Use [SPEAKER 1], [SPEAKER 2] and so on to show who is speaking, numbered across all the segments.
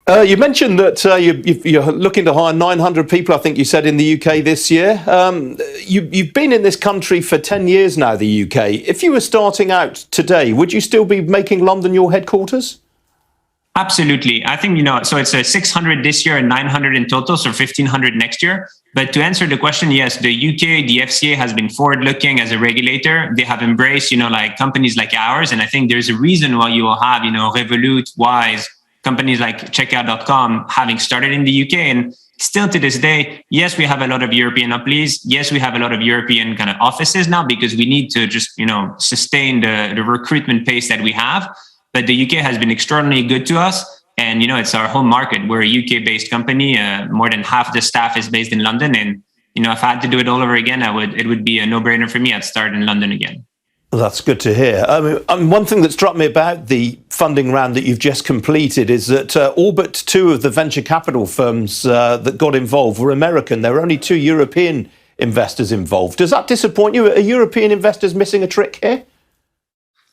[SPEAKER 1] You mentioned that you're looking to hire 900 people, I think you said, in the UK this year. You've been in this country for 10 years now, the UK. If you were starting out today, would you still be making London your headquarters?
[SPEAKER 2] Absolutely. I think, so it's a 600 this year and 900 in total, so 1,500 next year. But to answer the question, yes, the UK, the FCA has been forward-looking as a regulator. They have embraced, like companies like ours. And I think there's a reason why you will have, Revolut, Wise, companies like Checkout.com having started in the UK. And still to this day, yes, we have a lot of European employees. Yes, we have a lot of European kind of offices now because we need to just, sustain the recruitment pace that we have. But the UK has been extraordinarily good to us. And, it's our home market. We're a UK-based company. More than half the staff is based in London. And, if I had to do it all over again, it would be a no-brainer for me. I'd start in London again.
[SPEAKER 1] Well, that's good to hear. One thing that struck me about the funding round that you've just completed is that all but two of the venture capital firms that got involved were American. There were only two European investors involved. Does that disappoint you? Are European investors missing a trick here?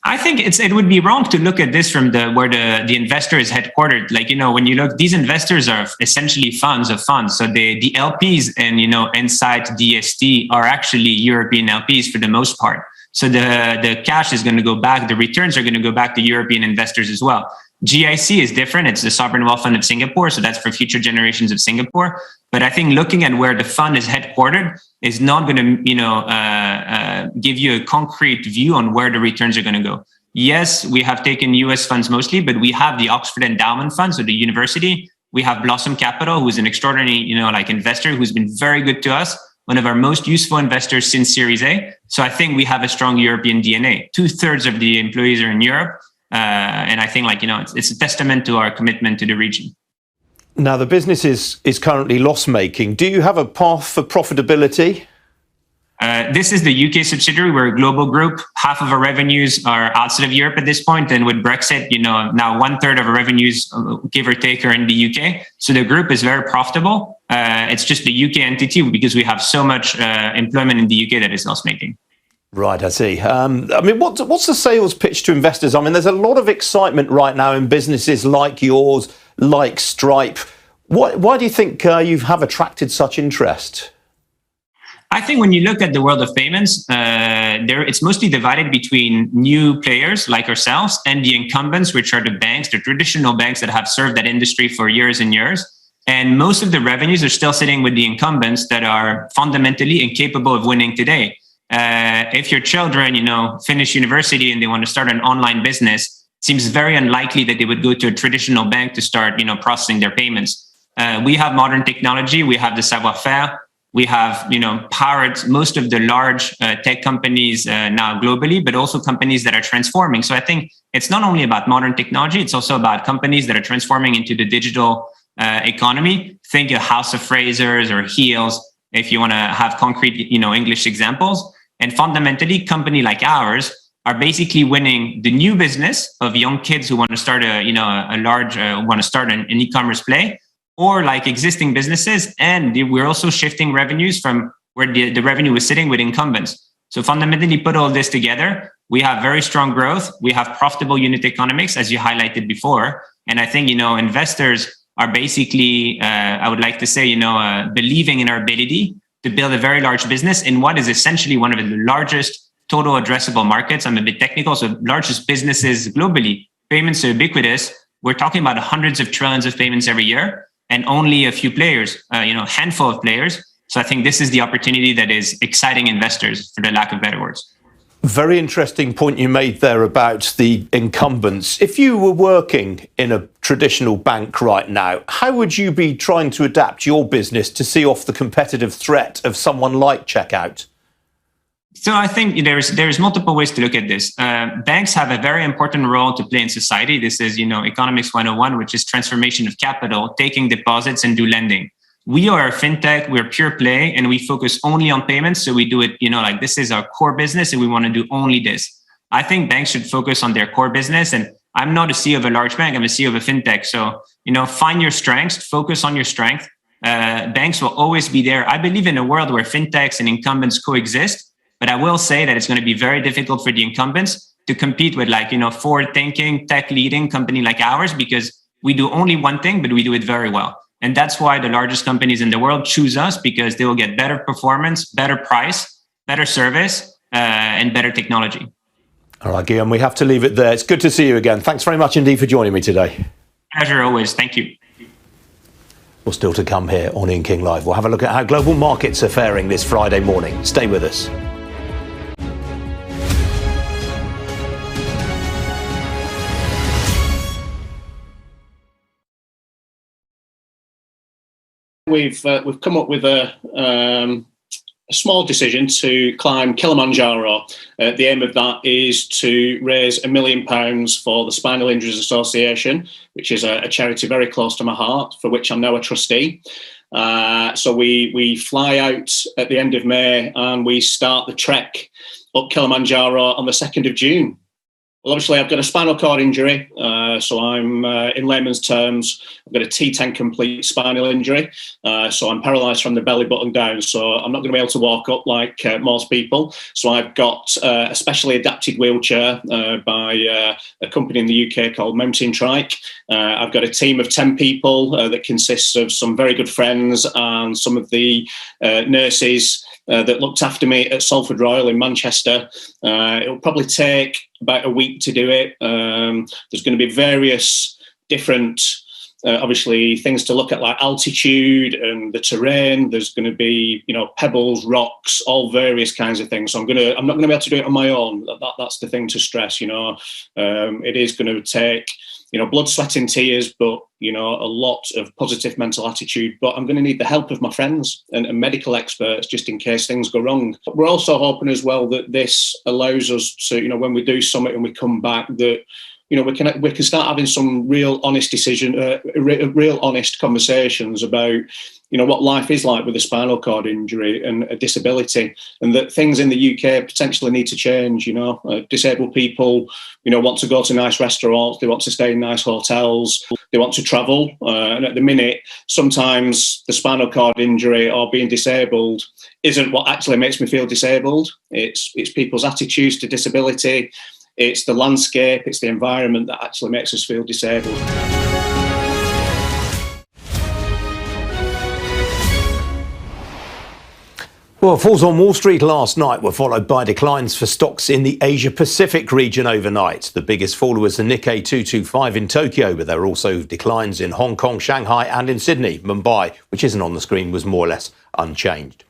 [SPEAKER 2] I think it would be wrong to look at this from where the investor is headquartered. When you look, these investors are essentially funds of funds. So the LPs and, inside DST are actually European LPs for the most part. So the cash is going to go back. The returns are going to go back to European investors as well. GIC is different. It's the Sovereign Wealth Fund of Singapore. So that's for future generations of Singapore. But I think looking at where the fund is headquartered is not going to, give you a concrete view on where the returns are going to go. Yes, we have taken US funds mostly, but we have the Oxford Endowment Fund, so the university. We have Blossom Capital, who's an extraordinary, investor who's been very good to us. One of our most useful investors since Series A. So I think we have a strong European DNA. 2/3 of the employees are in Europe. And I think it's a testament to our commitment to the region.
[SPEAKER 1] Now, the business is currently loss-making. Do you have a path for profitability?
[SPEAKER 2] This is the UK subsidiary. We're a global group. Half of our revenues are outside of Europe at this point. And with Brexit, now 1/3 of our revenues, give or take, are in the UK. So the group is very profitable. It's just the UK entity because we have so much employment in the UK that is loss-making.
[SPEAKER 1] Right, I see. What's the sales pitch to investors? There's a lot of excitement right now in businesses like yours, like Stripe. Why do you think you have attracted such interest?
[SPEAKER 2] I think when you look at the world of payments, it's mostly divided between new players like ourselves and the incumbents, which are the banks, the traditional banks that have served that industry for years and years. And most of the revenues are still sitting with the incumbents that are fundamentally incapable of winning today. If your children, finish university and they want to start an online business, it seems very unlikely that they would go to a traditional bank to start, processing their payments. We have modern technology. We have the savoir-faire. We have, powered most of the large tech companies now globally, but also companies that are transforming. So I think it's not only about modern technology, it's also about companies that are transforming into the digital economy. Think of House of Frasers or Heels, if you want to have concrete, English examples. And fundamentally, company like ours are basically winning the new business of young kids who want to start want to start an e-commerce play, or like existing businesses. And we're also shifting revenues from where the revenue was sitting with incumbents. So fundamentally, put all this together, we have very strong growth. We have profitable unit economics, as you highlighted before. And I think, investors are basically, I would like to say, believing in our ability to build a very large business in what is essentially one of the largest total addressable markets. I'm a bit technical, so largest businesses globally. Payments are ubiquitous. We're talking about hundreds of trillions of payments every year, and only a few players, handful of players. So I think this is the opportunity that is exciting investors, for the lack of better words.
[SPEAKER 1] Very interesting point you made there about the incumbents. If you were working in a traditional bank right now, how would you be trying to adapt your business to see off the competitive threat of someone like Checkout?
[SPEAKER 2] So I think there's multiple ways to look at this. Banks have a very important role to play in society. This is, Economics 101, which is transformation of capital, taking deposits and do lending. We are a fintech, we're pure play, and we focus only on payments. So we do it, this is our core business and we want to do only this. I think banks should focus on their core business. And I'm not a CEO of a large bank, I'm a CEO of a fintech. So, find your strengths, focus on your strength. Banks will always be there. I believe in a world where fintechs and incumbents coexist, but I will say that it's going to be very difficult for the incumbents to compete with forward-thinking, tech-leading company like ours, because We do only one thing, but we do it very well. And that's why the largest companies in the world choose us, because they will get better performance, better price, better service, and better technology.
[SPEAKER 1] All right, Guillaume, we have to leave it there. It's good to see you again. Thanks very much indeed for joining me today.
[SPEAKER 2] Pleasure always. Thank you.
[SPEAKER 1] Well, still to come here on In King Live. We'll have a look at how global markets are faring this Friday morning. Stay with us.
[SPEAKER 3] We've come up with a small decision to climb Kilimanjaro. The aim of that is to raise £1 million for the Spinal Injuries Association, which is a charity very close to my heart, for which I'm now a trustee. So we fly out at the end of May and we start the trek up Kilimanjaro on the 2nd of June. Well, obviously, I've got a spinal cord injury, so I'm, in layman's terms, I've got a T10 complete spinal injury, so I'm paralysed from the belly button down, so I'm not going to be able to walk up like most people. So I've got a specially adapted wheelchair by a company in the UK called Mountain Trike. I've got a team of 10 people that consists of some very good friends and some of the nurses that looked after me at Salford Royal in Manchester. It'll probably take about a week to do it. There's going to be various different, obviously, things to look at, like altitude and the terrain. There's going to be, pebbles, rocks, all various kinds of things. So I'm not going to be able to do it on my own. That's the thing to stress. It is going to take, blood, sweat and tears, but, a lot of positive mental attitude. But I'm going to need the help of my friends and medical experts just in case things go wrong. We're also hoping as well that this allows us to, when we do summit and we come back, that, we can start having some real honest real honest conversations about, what life is like with a spinal cord injury and a disability, and that things in the UK potentially need to change. Disabled people, want to go to nice restaurants, they want to stay in nice hotels, they want to travel. And at the minute, sometimes the spinal cord injury or being disabled isn't what actually makes me feel disabled. It's people's attitudes to disability. It's the landscape, it's the environment that actually makes us feel disabled.
[SPEAKER 1] Well, falls on Wall Street last night were followed by declines for stocks in the Asia-Pacific region overnight. The biggest faller was the Nikkei 225 in Tokyo, but there were also declines in Hong Kong, Shanghai and in Sydney. Mumbai, which isn't on the screen, was more or less unchanged.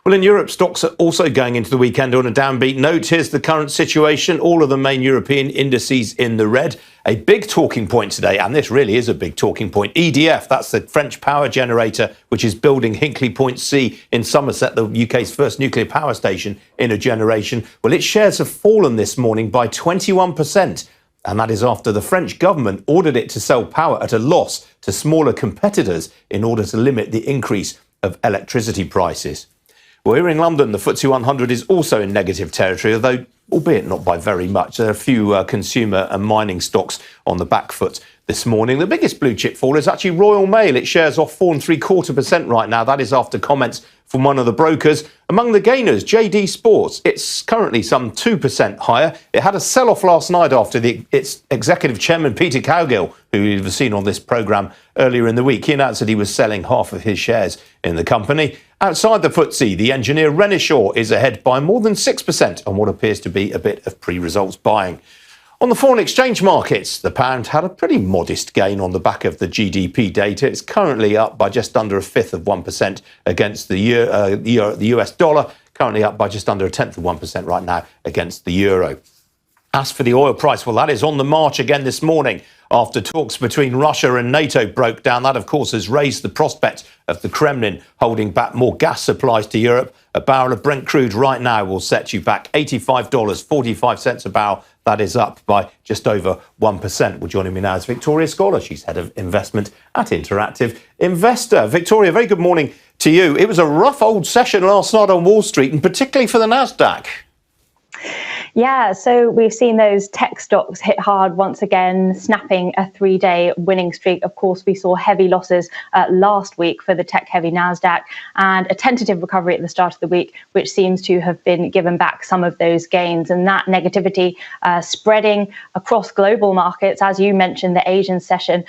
[SPEAKER 1] Well, in Europe, stocks are also going into the weekend on a downbeat note. Here's the current situation. All of the main European indices in the red. A big talking point today, and this really is a big talking point. EDF, that's the French power generator, which is building Hinkley Point C in Somerset, the UK's first nuclear power station in a generation. Well, its shares have fallen this morning by 21%. And that is after the French government ordered it to sell power at a loss to smaller competitors in order to limit the increase of electricity prices. Well, here in London, the FTSE 100 is also in negative territory, although albeit not by very much. There are a few consumer and mining stocks on the back foot this morning. The biggest blue chip fall is actually Royal Mail. Its shares off 4.75% right now. That is after comments from one of the brokers. Among the gainers, JD Sports. It's currently some 2% higher. It had a sell-off last night after its executive chairman, Peter Cowgill, who you've seen on this programme earlier in the week. He announced that he was selling half of his shares in the company. Outside the FTSE, the engineer Renishaw is ahead by more than 6% on what appears to be a bit of pre-results buying. On the foreign exchange markets, the pound had a pretty modest gain on the back of the GDP data. It's currently up by just under 1/5% against the US dollar, currently up by just under 1/10% right now against the euro. As for the oil price, well, that is on the march again this morning after talks between Russia and NATO broke down. That, of course, has raised the prospect of the Kremlin holding back more gas supplies to Europe. A barrel of Brent crude right now will set you back $85.45 a barrel. That is up by just over 1%. Well, joining me now is Victoria Scholar. She's head of investment at Interactive Investor. Victoria, very good morning to you. It was a rough old session last night on Wall Street, and particularly for the Nasdaq.
[SPEAKER 4] Yeah, so we've seen those tech stocks hit hard once again, snapping a 3-day winning streak. Of course, we saw heavy losses last week for the tech-heavy Nasdaq and a tentative recovery at the start of the week, which seems to have been given back some of those gains. And that negativity spreading across global markets. As you mentioned, the Asian session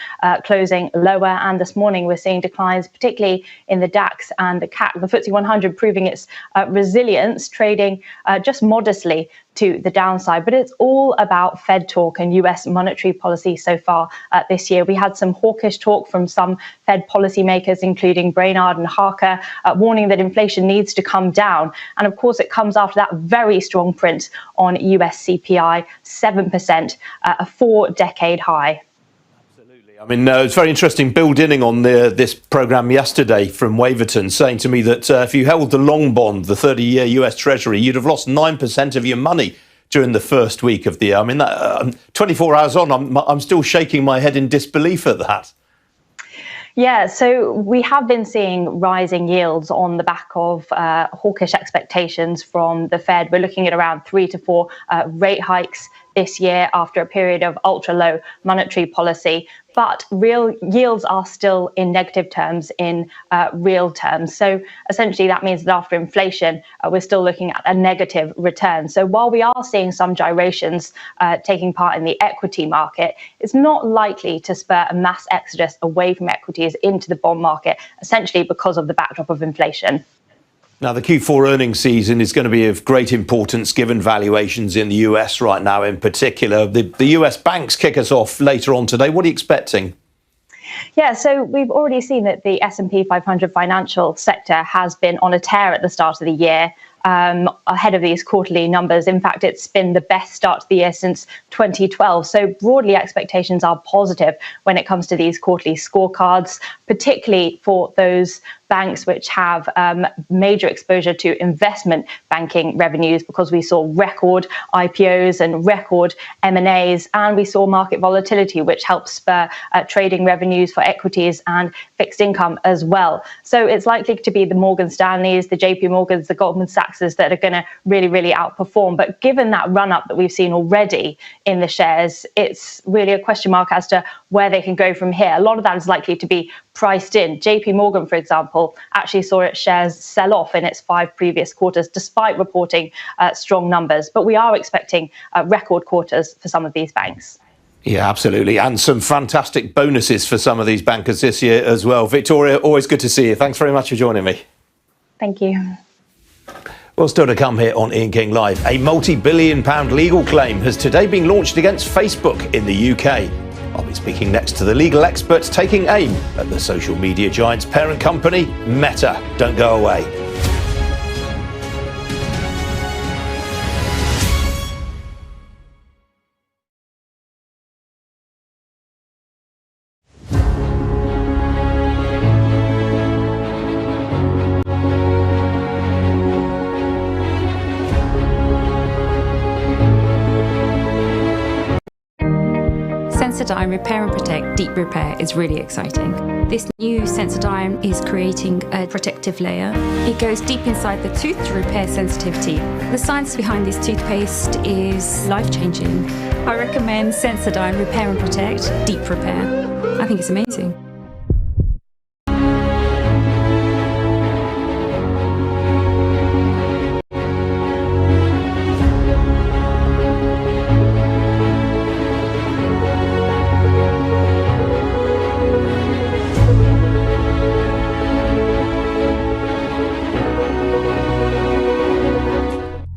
[SPEAKER 4] closing lower. And this morning, we're seeing declines, particularly in the DAX and the CAC. The FTSE 100 proving its resilience, trading just modestly to the downside. But it's all about Fed talk and US monetary policy so far this year. We had some hawkish talk from some Fed policymakers, including Brainard and Harker, warning that inflation needs to come down. And of course, it comes after that very strong print on US CPI, 7%, a 4-decade high.
[SPEAKER 1] I mean, it's very interesting. Bill Dinning on this programme yesterday from Waverton saying to me that if you held the long bond, the 30-year US Treasury, you'd have lost 9% of your money during the first week of the year. I mean, 24 hours on, I'm still shaking my head in disbelief at that.
[SPEAKER 4] Yeah, so we have been seeing rising yields on the back of hawkish expectations from the Fed. We're looking at around 3 to 4 rate hikes this year after a period of ultra low monetary policy. But real yields are still in negative terms in real terms. So essentially, that means that after inflation, we're still looking at a negative return. So while we are seeing some gyrations taking part in the equity market, it's not likely to spur a mass exodus away from equities into the bond market, essentially because of the backdrop of inflation.
[SPEAKER 1] Now, the Q4 earnings season is going to be of great importance given valuations in the US right now in particular. The US banks kick us off later on today. What are you expecting?
[SPEAKER 4] Yeah, so we've already seen that the S&P 500 financial sector has been on a tear at the start of the year. Ahead of these quarterly numbers. In fact, it's been the best start to the year since 2012. So broadly, expectations are positive when it comes to these quarterly scorecards, particularly for those banks which have major exposure to investment banking revenues, because we saw record IPOs and record M&As, and we saw market volatility, which helps spur trading revenues for equities and fixed income as well. So it's likely to be the Morgan Stanleys, the JP Morgans, the Goldman Sachs that are going to really outperform. But given that run up that we've seen already in the shares, it's really a question mark as to where they can go from here. A lot of that is likely to be priced in. JP Morgan, for example, actually saw its shares sell off in its 5 previous quarters, despite reporting strong numbers. But we are expecting record quarters for some of these banks.
[SPEAKER 1] Yeah, absolutely. And some fantastic bonuses for some of these bankers this year as well. Victoria, always good to see you. Thanks very much for joining me.
[SPEAKER 4] Thank you.
[SPEAKER 1] Well, still to come here on Ian King Live. A multi-billion-pound legal claim has today been launched against Facebook in the UK. I'll be speaking next to the legal experts taking aim at the social media giant's parent company, Meta. Don't go away.
[SPEAKER 5] Sensodyne Repair and Protect Deep Repair is really exciting. This new Sensodyne is creating a protective layer. It goes deep inside the tooth to repair sensitivity. The science behind this toothpaste is life-changing. I recommend Sensodyne Repair and Protect Deep Repair. I think it's amazing.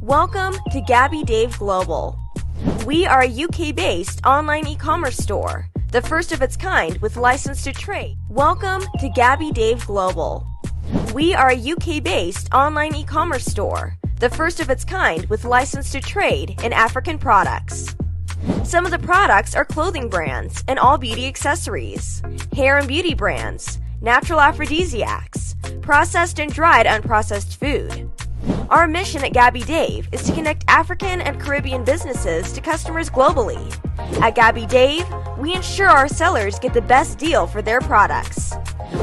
[SPEAKER 6] Welcome to Gabby Dave Global. We are a UK-based online e-commerce store, the first of its kind with license to trade. Welcome to Gabby Dave Global. We are a UK-based online e-commerce store, the first of its kind with license to trade in African products. Some of the products are clothing brands and all beauty accessories, hair and beauty brands, natural aphrodisiacs, processed and dried unprocessed food. Our mission at Gabby Dave is to connect African and Caribbean businesses to customers globally. At Gabby Dave, we ensure our sellers get the best deal for their products.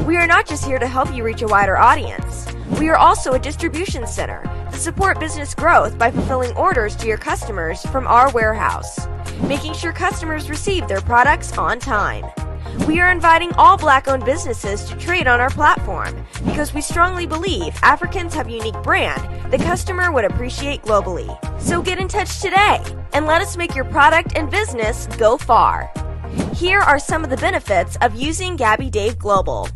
[SPEAKER 6] We are not just here to help you reach a wider audience. We are also a distribution center, the Support business growth by fulfilling orders to your customers from our warehouse, making sure customers receive their products on time. We are inviting all Black-owned businesses to trade on our platform because we strongly believe Africans have a unique brand the customer would appreciate globally. So get in touch today and let us make your product and business go far. Here are some of the benefits of using Gabby Dave Global.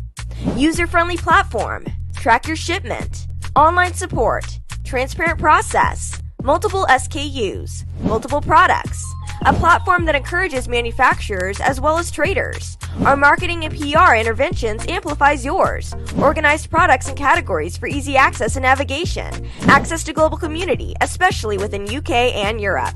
[SPEAKER 6] User-friendly platform, track your shipment, online support, transparent process, multiple SKUs, multiple products, a platform that encourages manufacturers as well as traders. Our marketing and PR interventions amplifies yours. Organized products and categories for easy access and navigation. Access to global community, especially within UK and Europe.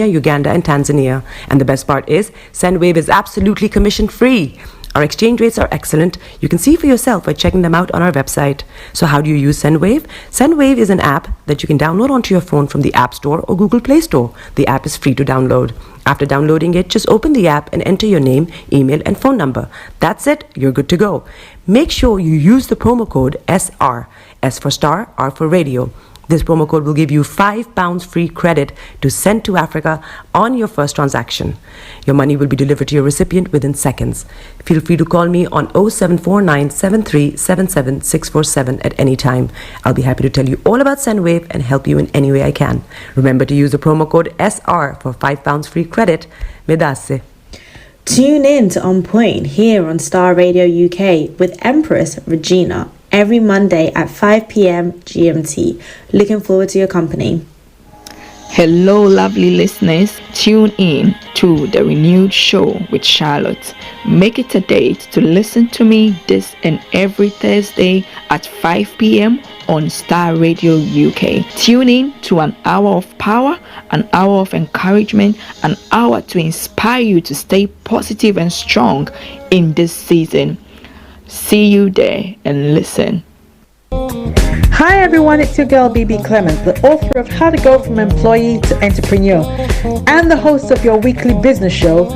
[SPEAKER 7] Uganda, and Tanzania. And the best part is, SendWave is absolutely commission free. Our exchange rates are excellent. You can see for yourself by checking them out on our website. So how do you use SendWave? SendWave is an app that you can download onto your phone from the App Store or Google Play Store. The app is free to download. After downloading it, just open the app and enter your name, email, and phone number. That's it. You're good to go. Make sure you use the promo code SR. S for Starr, R for Radio. This promo code will give you £5 free credit to send to Africa on your first transaction. Your money will be delivered to your recipient within seconds. Feel free to call me on 0749 7377 647 at any time. I'll be happy to tell you all about SendWave and help you in any way I can. Remember to use the promo code SR for £5 free credit. Medasse.
[SPEAKER 8] Tune in to On Point here on Starr Radio UK with Empress Regina every Monday at 5 p.m. GMT. Looking forward to your company.
[SPEAKER 9] Hello, lovely listeners. Tune in to the renewed show with Charlotte. Make it a date to listen to me this and every Thursday at 5 p.m. on Starr Radio UK. Tune in to an hour of power, an hour of encouragement, an hour to inspire you to stay positive and strong in this season. See you there and listen.
[SPEAKER 10] Hi everyone, it's your girl BB Clement, the author of How to Go From Employee to Entrepreneur and the host of your weekly business show,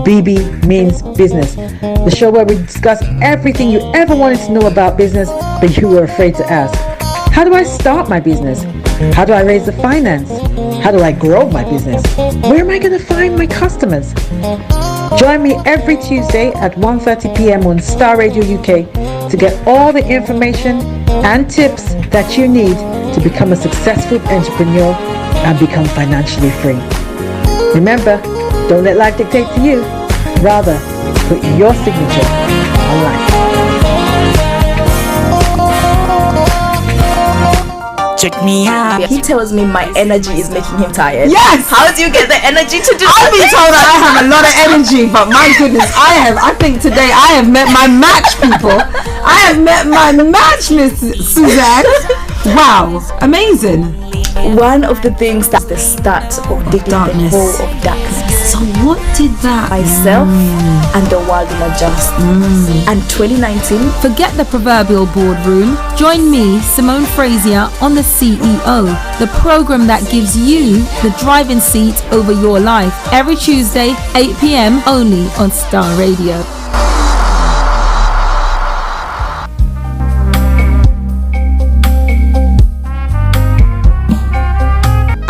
[SPEAKER 10] BB Means Business, the show where we discuss everything you ever wanted to know about business but you were afraid to ask. How do I start my business? How do I raise the finance? How do I grow my business? Where am I going to find my customers? Join me every Tuesday at 1:30 p.m. on Starr Radio UK to get all the information and tips that you need to become a successful entrepreneur and become financially free. Remember, don't let life dictate to you. Rather, put your signature on life.
[SPEAKER 11] Check me out. He tells me my energy is making him tired.
[SPEAKER 10] Yes!
[SPEAKER 11] How do you get the energy to do
[SPEAKER 10] I've been told that I have a lot of energy, but my goodness, I think today I have met my match, people. I have met my match, Miss Suzanne. Wow, amazing.
[SPEAKER 11] One of the things that's the start of the darkness. The hole of darkness.
[SPEAKER 5] So what did that?
[SPEAKER 11] Myself and the world will adjust. And 2019.
[SPEAKER 5] Forget the proverbial boardroom. Join me, Simone Frazier, on the CEO, the program that gives you the driving seat over your life. Every Tuesday, 8 p.m. only on Starr Radio.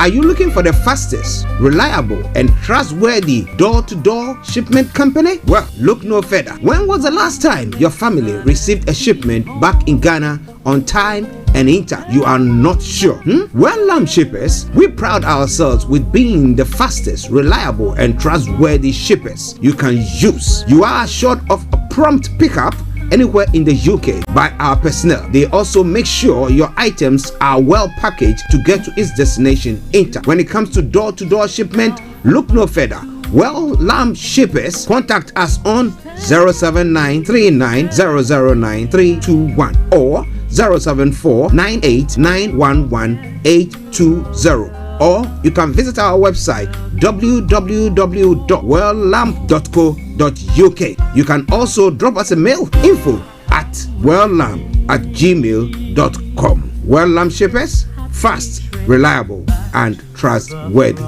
[SPEAKER 12] Are you looking for the fastest, reliable, and trustworthy door-to-door shipment company? Well, look no further. When was the last time your family received a shipment back in Ghana on time and in time? You are not sure? Well, Lamb Shippers, we pride ourselves with being the fastest, reliable, and trustworthy shippers you can use. You are assured of a prompt pickup anywhere in the UK by our personnel. They also make sure your items are well packaged to get to its destination in time. When it comes to door-to-door shipment, look no further. Well, Lamb Shippers, contact us on 07939009321 or 07498911820. Or you can visit our website www.welllamp.co.uk. You can also drop us a mail, info at at welllamb@gmail.com. Well Lamb Shippers, fast, reliable, and trustworthy.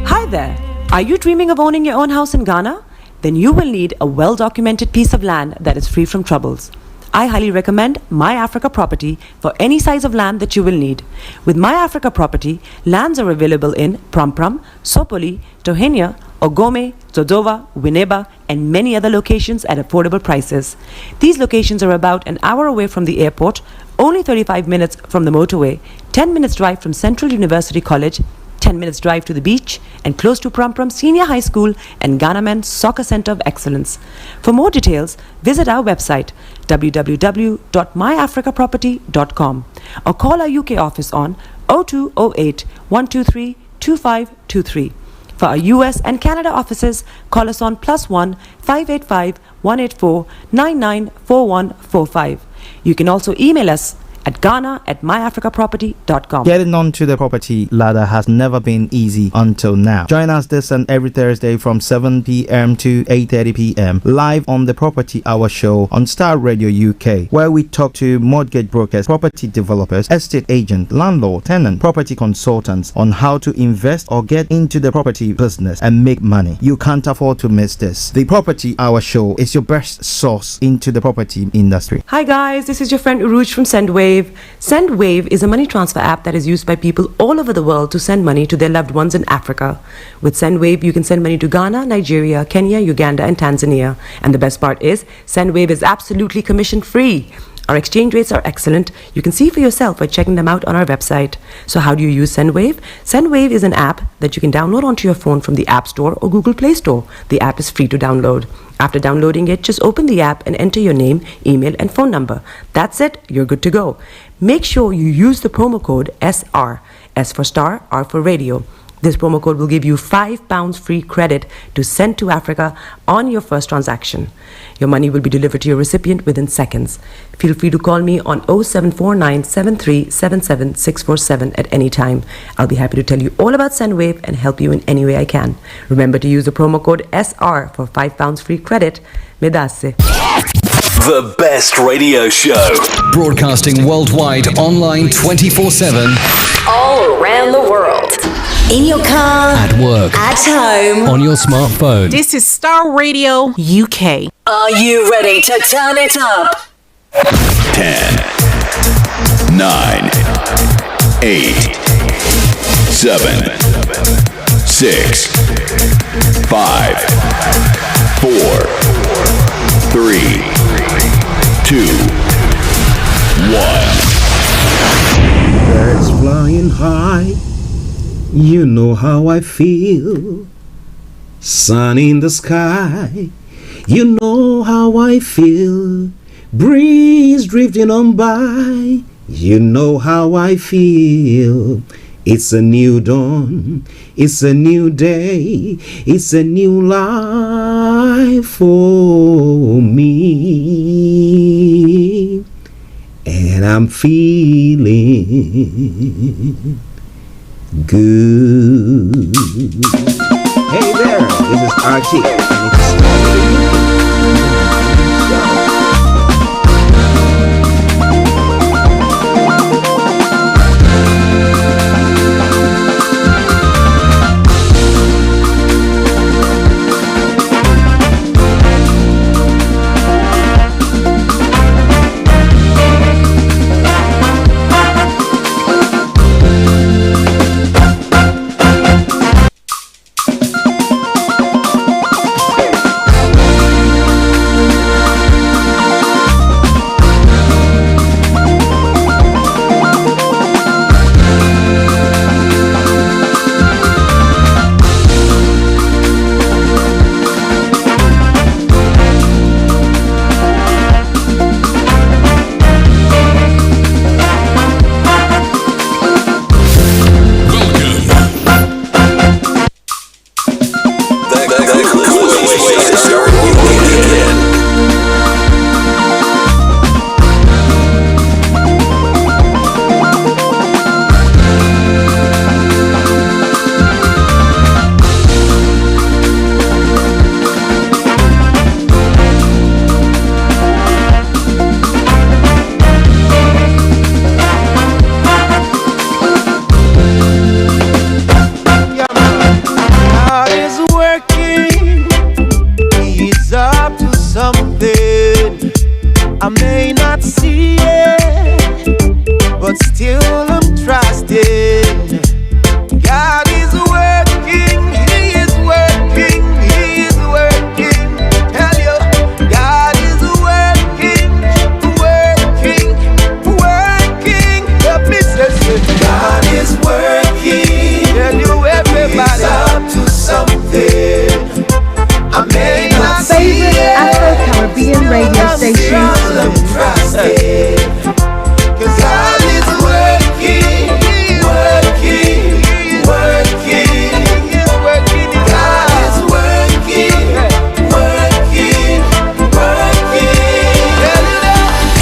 [SPEAKER 7] Hi there. Are you dreaming of owning your own house in Ghana? Then you will need a well-documented piece of land that is free from troubles. I highly recommend My Africa Property for any size of land that you will need. With My Africa Property, lands are available in Pram, Sopoli, Tohenia, Ogome, Dodova, Winneba, and many other locations at affordable prices. These locations are about an hour away from the airport, only 35 minutes from the motorway, 10 minutes drive from Central University College, 10 minutes drive to the beach, and close to Pram Senior High School and Ghana Men's Soccer Center of Excellence. For more details, visit our website www.myafricaproperty.com or call our UK office on 0208 123 2523. For our US and Canada offices, call us on +1 585 184 994145. You can also email us at ghana@myafricaproperty.com.
[SPEAKER 13] Getting onto the property ladder has never been easy until now. Join us this and every Thursday from 7 p.m. to 8:30 p.m. live on the Property Hour Show on Starr Radio UK, where we talk to mortgage brokers, property developers, estate agents, landlord, tenant, property consultants on how to invest or get into the property business and make money. You can't afford to miss this. The Property Hour Show is your best source into the property industry.
[SPEAKER 7] Hi guys, this is your friend Uruj from SendWave. SendWave is a money transfer app that is used by people all over the world to send money to their loved ones in Africa. With SendWave, you can send money to Ghana, Nigeria, Kenya, Uganda, and Tanzania. And the best part is, SendWave is absolutely commission free. Our exchange rates are excellent. You can see for yourself by checking them out on our website. So how do you use SendWave? SendWave is an app that you can download onto your phone from the App Store or Google Play Store. The app is free to download. After downloading it, just open the app and enter your name, email, and phone number. That's it. You're good to go. Make sure you use the promo code SR, S for Star, R for Radio. This promo code will give you £5 free credit to send to Africa on your first transaction. Your money will be delivered to your recipient within seconds. Feel free to call me on 0749 7377 647 at any time. I'll be happy to tell you all about SendWave and help you in any way I can. Remember to use the promo code SR for £5 free credit. Medasse.
[SPEAKER 14] The best radio show. Broadcasting worldwide, online 24/7.
[SPEAKER 15] All around the world. In your car.
[SPEAKER 14] At work.
[SPEAKER 15] At home.
[SPEAKER 14] On your smartphone.
[SPEAKER 15] This is Starr Radio UK. Are you ready to turn it up?
[SPEAKER 16] 10, 9, 8, 7, 6, 5, 4, 3, 2, 1.
[SPEAKER 12] Birds flying high, you know how I feel. Sun in the sky, you know how I feel. Breeze drifting on by, you know how I feel. It's a new dawn, it's a new day, it's a new life for me. And I'm feeling good. Hey there, this is Archie, and it's
[SPEAKER 17] but still I'm trusting. God is working, He is working, He is working. Tell you, God is working, working, working. Let me say, God is working. Tell you everybody, He's up to something. I may not see it,
[SPEAKER 10] Afro-Caribbean radio station.
[SPEAKER 17] Cause God is working, working, working, working. God is working, working, working.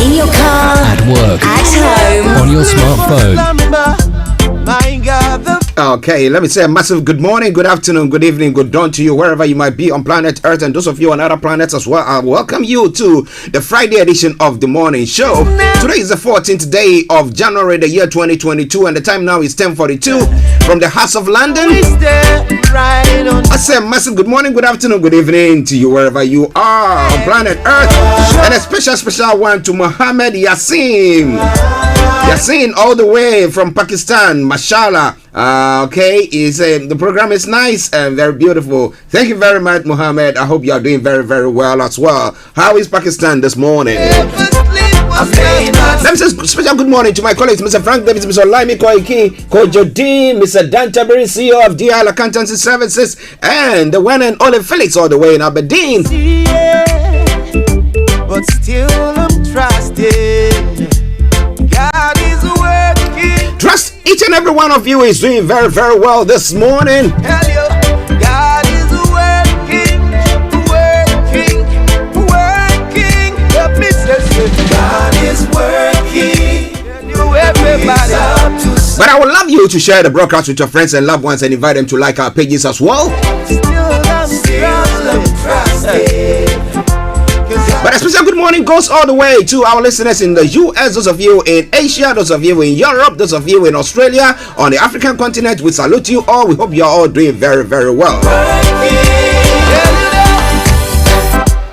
[SPEAKER 15] In your car,
[SPEAKER 14] At work,
[SPEAKER 15] at home,
[SPEAKER 14] on your smartphone.
[SPEAKER 17] My God,
[SPEAKER 12] Okay, let me say a massive good morning, good afternoon, good evening, good dawn to you, wherever you might be on planet Earth, and those of you on other planets as well. I welcome you to the Friday edition of the morning show. Today is the 14th day of January, the year 2022, and the time now is 10:42 from the House of London. I say a massive good morning, good afternoon, good evening to you, wherever you are on planet Earth, and a special one to Mohammed Yassin. Yassin, all the way from Pakistan, mashallah. Okay, the program is nice and very beautiful. Thank you very much, Mohammed. I hope you are doing very, very well as well. How is Pakistan this morning? Let me say special good morning to my colleagues, Mr. Frank Davis, Mr. Laimi Koiki, Kojo D, Mr. Dan Tabiri, CEO of DL Accountancy Services, and the one and only Felix, all the way in Aberdeen.
[SPEAKER 17] but still I'm trusting. God is working.
[SPEAKER 12] Trust each and every one of you is doing very, very well this morning.
[SPEAKER 17] Tell you, God is working, working, working. Let me say, God is working. Tell you everybody.
[SPEAKER 12] But I would love you to share the broadcast with your friends and loved ones and invite them to like our pages as well.
[SPEAKER 17] Still I'm trusting.
[SPEAKER 12] But a special good morning goes all the way to our listeners in the US, those of you in Asia, those of you in Europe, those of you in Australia, on the African continent. We salute you all. We hope you are all doing very, very well.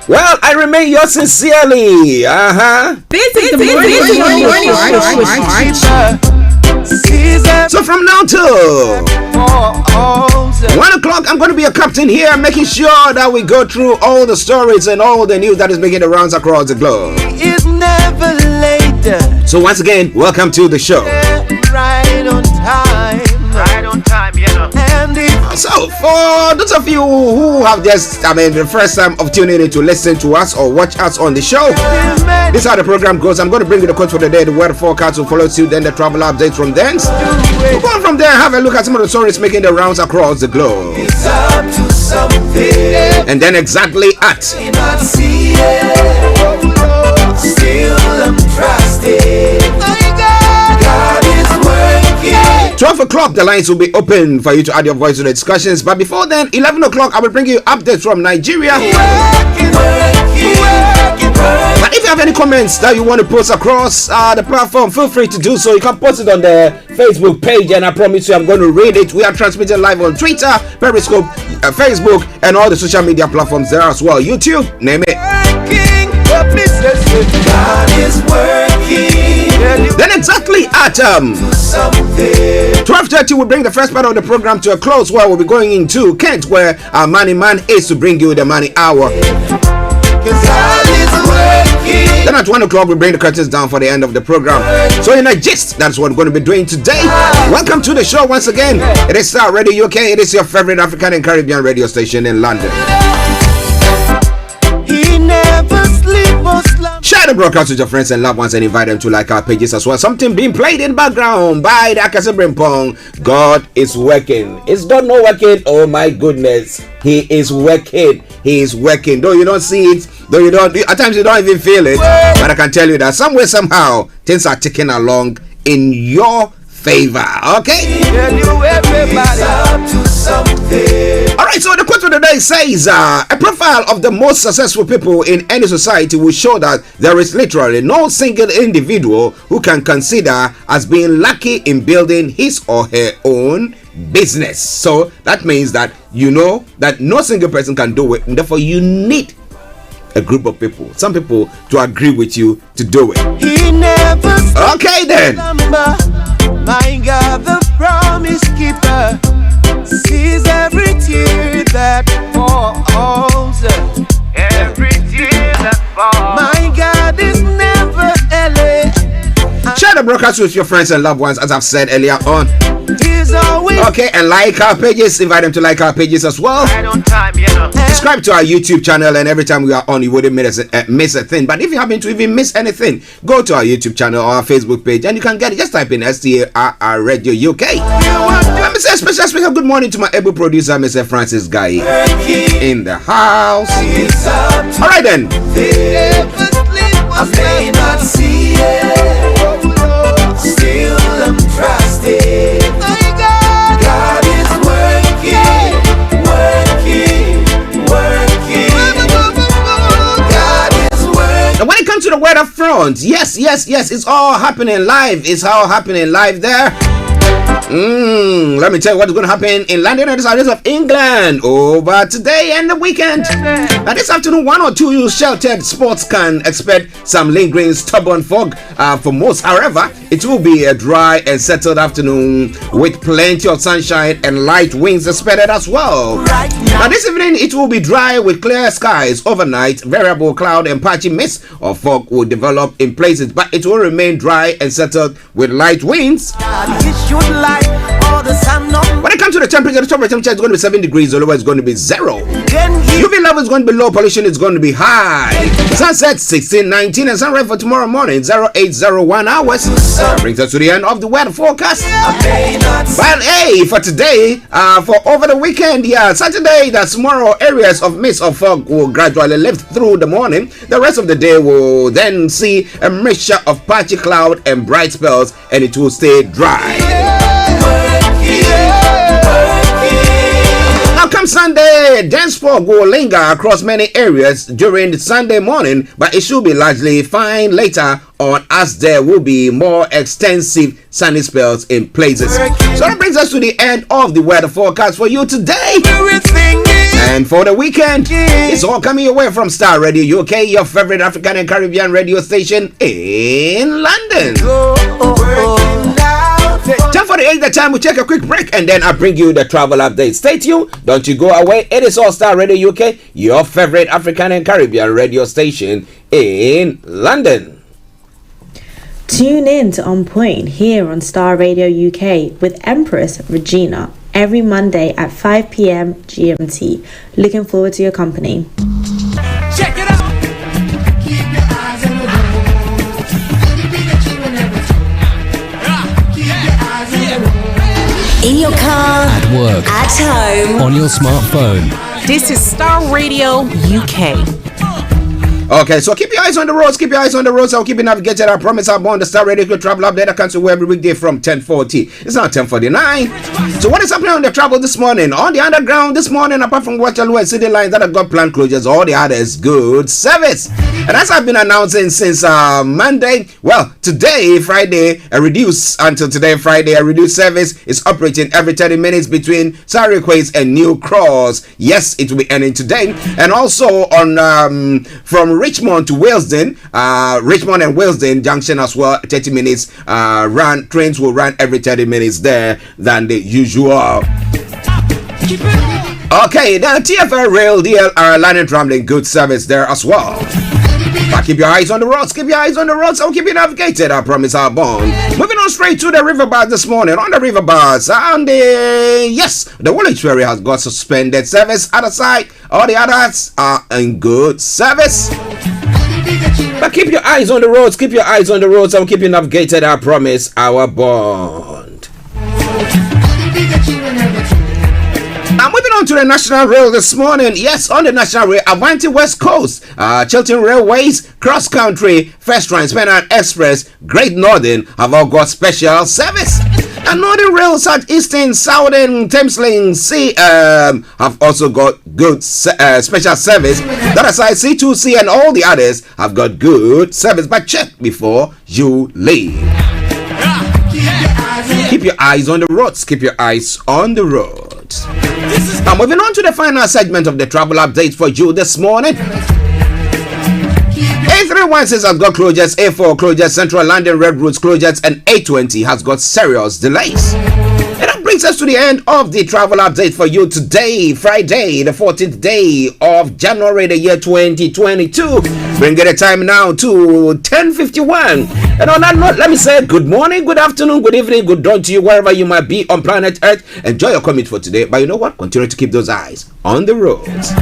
[SPEAKER 12] Well, I remain yours sincerely.
[SPEAKER 10] This is the morning show.
[SPEAKER 12] So from now till 1 o'clock, I'm going to be a captain here, making sure that we go through all the stories and all the news that is making the rounds across the globe.
[SPEAKER 17] It's never late.
[SPEAKER 12] So once again, welcome to the show.
[SPEAKER 17] Right on time, you know.
[SPEAKER 12] So for those of you who have just, the first time of tuning in to listen to us or watch us on the show, this is how the program goes. I'm going to bring you the quote for the day, the weather forecast will follow suit, then the travel updates from then. We'll go on from there, have a look at some of the stories making the rounds across the globe.
[SPEAKER 17] It's up to something.
[SPEAKER 12] And then exactly at
[SPEAKER 17] still I'm trusting. God is working.
[SPEAKER 12] 12 o'clock, the lines will be open for you to add your voice to the discussions. But before then, 11 o'clock, I will bring you updates from Nigeria. But if you have any comments that you want to post across the platform, feel free to do so. You can post it on the Facebook page, and I promise you I'm going to read it. We are transmitting live on Twitter, Periscope, Facebook, and all the social media platforms there as well. YouTube, name it.
[SPEAKER 17] God is working.
[SPEAKER 12] Then exactly at 12:30 we'll bring the first part of the program to a close, where we'll be going into Kent, where our money man is to bring you the money hour. Then at 1 o'clock we'll bring the curtains down for the end of the program. So in a gist, that's what we're going to be doing today. Welcome to the show once again. It is Starr Radio UK. It is your favorite African and Caribbean radio station in London.
[SPEAKER 17] He never sleep or slumber.
[SPEAKER 12] Share the broadcast with your friends and loved ones and invite them to like our pages as well. Something being played in background by the Akase Brimpong. God is working. Is God not working? Oh my goodness. He is working. He is working. Though you don't see it, though you don't, at times you don't even feel it. But I can tell you that somewhere, somehow, things are ticking along in your favor. Okay? Alright, so the quote for the day says, a profile of the most successful people in any society will show that there is literally no single individual who can consider as being lucky in building his or her own business. So that means that you know that no single person can do it, and therefore you need a group of people, some people to agree with you to do it.
[SPEAKER 17] He never
[SPEAKER 12] okay then.
[SPEAKER 17] My God, the promise keeper sees every tear that falls. Every tear that falls. My God is never LA.
[SPEAKER 12] Share the broadcast with your friends and loved ones, as I've said earlier on. Okay, and like our pages, invite them to like our pages as well.
[SPEAKER 17] Right on time, you know.
[SPEAKER 12] Subscribe to our YouTube channel, and every time we are on, you wouldn't miss a thing. But if you happen to even miss anything, go to our YouTube channel or our Facebook page, and you can get it. Just type in STAR Radio UK. Let me say a special good morning to my able producer, Mr. Francis Guy, in the house. All right then.
[SPEAKER 17] I may not see it, still I'm trusting. God is working. God is working.
[SPEAKER 12] And when it comes to the weather front, yes, it's all happening live. It's all happening live there. Let me tell you what's going to happen in London and the south of England over today and the weekend. Now this afternoon, 1 or 2 sheltered spots can expect some lingering stubborn fog for most. However, it will be a dry and settled afternoon with plenty of sunshine and light winds expected as well. Now this evening, it will be dry with clear skies. Overnight, variable cloud and patchy mist or fog will develop in places, but it will remain dry and settled with light winds. When it comes to the temperature, the top temperature is going to be 7 degrees, the lower is going to be 0. UV level is going to be low, pollution is going to be high. Sunset 16:19 and sunrise for tomorrow morning 08:01 hours. That brings us to the end of the weather forecast. Well, hey, for today, for over the weekend, Saturday, that's tomorrow, areas of mist or fog will gradually lift through the morning. The rest of the day will then see a mixture of patchy cloud and bright spells, and it will stay dry. Now come Sunday, dense fog will linger across many areas during the Sunday morning, but it should be largely fine later on as there will be more extensive sunny spells in places. So that brings us to the end of the weather forecast for you today. And for the weekend, it's all coming away from Starr Radio UK, your favorite African and Caribbean radio station in London. Time for the time we take a quick break, and then I bring you the travel update. Stay tuned, don't you go away. It is all Starr Radio UK, your favorite African and Caribbean radio station in London.
[SPEAKER 8] Tune in to On Point here on Starr Radio UK with Empress Regina every Monday at 5 p.m. GMT. Looking forward to your company.
[SPEAKER 17] Check it out. Keep your eyes on the road.
[SPEAKER 15] In your car,
[SPEAKER 14] At work,
[SPEAKER 15] at home,
[SPEAKER 14] on your smartphone.
[SPEAKER 15] This is Starr Radio UK.
[SPEAKER 12] Okay, so keep your eyes on the roads, I'll keep you navigated. I promise I'm on the Starr Radio Travel Update. I come to you every weekday from 10:40. It's now 10:49. So what is happening on the travel this morning? On the underground this morning, apart from Waterloo and City Lines that have got planned closures, all the others good service. And as I've been announcing since Monday, well, today, Friday, a reduced service is operating every 30 minutes between Surrey Quays and New Cross. Yes, it will be ending today. And also on from Richmond to Willesden, Richmond and Willesden Junction as well, 30 minutes trains will run every 30 minutes there than the usual. Okay, now TFL Rail DLR Line and Tramlin good service there as well. But keep your eyes on the roads, I'll keep you navigated, I promise I'll bond. Moving on straight to the river bars this morning. On the river bars, and the Woolwich Ferry has got suspended service. Other side, all the others are in good service. But keep your eyes on the roads, I'll keep you navigated, I promise our bond. Now moving on to the National Rail this morning. Yes, on the National Rail, Avanti West Coast, Chiltern Railways, Cross Country, First Trans-Pennine Express, Great Northern have all got special service. And Northern Rail, South Eastern, Southern, Thameslink, have also got good special service. That aside, C2C and all the others have got good service. But check before you leave. Keep your eyes on the roads. Now moving on to the final segment of the travel update for you this morning. A316 has got closures, A4 closures, Central London Red Roads closures, and A20 has got serious delays. And that brings us to the end of the travel update for you today, Friday, the 14th day of January, the year 2022. Bringing the time now to 10:51. And on that note, let me say good morning, good afternoon, good evening, good dawn to you, wherever you might be on planet Earth. Enjoy your commute for today. But you know what? Continue to keep those eyes on the roads.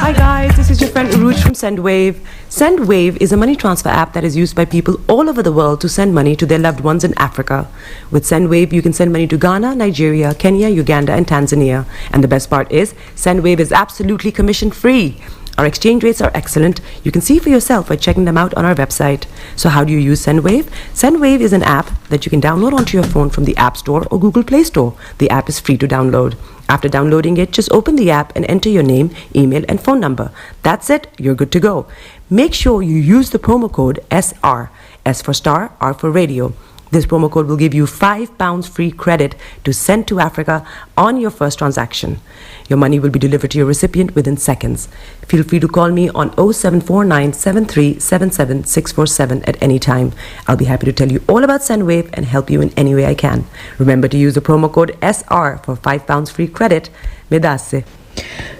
[SPEAKER 7] Hi guys, this is your friend Uruj from SendWave. SendWave is a money transfer app that is used by people all over the world to send money to their loved ones in Africa. With SendWave, you can send money to Ghana, Nigeria, Kenya, Uganda, and Tanzania. And the best part is, SendWave is absolutely commission free. Our exchange rates are excellent. You can see for yourself by checking them out on our website. So how do you use SendWave? SendWave is an app that you can download onto your phone from the App Store or Google Play Store. The app is free to download. After downloading it, just open the app and enter your name, email, and phone number. That's it, you're good to go. Make sure you use the promo code SR, S for Star, R for Radio. This promo code will give you £5 free credit to send to Africa on your first transaction. Your money will be delivered to your recipient within seconds. Feel free to call me on 0749 7377 647 at any time. I'll be happy to tell you all about SendWave and help you in any way I can. Remember to use the promo code SR for £5 free credit. Medasse.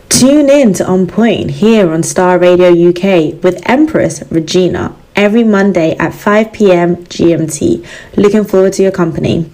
[SPEAKER 8] Tune in to On Point here on Starr Radio UK with Empress Regina every Monday at 5 p.m. GMT. Looking forward to your company.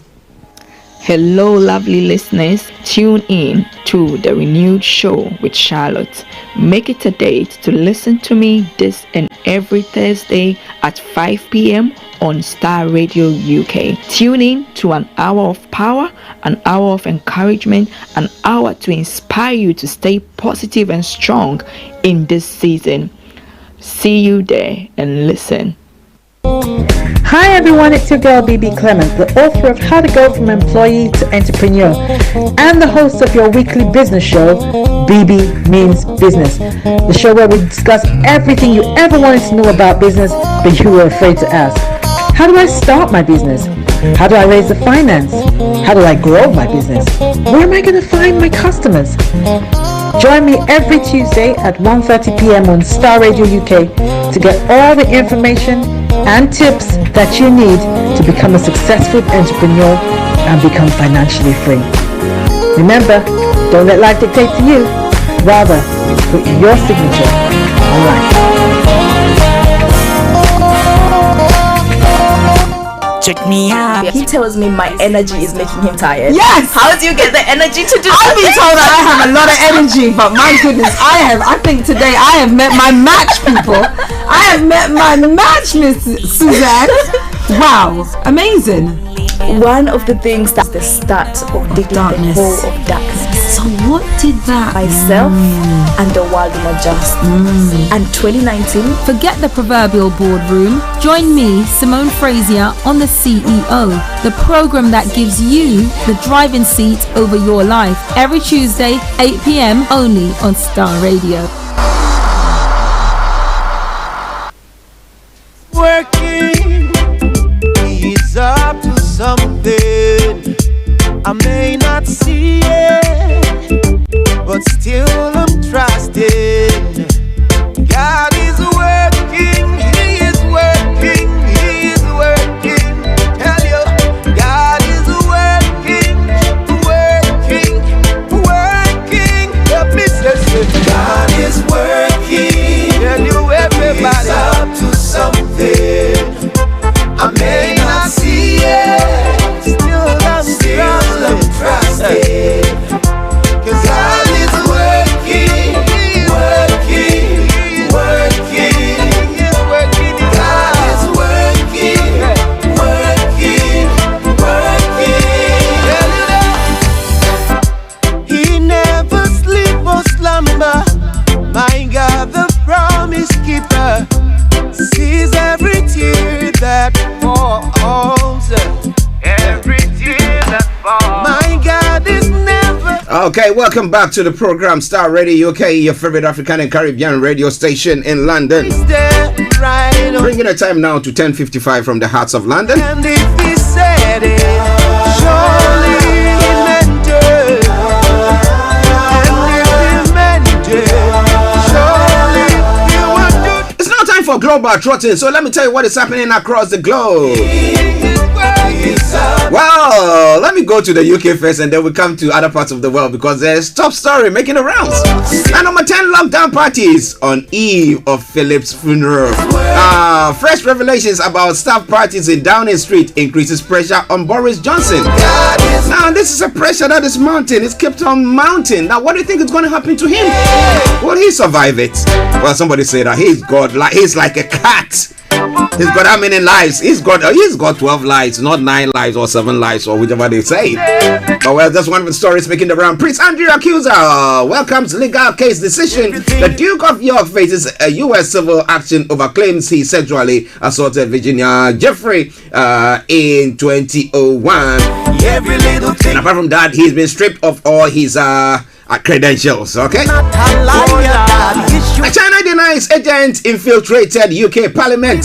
[SPEAKER 9] Hello, lovely listeners. Tune in to the renewed show with Charlotte. Make it a date to listen to me this and every Thursday at 5 p.m. on Starr Radio UK. Tune in to an hour of power, an hour of encouragement, an hour to inspire you to stay positive and strong in this season. See you there and listen.
[SPEAKER 10] Hi everyone, it's your girl BB Clement, the author of How to Go From Employee to Entrepreneur and the host of your weekly business show, BB Means Business, the show where we discuss everything you ever wanted to know about business but you were afraid to ask. How do I start my business? How do I raise the finance? How do I grow my business? Where am I going to find my customers? Join me every Tuesday at 1:30 p.m. on Starr Radio UK to get all the information and tips that you need to become a successful entrepreneur and become financially free. Remember, don't let life dictate to you. Rather, put your signature on life.
[SPEAKER 11] Check me out. He tells me my energy is making him tired.
[SPEAKER 10] Yes!
[SPEAKER 11] How do you get the energy to do
[SPEAKER 10] I've been told that I have a lot of energy, but my goodness, I think today I have met my match, people. I have met my match, Miss Suzanne. Wow, amazing.
[SPEAKER 11] One of the things that's the start of the darkness. The whole of darkness.
[SPEAKER 5] So what did that?
[SPEAKER 11] Myself and the world will adjust. And 2019.
[SPEAKER 5] Forget the proverbial boardroom. Join me, Simone Frazier, on the CEO, the program that gives you the driving seat over your life. Every Tuesday, 8 p.m. only on Starr Radio.
[SPEAKER 17] Working, he's up to something. I may not see it, but still I'm trusting. God is working, He is working, He is working. Tell you, God is working, working, working. Let me say, God is working. Tell you everybody, He's up to something. I may not see it, still I'm trusting. 'Cause God is working, working, working. God is working, working, working. He never sleep or slumber. My God, the promise keeper, sees every tear that falls. Every tear that falls. My God is never.
[SPEAKER 12] Okay, welcome back to the program Starr Radio UK, your favorite African and Caribbean radio station in London. Bringing the time now to 10:55 from the hearts of London.
[SPEAKER 17] And if He said it, surely He meant it. And if He meant it, surely He would do
[SPEAKER 12] for global trotting. So let me tell you what is happening across the globe. Well, let me go to the UK first and then we come to other parts of the world because there's top story making the rounds. And number 10, lockdown parties on eve of Philip's funeral. Fresh revelations about staff parties in Downing Street increases pressure on Boris Johnson. Now, this is a pressure that is mounting. It's kept on mounting. Now, what do you think is going to happen to him? Will he survive it? Well, somebody said that he's like a cat. He's got how many lives? He's got 12 lives, not 9 lives or 7 lives or whichever they say. But well, that's one of the stories making the round. Prince Andrew accuser welcomes legal case decision. The Duke of York faces a U.S. civil action over claims he sexually assaulted Virginia Jeffrey in 2001. And apart from that, he's been stripped of all his credentials. Okay. China denies agents infiltrated UK Parliament.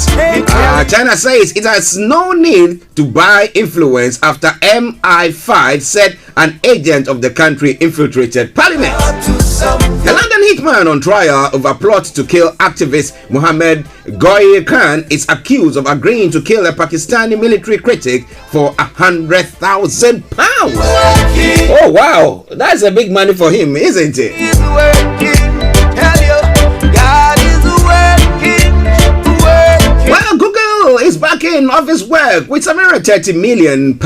[SPEAKER 12] China says it has no need to buy influence after MI5 said an agent of the country infiltrated Parliament. The London hitman on trial over plot to kill activist Mohammed Goy Khan is accused of agreeing to kill a Pakistani military critic for £100,000. Oh wow, that's a big money for him, isn't it? Well, Google is back in office work with some £30 million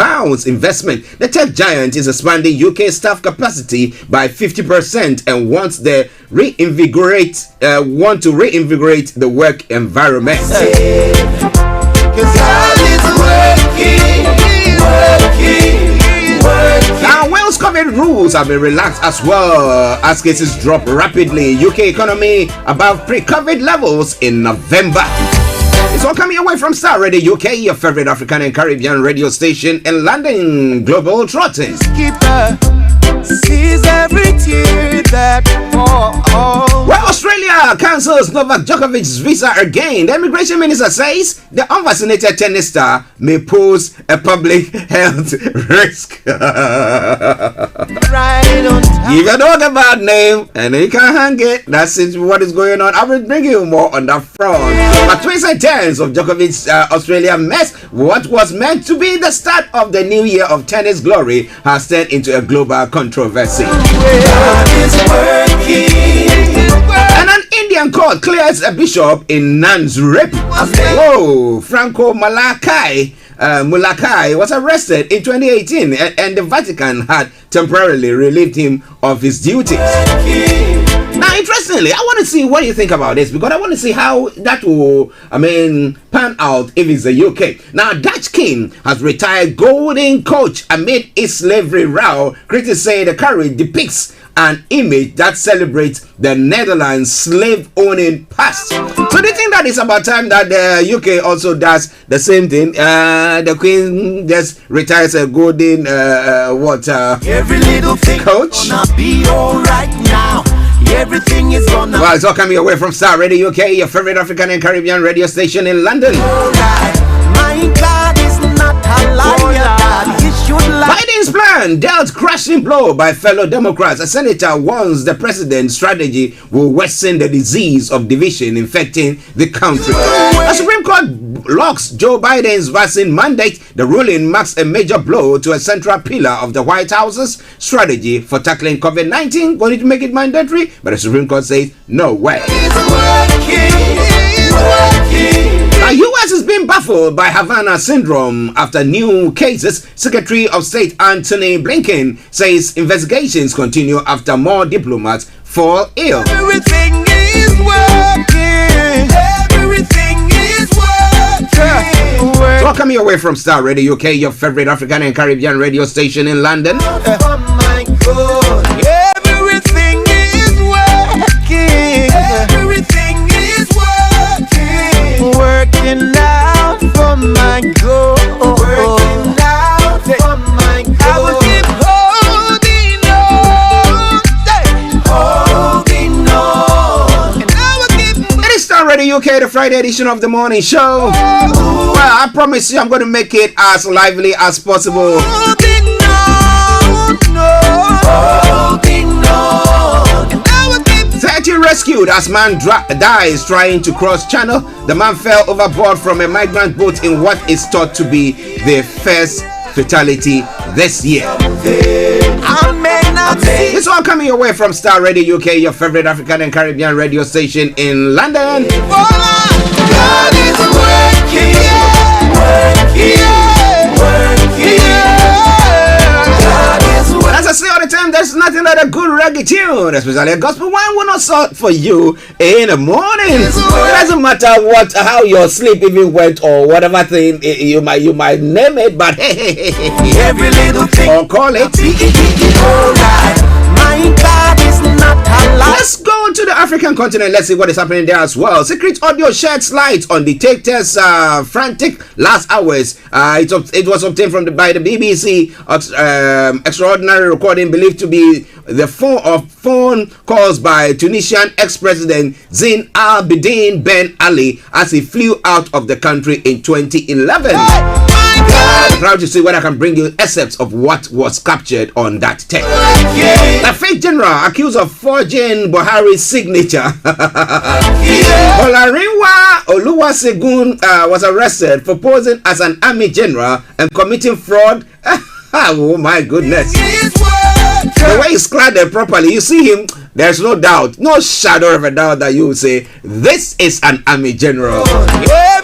[SPEAKER 12] investment. The tech giant is expanding UK staff capacity by 50% and wants to reinvigorate the work environment. Now, Wales COVID rules have been relaxed as well as cases drop rapidly. UK economy above pre-COVID levels in November. It's all coming away from Starr Radio UK, your favorite African and Caribbean radio station in London. Global Trotting. Sees every tear that falls. Well, Australia cancels Novak Djokovic's visa again. The immigration minister says the unvaccinated tennis star may pose a public health risk. Give your dog a bad name and you can hang it. That's what is going on. I will bring you more on that front. But twists and turns of Djokovic's Australia mess, what was meant to be the start of the new year of tennis glory, has turned into a global controversy. And an Indian court clears a bishop in Nan's rape. Whoa, Franco Mulakai was arrested in 2018 and the Vatican had temporarily relieved him of his duties. Now, interestingly, I want to see what you think about this because I want to see how that will, pan out if it's the UK. Now, Dutch king has retired golden coach amid his slavery row. Critics say the carriage depicts an image that celebrates the Netherlands slave-owning past. So do you think that it's about time that the UK also does the same thing? The Queen just retires a golden every little thing coach. Gonna be all right now. Everything is gonna. Well, it's all coming away from Starr Radio UK, your favorite African and Caribbean radio station in London. All right. My God is not a liar. Biden's plan dealt crushing blow by fellow Democrats. A senator warns the president's strategy will worsen the disease of division infecting the country. The Supreme Court locks Joe Biden's vaccine mandate. The ruling marks a major blow to a central pillar of the White House's strategy for tackling COVID-19. Going to make it mandatory, but the Supreme Court says no way. The U.S. is being baffled by Havana syndrome after new cases. Secretary of State Anthony Blinken says investigations continue after more diplomats fall ill. Everything is working. Everything is working. So coming away from Starr Radio UK, your favorite African and Caribbean radio station in London. Oh my God. Everything is working. Everything is working. Working out for my goal. Working out for my goal. I will keep holding on. And I will keep. It is Starr Radio UK, the Friday edition of the morning show. Well, I promise you I'm going to make it as lively as possible. Holding on. rescued as man dies trying to cross channel. The man fell overboard from a migrant boat in what is thought to be the first fatality this year. It's all coming your way from Starr Radio UK, your favorite African and Caribbean radio station in London.
[SPEAKER 17] God is working, working.
[SPEAKER 12] As I say all the time, there's nothing like a good reggae tune, especially a gospel one, will not sort for you in the morning. It doesn't matter how your sleep even went or whatever thing you might name it, but hey, every little thing or call it. My God is not alive. Let's go to the African continent. Let's see what is happening there as well. Secret audio sheds light on dictators' frantic last hours. It was obtained by the BBC. Extraordinary recording believed to be the phone calls by Tunisian ex-president Zine al-Abidine Ben Ali as he flew out of the country in 2011. I'm proud to see whether I can bring you excerpts of what was captured on that tape. The fake general accused of forging Buhari's signature. Olarinwa Oluwasegun was arrested for posing as an army general and committing fraud. Oh my goodness. The way he's clad properly, you see him, there's no doubt, no shadow of a doubt that you will say, this is an army general.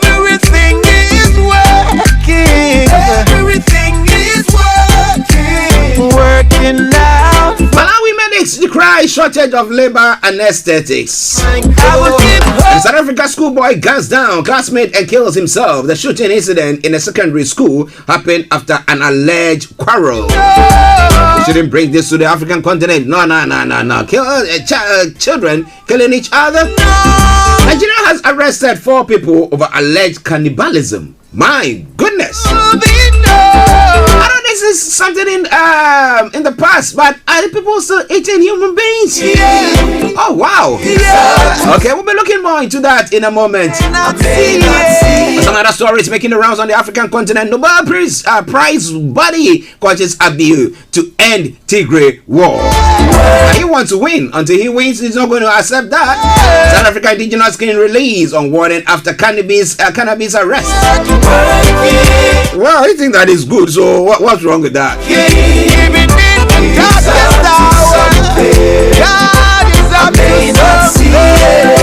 [SPEAKER 17] Everything is working. Everything is working now.
[SPEAKER 12] Malawi medics decry shortage of labor and aesthetics. In South Africa, schoolboy guns down classmate and kills himself. The shooting incident in a secondary school happened after an alleged quarrel. You shouldn't bring this to the African continent. No. Children killing each other. Nigeria has arrested 4 people over alleged cannibalism. My goodness. I know this is something in the past, but are people still eating human beings? Yeah. Oh wow. Yeah. Okay, we'll be looking more into that in a moment. Some other stories making the rounds on the African continent. Nobel Prize body conscious appeal to end Tigray war. He wants to win. Until he wins, he's not going to accept that. South Africa indigenous king release on warning after cannabis arrest. Well, I think that is good. So what's wrong with that?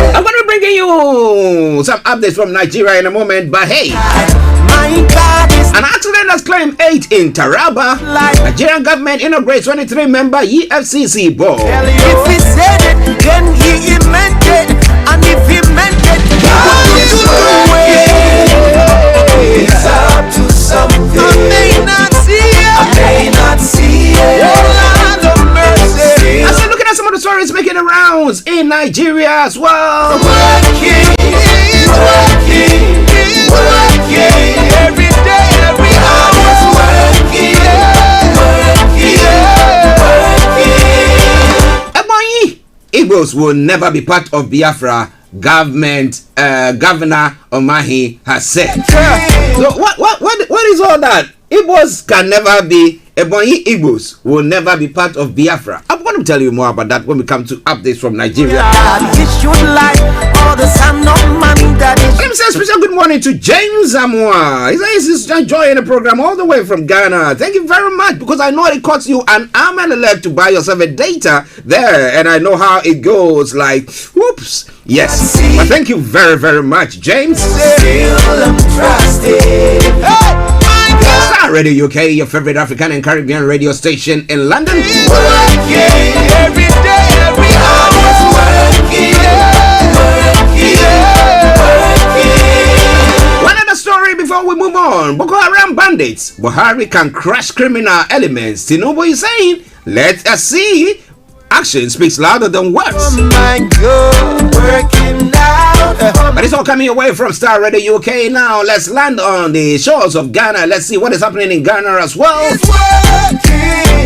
[SPEAKER 12] I'm going to bring you some updates from Nigeria in a moment, but hey, an accident has claimed 8 in Taraba. Nigerian government inaugurates 23-member EFCC board.
[SPEAKER 17] If he said it, then he meant it. And if he meant it, God is it's up to something. I may not see it. Oh, Lord of mercy.
[SPEAKER 12] I said, looking at some of the stories making the rounds in Nigeria as well.
[SPEAKER 17] Working. Every day, every hour's working.
[SPEAKER 12] Ebonyi Igbos will never be part of Biafra. Governor Omahi has said. So what is all that? Igbos can never be. Ebonyi Igbos will never be part of Biafra. I'm going to tell you more about that when we come to updates from Nigeria. Let me say a special good morning to James Amwa. He's enjoying the program all the way from Ghana. Thank you very much, because I know it costs you an arm and a leg to buy yourself a data there, and I know how it goes. Like, whoops. Yes. But thank you very, very much, James. Starr Radio UK, your favorite African and Caribbean radio station in London.
[SPEAKER 17] Every day, every hour's working.
[SPEAKER 12] One other story before we move on. Boko Haram bandits. Buhari can crush criminal elements. Tinubu is saying, let us see. Action speaks louder than words.
[SPEAKER 17] Oh my God, working out.
[SPEAKER 12] But it's all coming away from Starr Radio UK now. Let's land on the shores of Ghana. Let's see what is happening in Ghana as well.
[SPEAKER 17] It's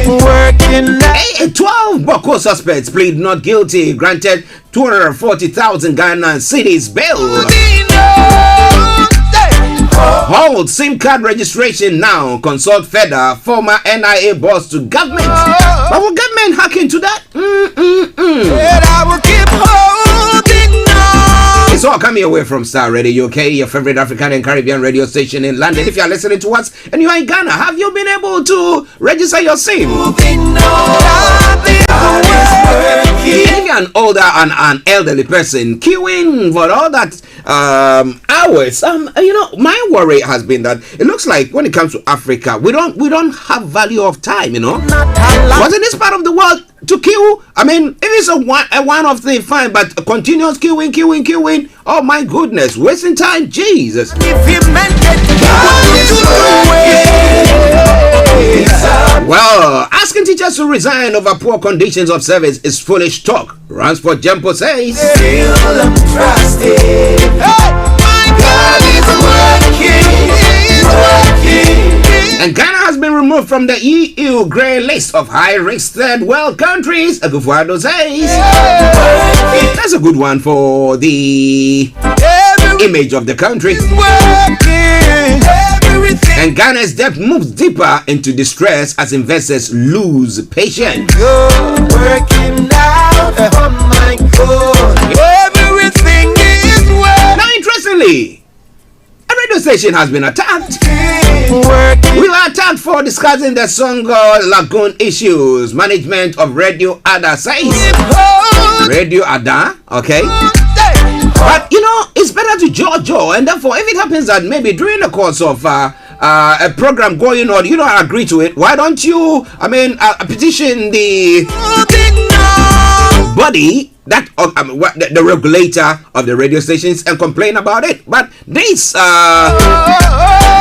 [SPEAKER 17] working out.
[SPEAKER 12] 12 Boko suspects plead not guilty, granted 240,000 Ghana cedis bail. Hold SIM card registration now. Consult FEDA, former NIA boss to government. But will government hack into that?
[SPEAKER 17] And I will keep holding.
[SPEAKER 12] talk coming away from Starr Radio UK, your favorite African and Caribbean radio station in London. If you are listening to us and you are in Ghana, have you been able to register your SIM? If you're an older and an elderly person, queuing for all that hours, my worry has been that it looks like when it comes to Africa, we don't have value of time, Was in this part of the world to queue? I mean, if it's a one-off thing, fine, but continuous queuing, oh my goodness, wasting time, Jesus. Well, asking teachers to resign over poor conditions of service is foolish talk. Ransford Jempo says. Still I'm trusted. My God is working. And Ghana has been removed from the EU grey list of high-risk third world countries. Agufuado says. That's a good one for the image of the country. And Ghana's debt moves deeper into distress as investors lose patience. Working out, oh my God, everything is working. Now, interestingly, a radio station has been attacked. We were attacked for discussing the song Lagoon issues. Management of Radio Ada says. Radio Ada, okay. But it's better to jaw, and therefore, if it happens that maybe during the course of a program going on, you don't agree to it, why don't you, petition the body that the regulator of the radio stations and complain about it? But this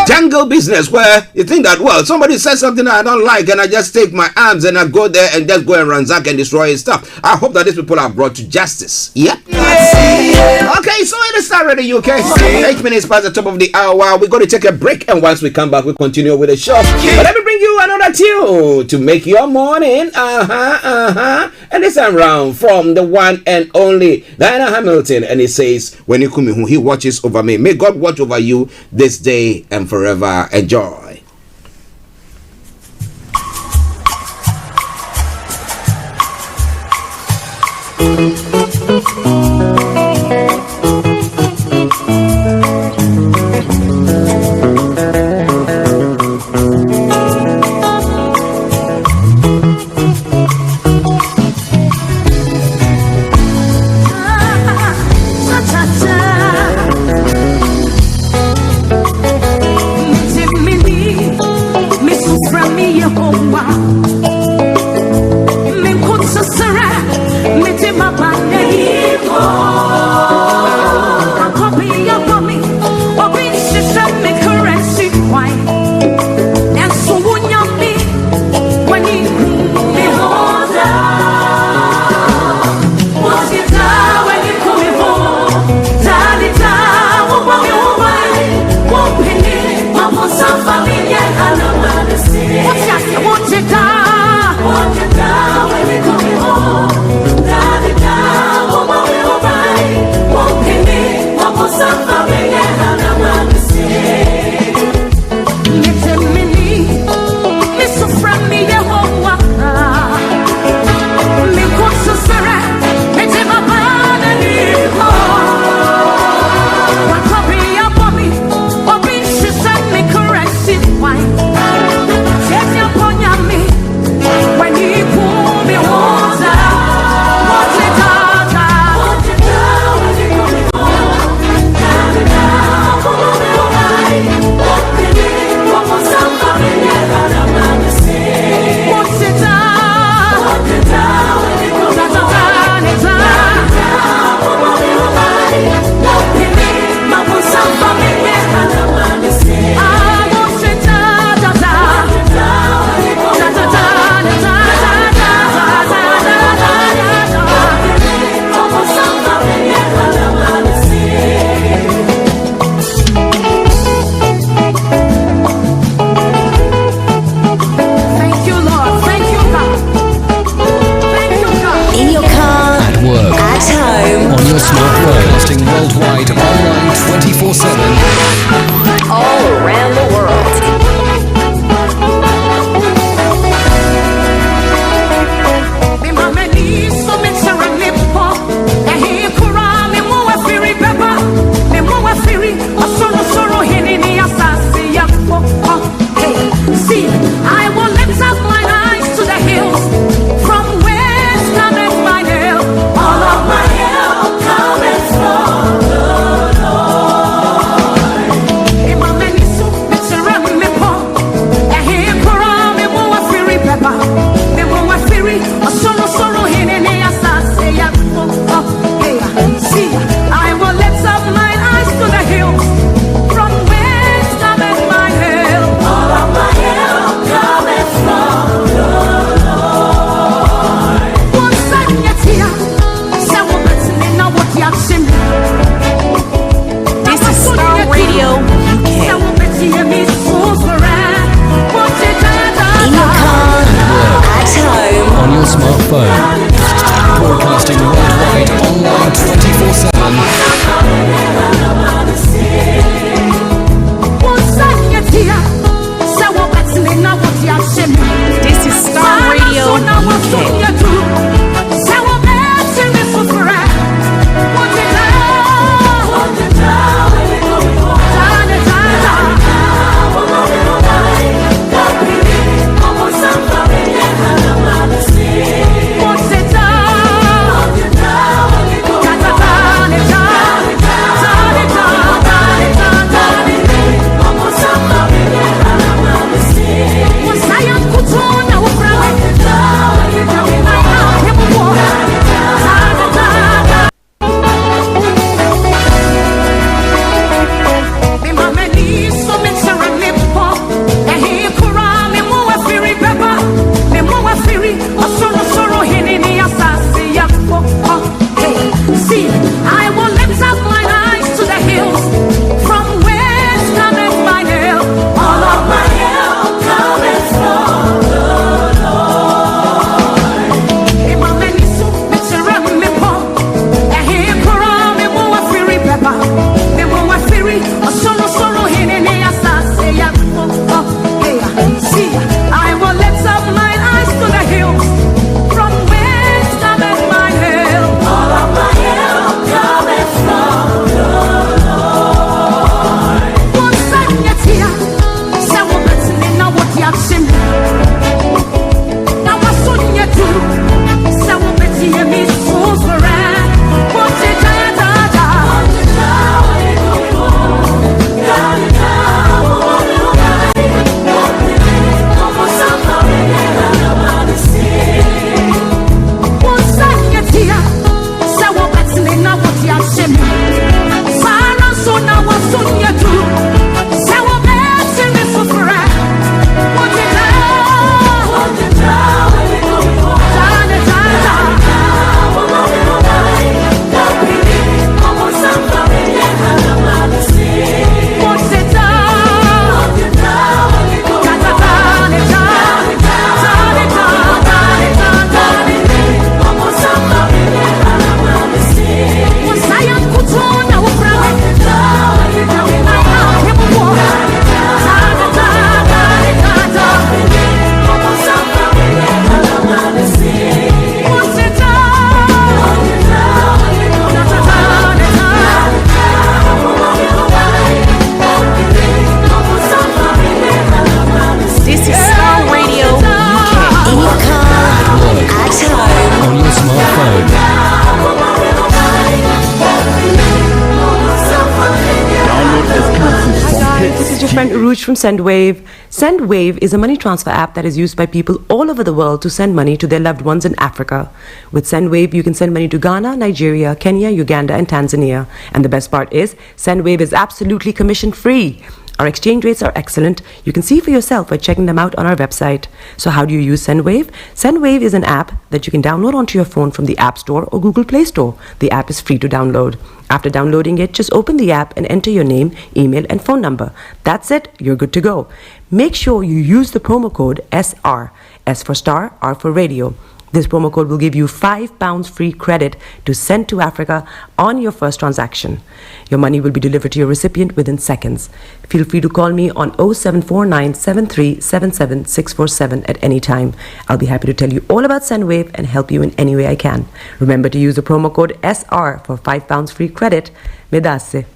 [SPEAKER 12] jungle business where you think that, well, somebody says something I don't like and I just take my arms and I go there and just go and ransack and destroy his stuff. I hope that these people are brought to justice. Yeah. Okay, so in the Starr Radio UK, 8 minutes past the top of the hour, we're going to take a break, and once we come back, we'll continue with the show. But let me bring you another tune to make your morning. And this time round from the one and only Diana Hamilton, and it says, when you come in, he watches over me. May God watch over you this day and forever. Enjoy.
[SPEAKER 18] Oh
[SPEAKER 7] Rouge from SendWave. SendWave is a money transfer app that is used by people all over the world to send money to their loved ones in Africa. With SendWave, you can send money to Ghana, Nigeria, Kenya, Uganda, and Tanzania. And the best part is, SendWave is absolutely commission-free. Our exchange rates are excellent. You can see for yourself by checking them out on our website. So how do you use SendWave? SendWave is an app that you can download onto your phone from the App Store or Google Play Store. The app is free to download. After downloading it, just open the app and enter your name, email, and phone number. That's it. You're good to go. Make sure you use the promo code SR. S for Star, R for Radio. This promo code will give you £5 free credit to send to Africa on your first transaction. Your money will be delivered to your recipient within seconds. Feel free to call me on 0749 7377 647 at any time. I'll be happy to tell you all about SendWave and help you in any way I can. Remember to use the promo code SR for £5 free credit. Medasse.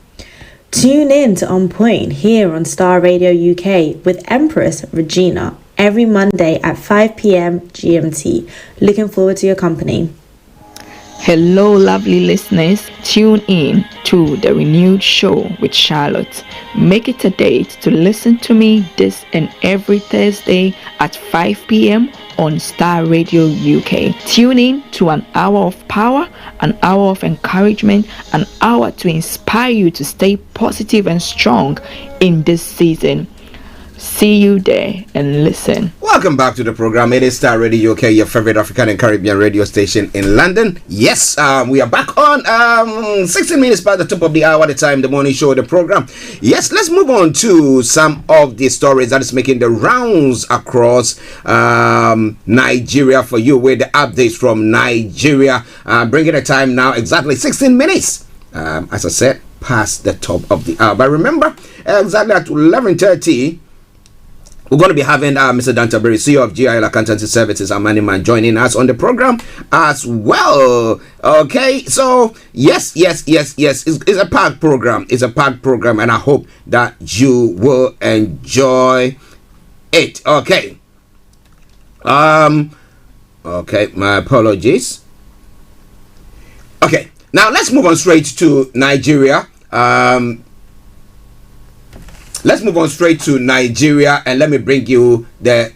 [SPEAKER 8] Tune in to On Point here on Star Radio UK with Empress Regina every Monday at 5 p.m. GMT. Looking forward to your company.
[SPEAKER 9] Hello, lovely listeners. Tune in to the renewed show with Charlotte. Make it a date to listen to me this and every Thursday at 5 p.m. on Star Radio UK. Tune in to an hour of power, an hour of encouragement, an hour to inspire you to stay positive and strong in this season. See you there and listen.
[SPEAKER 12] Welcome back to the program. It is Star Radio UK, your favorite African and Caribbean radio station in London. Yes, we are back on 16 minutes past the top of the hour, the time, the morning show, the program. Yes, let's move on to some of the stories that is making the rounds across Nigeria for you with the updates from Nigeria. Bringing the time now exactly 16 minutes, as I said, past the top of the hour. But remember, exactly at 11:30, we're going to be having Mr. Dan Tabiri, CEO of GIL Accountancy Services, and money man, joining us on the program as well. Okay, so yes, it's a packed program. It's a packed program, and I hope that you will enjoy it. Okay. Okay, my apologies. Okay, now let's move on straight to Nigeria. Let's move on straight to Nigeria, and let me bring you the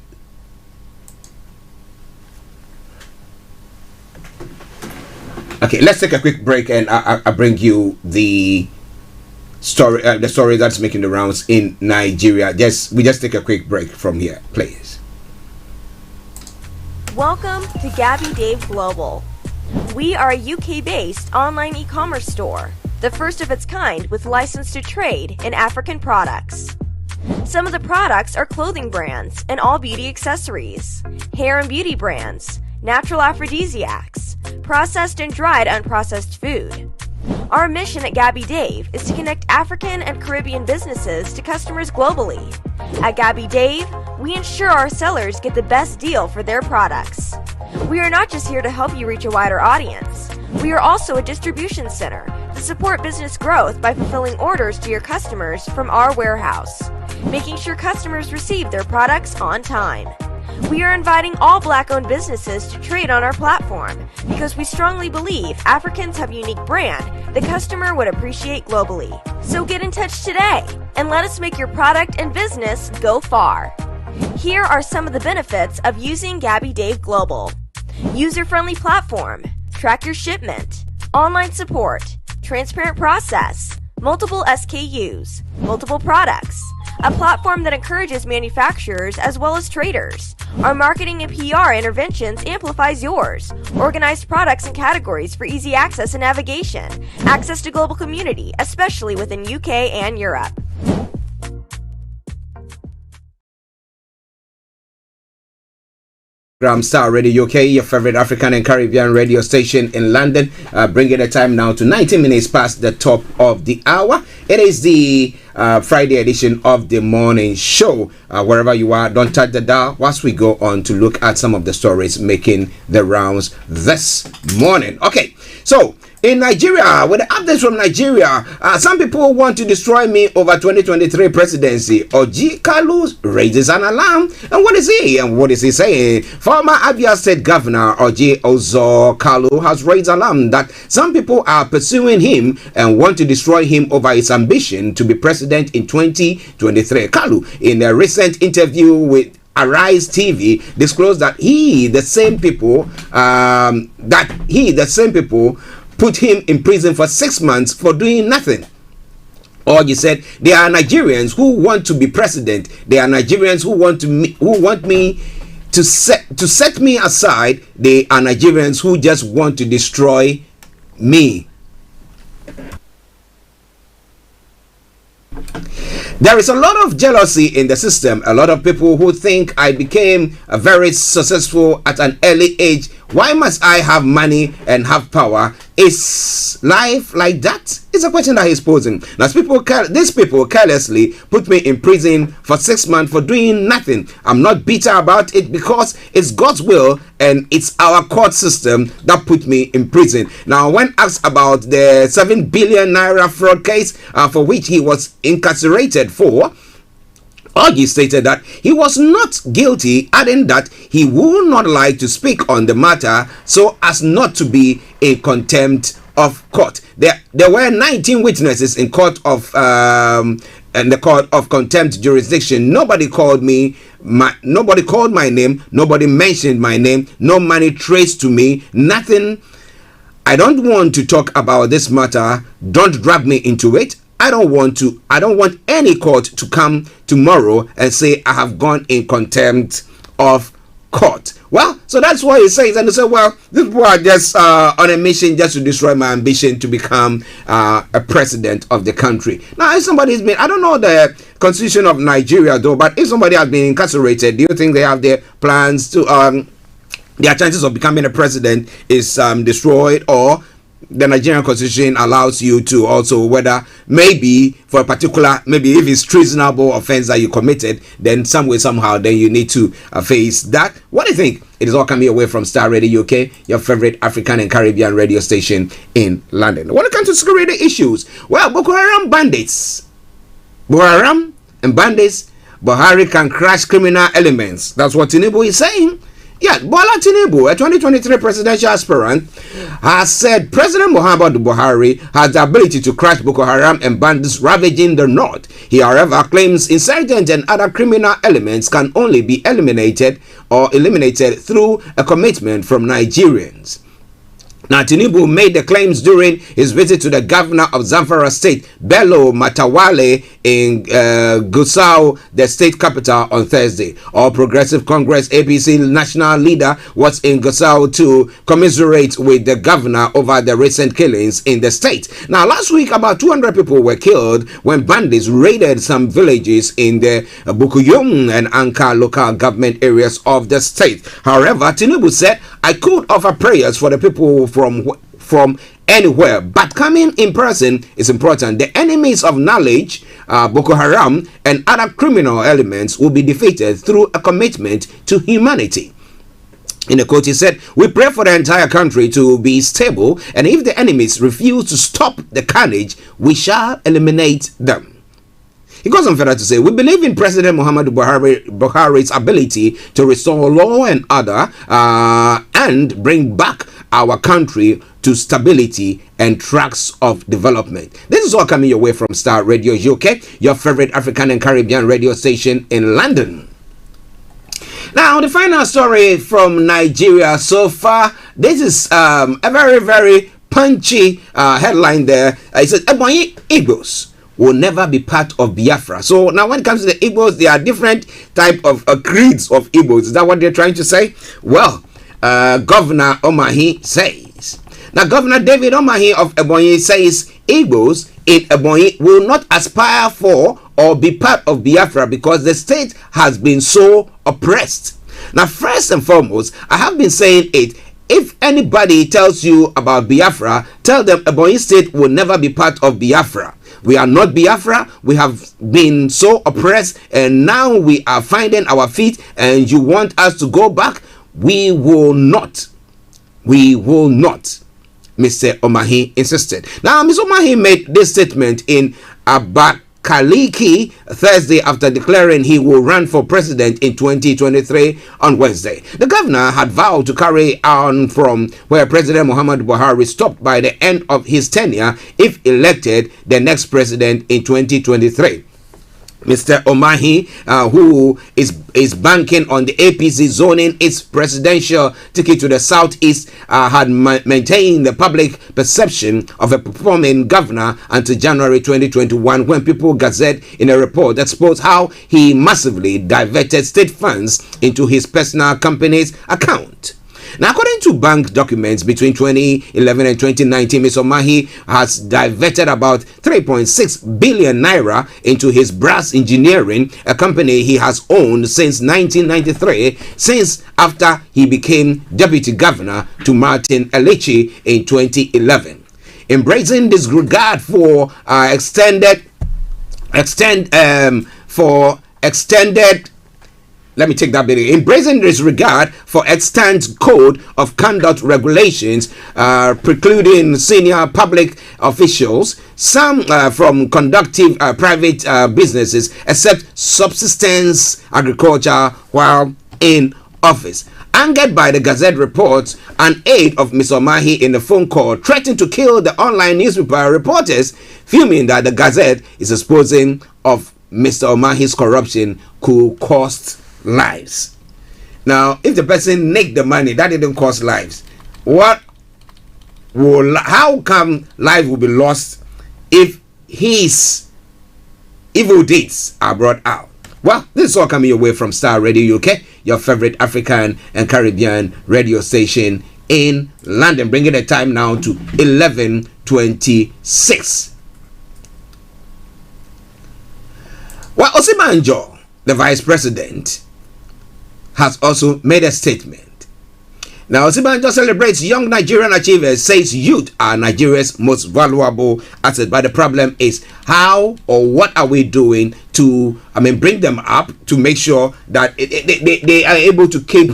[SPEAKER 12] okay. Let's take a quick break, and I bring you the story that's making the rounds in Nigeria. We just take a quick break from here, please.
[SPEAKER 6] Welcome to Gabby Dave Global. We are a UK-based online e-commerce store, the first of its kind with license to trade in African products. Some of the products are clothing brands and all beauty accessories, hair and beauty brands, natural aphrodisiacs, processed and dried unprocessed food. Our mission at Gabby Dave is to connect African and Caribbean businesses to customers globally. At Gabby Dave, we ensure our sellers get the best deal for their products. We are not just here to help you reach a wider audience. We are also a distribution center to support business growth by fulfilling orders to your customers from our warehouse, making sure customers receive their products on time. We are inviting all Black-owned businesses to trade on our platform because we strongly believe Africans have a unique brand the customer would appreciate globally. So get in touch today and let us make your product and business go far. Here are some of the benefits of using Gabby Dave Global. User-friendly platform, track your shipment, online support, transparent process, multiple SKUs, multiple products, a platform that encourages manufacturers as well as traders. Our marketing and PR interventions amplifies yours. Organized products and categories for easy access and navigation. Access to global community, especially within UK and Europe.
[SPEAKER 12] Starr Radio UK, your favorite African and Caribbean radio station in London, bringing the time now to 19 minutes past the top of the hour. It is the Friday edition of the morning show. Wherever you are, don't touch the dial whilst we go on to look at some of the stories making the rounds this morning. Okay, so in Nigeria, with the updates from Nigeria, some people want to destroy me over 2023 presidency. Oji Kalu raises an alarm. And what is he? And what is he saying? Former Abia State Governor Oji Ozo Kalu has raised alarm that some people are pursuing him and want to destroy him over his ambition to be president in 2023. Kalu, in a recent interview with Arise TV, disclosed that the same people put him in prison for 6 months for doing nothing. Or you said there are Nigerians who want to be president. There are Nigerians who want me to set me aside. They are Nigerians who just want to destroy me. There is a lot of jealousy in the system. A lot of people who think I became very successful at an early age. Why must I have money and have power? Is life like that? It's a question that he's posing. Now, these people carelessly put me in prison for 6 months for doing nothing. I'm not bitter about it because it's God's will and it's our court system that put me in prison. Now, when asked about the 7 billion naira fraud case for which he was incarcerated for, Archie stated that he was not guilty, adding that he would not like to speak on the matter so as not to be in contempt of court. There were 19 witnesses in court of the court of contempt jurisdiction. Nobody called my name. Nobody mentioned my name. No money traced to me. Nothing. I don't want to talk about this matter. Don't drag me into it. I don't want any court to come tomorrow and say I have gone in contempt of court. Well, so that's what he says. And they say, well, these people are just on a mission just to destroy my ambition to become a president of the country. Now, if somebody's been, I don't know the constitution of Nigeria though, but if somebody has been incarcerated, do you think they have their plans to, their chances of becoming a president is destroyed, or the Nigerian constitution allows you to also, whether maybe for a particular, maybe if it's treasonable offense that you committed, then some way, somehow, then you need to face that. What do you think? It is all coming away from Starr Radio UK, your favorite African and Caribbean radio station in London. When it comes to security issues, well, Boko Haram and bandits, Buhari can crush criminal elements. That's what Tinubu is saying. Yeah, Bola Tinubu, a 2023 presidential aspirant, has said President Muhammadu Buhari has the ability to crush Boko Haram and bandits ravaging the north. He, however, claims insurgents and other criminal elements can only be eliminated through a commitment from Nigerians. Now, Tinubu made the claims during his visit to the governor of Zamfara State, Bello Matawale, in Gusau, the state capital, on Thursday. All Progressive Congress APC national leader was in Gusau to commiserate with the governor over the recent killings in the state. Now, last week, about 200 people were killed when bandits raided some villages in the Bukuyum and Anka local government areas of the state. However, Tinubu said, I could offer prayers for the people from anywhere, but coming in person is important. The enemies of knowledge, Boko Haram and other criminal elements, will be defeated through a commitment to humanity. In a quote, he said, we pray for the entire country to be stable, and if the enemies refuse to stop the carnage, we shall eliminate them. He goes on further to say, we believe in President Muhammadu Buhari's ability to restore law and order and bring back our country to stability and tracks of development. This is all coming your way from Starr Radio UK, your favorite African and Caribbean radio station in London. Now, the final story from Nigeria so far. This is a very, very punchy headline there. It says, Ebonyi Igbos will never be part of Biafra. So now when it comes to the Igbos, there are different type of creeds of Igbos. Is that what they're trying to say? Well, Governor Omahi says. Now, Governor David Omahi of Ebonyi says Igbos in Ebonyi will not aspire for or be part of Biafra because the state has been so oppressed. Now, first and foremost, I have been saying it. If anybody tells you about Biafra, tell them Ebonyi State will never be part of Biafra. We are not Biafra. We have been so oppressed and now we are finding our feet and you want us to go back? We will not. We will not. Mr. Omahi insisted. Now, Ms. Omahi made this statement in Abakaliki Thursday after declaring he will run for president in 2023 on Wednesday. The governor had vowed to carry on from where President Muhammadu Buhari stopped by the end of his tenure if elected the next president in 2023. Mr. Omahi, who is banking on the APC zoning its presidential ticket to the southeast, had maintained the public perception of a performing governor until January 2021, when People Gazette, in a report, exposed how he massively diverted state funds into his personal company's account. Now, according to bank documents between 2011 and 2019, Mr. Omahi has diverted about 3.6 billion naira into his Brass Engineering, a company he has owned since 1993, since after he became deputy governor to Martin Elechi in 2011. Embracing disregard for extended let me take that bit. Embracing disregard for extant code of conduct regulations precluding senior public officials, some from conductive private businesses, except subsistence agriculture while in office. Angered by the Gazette reports, an aide of Mr. Omahi in a phone call threatened to kill the online newspaper reporters, fuming that the Gazette is exposing of Mr. Omahi's corruption could cost lives. Now, if the person nicked the money, that didn't cost lives. How come life will be lost if his evil deeds are brought out? Well, this is all coming your way from Starr Radio UK, your favorite African and Caribbean radio station in London, bringing the time now to 11:26. Well, Osibanjo, the vice president, has also made a statement. Now, Osibanjo celebrates young Nigerian achievers, says youth are Nigeria's most valuable asset. But the problem is, how or what are we doing to, bring them up to make sure that they are able to keep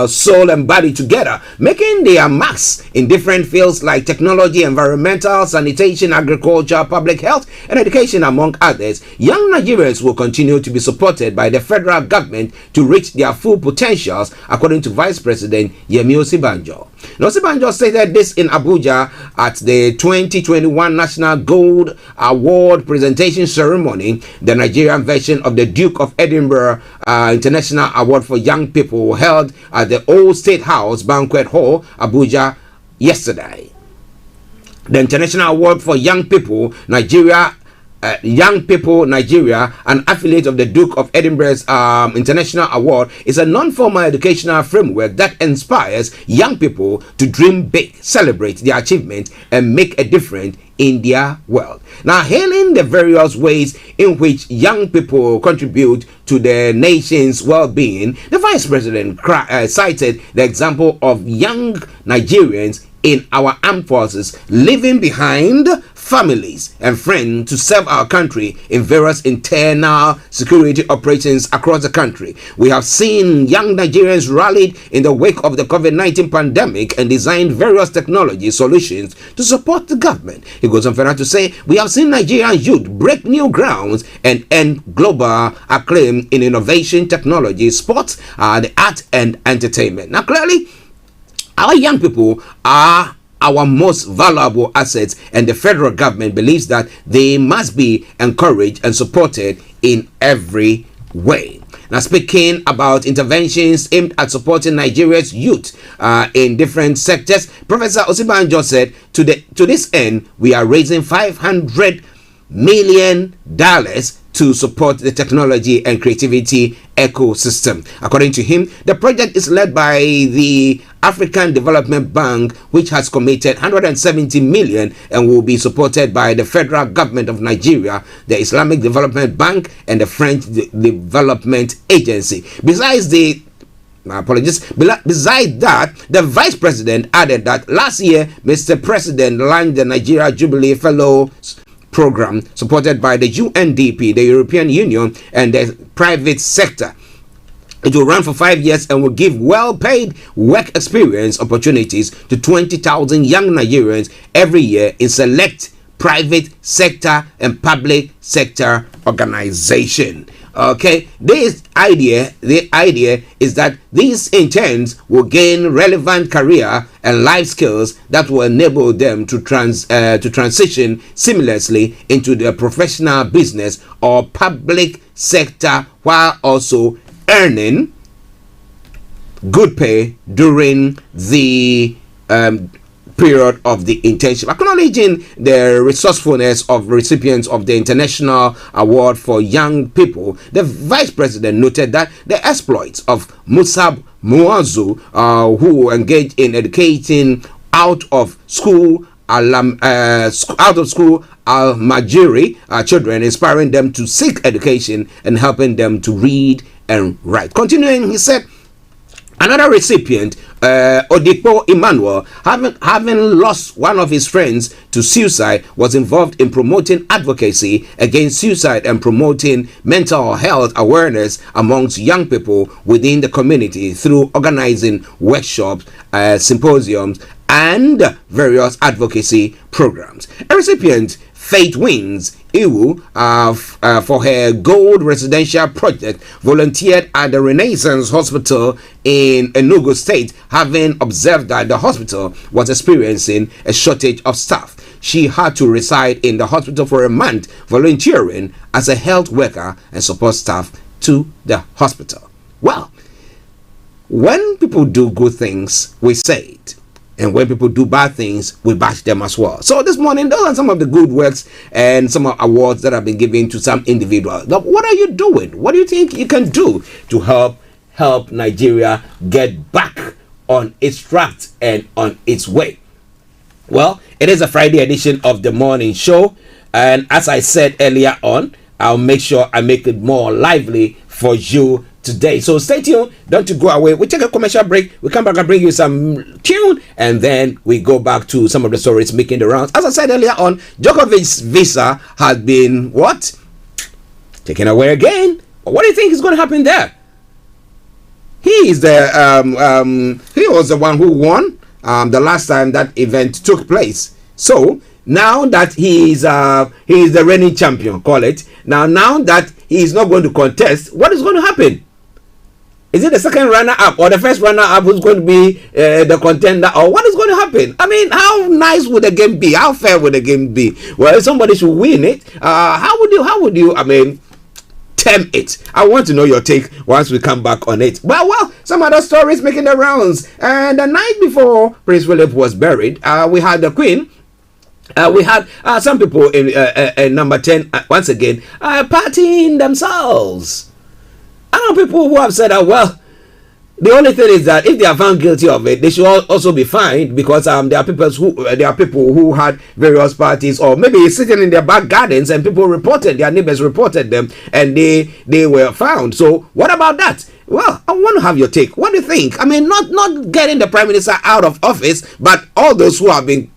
[SPEAKER 12] soul and body together, making their marks in different fields like technology, environmental, sanitation, agriculture, public health, and education, among others. Young Nigerians will continue to be supported by the federal government to reach their full potentials, according to Vice President Yemi Osibanjo. Now, Osibanjo stated this in Abuja at the 2021 National Gold Award presentation ceremony. The Nigerian version of the Duke of Edinburgh International Award for Young People held at the Old State House Banquet Hall, Abuja, yesterday. The International Award for Young People Nigeria, an affiliate of the Duke of Edinburgh's International Award, is a non-formal educational framework that inspires young people to dream big, celebrate their achievements, and make a difference in their world. Now, hailing the various ways in which young people contribute to the nation's well-being, the Vice President cited the example of young Nigerians in our armed forces leaving behind families and friends to serve our country in various internal security operations across the country. We have seen young Nigerians rallied in the wake of the COVID-19 pandemic and designed various technology solutions to support the government. He goes on further to say, we have seen Nigerian youth break new grounds and earn global acclaim in innovation, technology, sports, the art and entertainment. Now, clearly, our young people are our most valuable assets, and the federal government believes that they must be encouraged and supported in every way. Now, speaking about interventions aimed at supporting Nigeria's youth in different sectors, Professor Osibanjo said, to this end, we are raising $500 million to support the technology and creativity ecosystem. According to him, the project is led by the African Development Bank, which has committed 170 million and will be supported by the federal government of Nigeria, the Islamic Development Bank, and the French Development Agency. Besides that, the vice president added that last year, Mr. President launched the Nigeria Jubilee Fellows program supported by the UNDP, the European Union, and the private sector. It will run for 5 years and will give well-paid work experience opportunities to 20,000 young Nigerians every year in select private sector and public sector organization. Okay, the idea is that these interns will gain relevant career and life skills that will enable them to transition seamlessly into the professional business or public sector while also earning good pay during the period of the internship. Acknowledging the resourcefulness of recipients of the International Award for Young People, the Vice President noted that the exploits of Musab Muazu, who engaged in educating out of school Al-Majiri children, inspiring them to seek education and helping them to read and write. Continuing, he said, another recipient, Odipo Emmanuel, having lost one of his friends to suicide, was involved in promoting advocacy against suicide and promoting mental health awareness amongst young people within the community through organizing workshops, symposiums, and various advocacy programs. A recipient, Faith Wins Iwu, for her gold residential project, volunteered at the Renaissance Hospital in Enugu State, having observed that the hospital was experiencing a shortage of staff. She had to reside in the hospital for a month, volunteering as a health worker and support staff to the hospital. Well, when people do good things, we say it. And when people do bad things, we bash them as well. So this morning, those are some of the good works and some awards that have been given to some individuals. Now, what are you doing? What do you think you can do to help Nigeria get back on its track and on its way? Well, it is a Friday edition of the morning show. And as I said earlier on, I'll make sure I make it more lively for you today. So stay tuned. Don't you go away. We take a commercial break. We come back and bring you some tune, and then we go back to some of the stories making the rounds. As I said earlier on, Djokovic's visa has been what? Taken away again. What do you think is going to happen there? He is the he was the one who won the last time that event took place. So now that he is the reigning champion, call it. Now that he is not going to contest, what is going to happen? Is it the second runner-up or the first runner-up who's going to be the contender, or what is going to happen? I mean, how nice would the game be? How fair would the game be? Well, if somebody should win it, how would you? I mean, term it. I want to know your take once we come back on it. Well, some other stories making the rounds. And the night before Prince Philip was buried, we had the Queen. We had some people in number 10 once again partying themselves. I know people who have said that, well, the only thing is that if they are found guilty of it, they should also be fined, because there are people who had various parties, or maybe sitting in their back gardens, and their neighbors reported them, and they were found. So what about that? Well, I want to have your take. What do you think? I mean, not getting the Prime Minister out of office, but all those who have been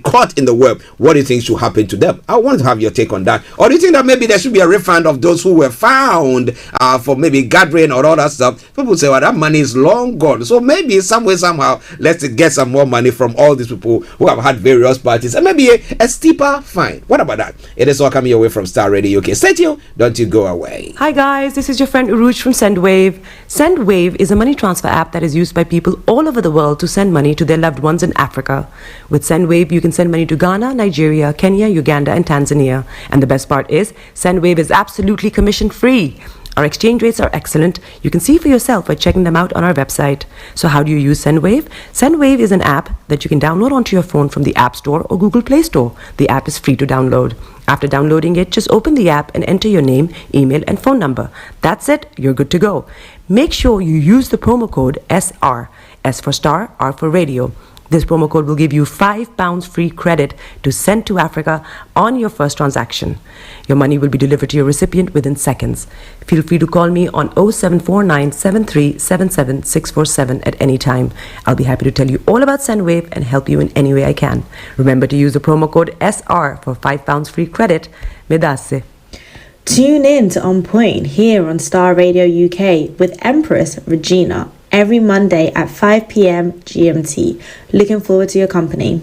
[SPEAKER 12] caught in the web, what do you think should happen to them? I want to have your take on that. Or do you think that maybe there should be a refund of those who were found for maybe gathering or all that stuff? People say, well, that money is long gone. So maybe somehow, let's get some more money from all these people who have had various parties, and maybe a steeper fine. What about that? It is all coming your way from Starr Radio UK. Stay tuned. Don't you go away.
[SPEAKER 7] Hi guys, this is your friend Uruj from SendWave. SendWave is a money transfer app that is used by people all over the world to send money to their loved ones in Africa. With SendWave, you can send money to Ghana, Nigeria, Kenya, Uganda, and Tanzania. And the best part is, SendWave is absolutely commission free. Our exchange rates are excellent. You can see for yourself by checking them out on our website. So how do you use SendWave? SendWave is an app that you can download onto your phone from the App Store or Google Play Store. The app is free to download. After downloading it, just open the app and enter your name, email, and phone number. That's it. You're good to go. Make sure you use the promo code SR. S for Star, R for Radio. This promo code will give you £5 free credit to send to Africa on your first transaction. Your money will be delivered to your recipient within seconds. Feel free to call me on 0749 7377 647 at any time. I'll be happy to tell you all about SendWave and help you in any way I can. Remember to use the promo code SR for £5 free credit. Medasse.
[SPEAKER 8] Tune in to On Point here on Starr Radio UK with Empress Regina every Monday at 5 p.m. GMT. Looking forward to your company.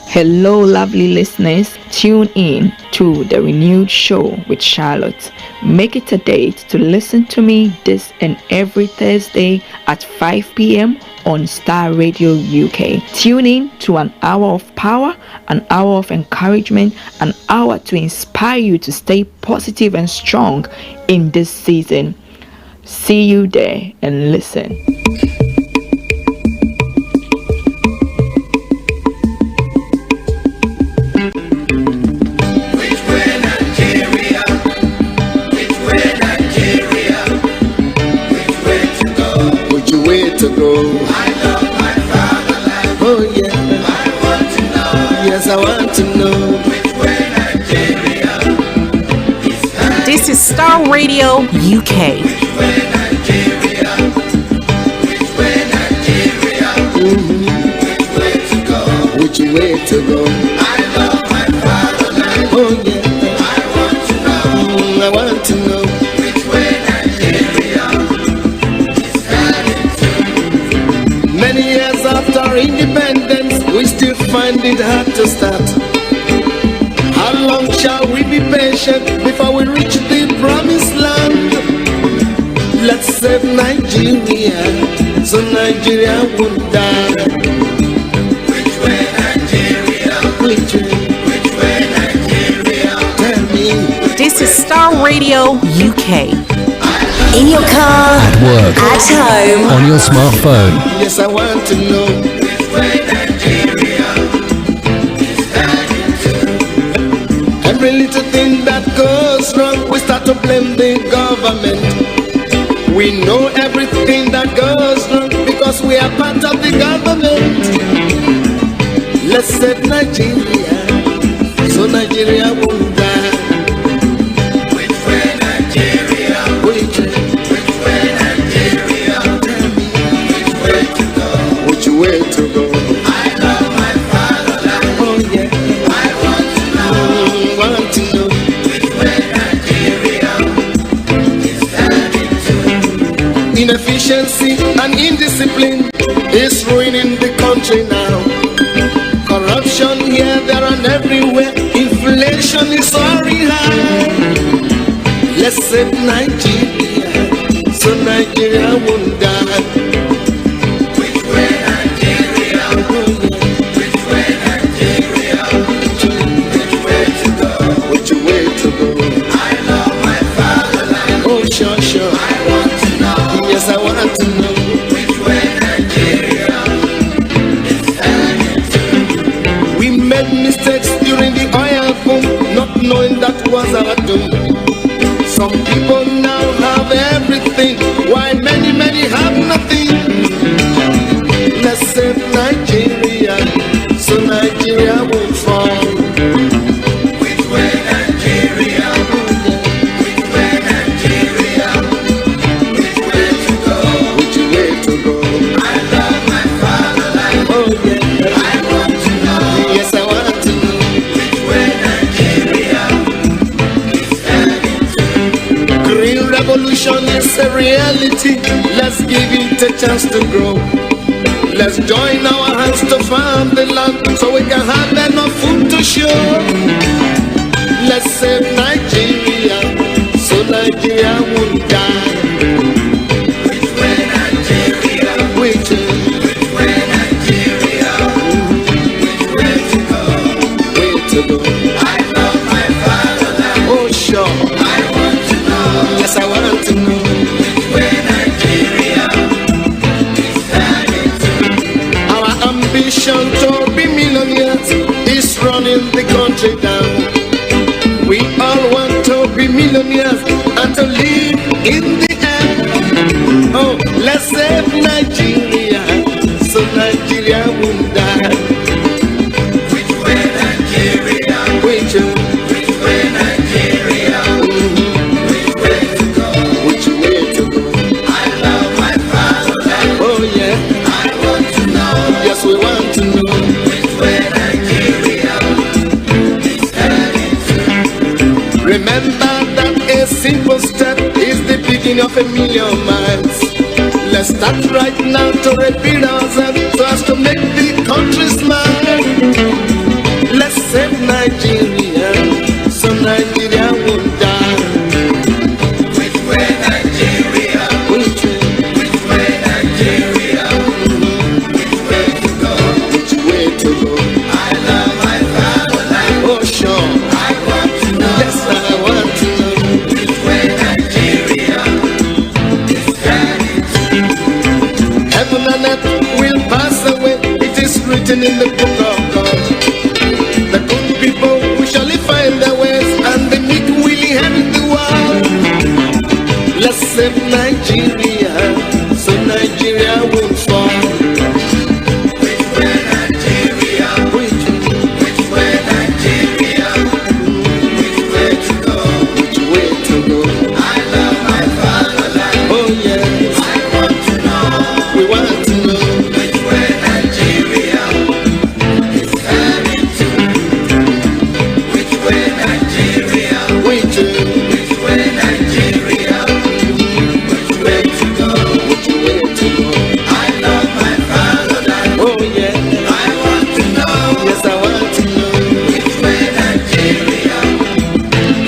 [SPEAKER 9] Hello, lovely listeners. Tune in to the renewed show with Charlotte. Make it a date to listen to me this and every Thursday at 5 p.m. on Starr Radio UK. Tune in to an hour of power, an hour of encouragement, an hour to inspire you to stay positive and strong in this season. See you there and listen.
[SPEAKER 17] To go. I love my fatherland. Oh yeah. I want to know. Yes, I want to know which way Nigeria is headed.
[SPEAKER 15] This is Starr Radio UK.
[SPEAKER 17] Which way Nigeria? Which way Nigeria? Which way to go? Which way to go? I love my fatherland. Oh yeah. I want to know. I want to know which way Nigeria is headed to. Many years after independence, we still find it hard to start. How long shall we be patient before we reach the promised land? Let's save Nigeria, so Nigeria won't die. Which way Nigeria? Which way Nigeria? Tell me.
[SPEAKER 15] This is Starr Radio UK. In your car,
[SPEAKER 14] at work,
[SPEAKER 15] at home,
[SPEAKER 14] on your smartphone.
[SPEAKER 17] Yes, I want to know which way Nigeria is heading to. Every little thing that goes wrong, we start to blame the government. We know everything that goes wrong because we are part of the government. Let's save Nigeria, so Nigeria won't die. Which way Nigeria? Which way Nigeria? Tell me which way to go? Which way to go? I love my fatherland. Oh yeah. I want to know. Want to know which way Nigeria is heading to. Inefficiency and indiscipline is ruining the country now. Corruption here, there and everywhere. Inflation is soaring high. Let's save Nigeria, so Nigeria won't die. Which way Nigeria? Which way Nigeria? Which way to go? Which way to go? I love my fatherland. Oh sure, sure. I want to know. Yes, I want to know which way Nigeria is heading to. We made mistakes during the oil boom, not knowing that was our doom. Some people now have everything, while many, many have nothing. Let's save Nigeria, so Nigeria won't fall. Which way Nigeria? Which way Nigeria? Which way to go? Which way to go? I love my fatherland. Oh yeah. I want to know. Yes, I want to know which way Nigeria is heading to. Green revolution is a reality. Let's give it a chance to grow. Let's join our hands to farm the land so we can have enough food to show. Let's save Nigeria, so Nigeria won't die. Which way Nigeria? Which way Nigeria? Which way to go? Way to go? I love my fatherland. Oh sure. I want to know. Yes, I want to know which way Nigeria is heading to. Our ambition to be millionaires is running the country down. We all want to be millionaires and to live in the air. Oh, let's save Nigeria, so Nigeria won't die. Which way Nigeria? Which way Nigeria? Which way to go? Which way to go? I love my fatherland. Oh yeah. I want to know. Yes, we want to know which way Nigeria is heading to. Remember Let's start right now to repeat ourselves so as to make the country smile. Let's save Nigeria so Nigeria won't die. Which way Nigeria? Which way Nigeria? Which way to go? Which way to go? I love my fatherland. Oh sure, I want to know. Yes, I want to know. Which way Nigeria is headed to? Heaven and earth will pass away. It is written in the book of God. The good people will surely find their ways, and the meek will inherit the world. Let's save Nigeria so Nigeria won't fall. Which way Nigeria? Which way Nigeria? Which way to go? Which way to go? I love my fatherland. Oh yes, I want to know. We want to know. Which way Nigeria is headed to? Which way Nigeria? Which way Nigeria? Which way to go? Which way to go? I love my fatherland. Oh yeah, I want to know. Yes, I want to know. Which way Nigeria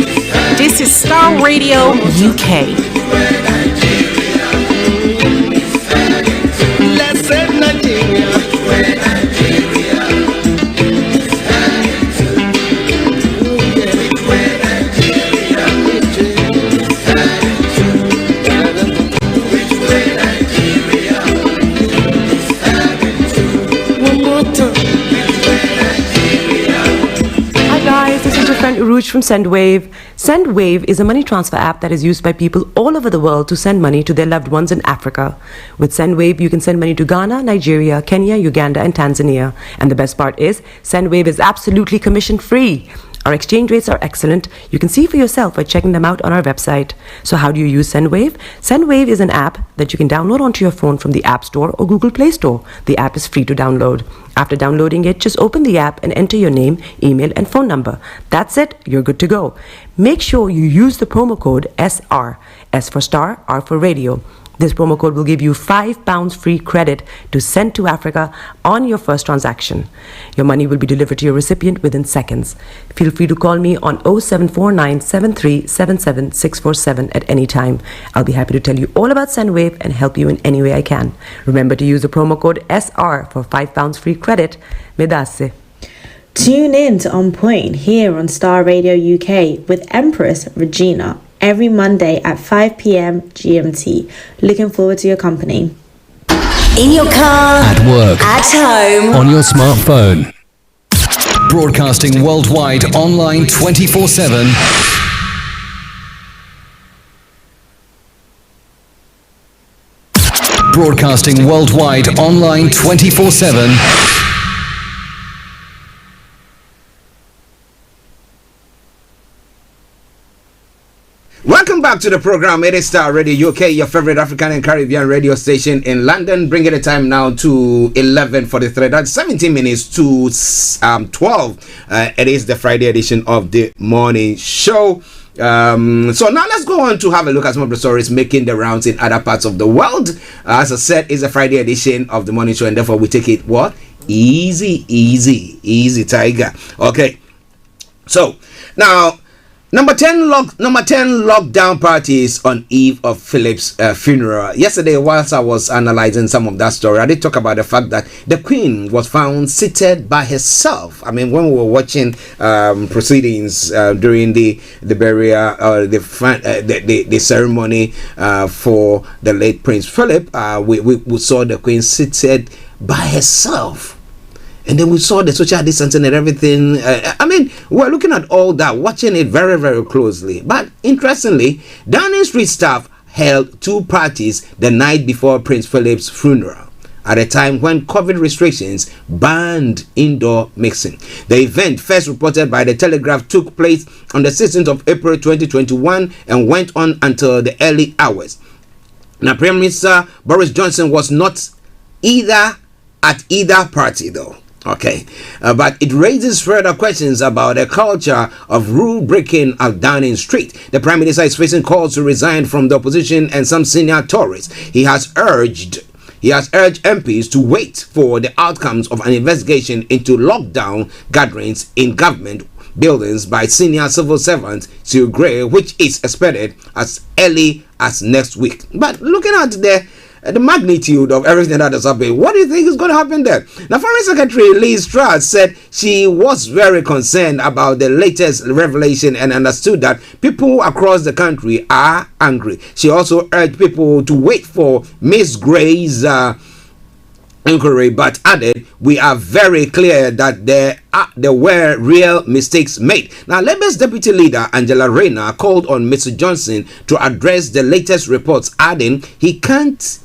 [SPEAKER 17] is headed?
[SPEAKER 15] This is Starr Radio UK.
[SPEAKER 17] Let's save Nigeria. Which way Nigeria is headed to? Which way Nigeria is headed to? Which way Nigeria is headed to? One more time. Which way Nigeria?
[SPEAKER 7] Hi guys, this is your friend Uruj from SendWave. SendWave is a money transfer app that is used by people all over the world to send money to their loved ones in Africa. With SendWave, you can send money to Ghana, Nigeria, Kenya, Uganda, and Tanzania. And the best part is, SendWave is absolutely commission free. Our exchange rates are excellent. You can see for yourself by checking them out on our website. So how do you use SendWave? SendWave is an app that you can download onto your phone from the App Store or Google Play Store. The app is free to download. After downloading it, just open the app and enter your name, email, and phone number. That's it. You're good to go. Make sure you use the promo code SR. S for Star, R for Radio. This promo code will give you £5 free credit to send to Africa on your first transaction. Your money will be delivered to your recipient within seconds. Feel free to call me on 0749 7377 647 at any time. I'll be happy to tell you all about SendWave and help you in any way I can. Remember to use the promo code SR for £5 free credit. Medasse.
[SPEAKER 8] Tune in to On Point here on Starr Radio UK with Empress Regina every Monday at 5 p.m. GMT. Looking forward to your company.
[SPEAKER 15] In your car,
[SPEAKER 14] At work,
[SPEAKER 15] at home,
[SPEAKER 14] on your smartphone. Broadcasting worldwide online 24/7. Broadcasting worldwide online 24/7.
[SPEAKER 12] Welcome back to the program. It is Starr Radio UK, your favorite African and Caribbean radio station in London. Bringing the time now to 11:43. That's 17 minutes to 12. It is the Friday edition of the morning show. So now let's go on to have a look at some of the stories making the rounds in other parts of the world. As I said, it's a Friday edition of the morning show, and therefore we take it what? Easy, tiger. Okay. So now, Number 10 lockdown parties on eve of Philip's funeral. Yesterday, whilst I was analyzing some of that story, I did talk about the fact that the Queen was found seated by herself. I mean, when we were watching proceedings during the burial or the ceremony for the late Prince Philip, we saw the Queen seated by herself. And then we saw the social distancing and everything. I mean, we're looking at all that, watching it very, very closely. But interestingly, Downing Street staff held two parties the night before Prince Philip's funeral, at a time when COVID restrictions banned indoor mixing. The event, first reported by The Telegraph, took place on the 16th of April 2021 and went on until the early hours. Now, Prime Minister Boris Johnson was not at either party, though. Okay, but it raises further questions about a culture of rule breaking at Downing Street. The Prime Minister is facing calls to resign from the opposition and some senior Tories. He has urged MPs to wait for the outcomes of an investigation into lockdown gatherings in government buildings by senior civil servant Sue Gray, which is expected as early as next week. But looking at the magnitude of everything that has happened, what do you think is going to happen there? Now, Foreign Secretary Liz Truss said she was very concerned about the latest revelation and understood that people across the country are angry. She also urged people to wait for Ms. Gray's inquiry, but added, we are very clear that there were real mistakes made. Now, Labour's Deputy Leader Angela Rayner called on Mr. Johnson to address the latest reports, adding he can't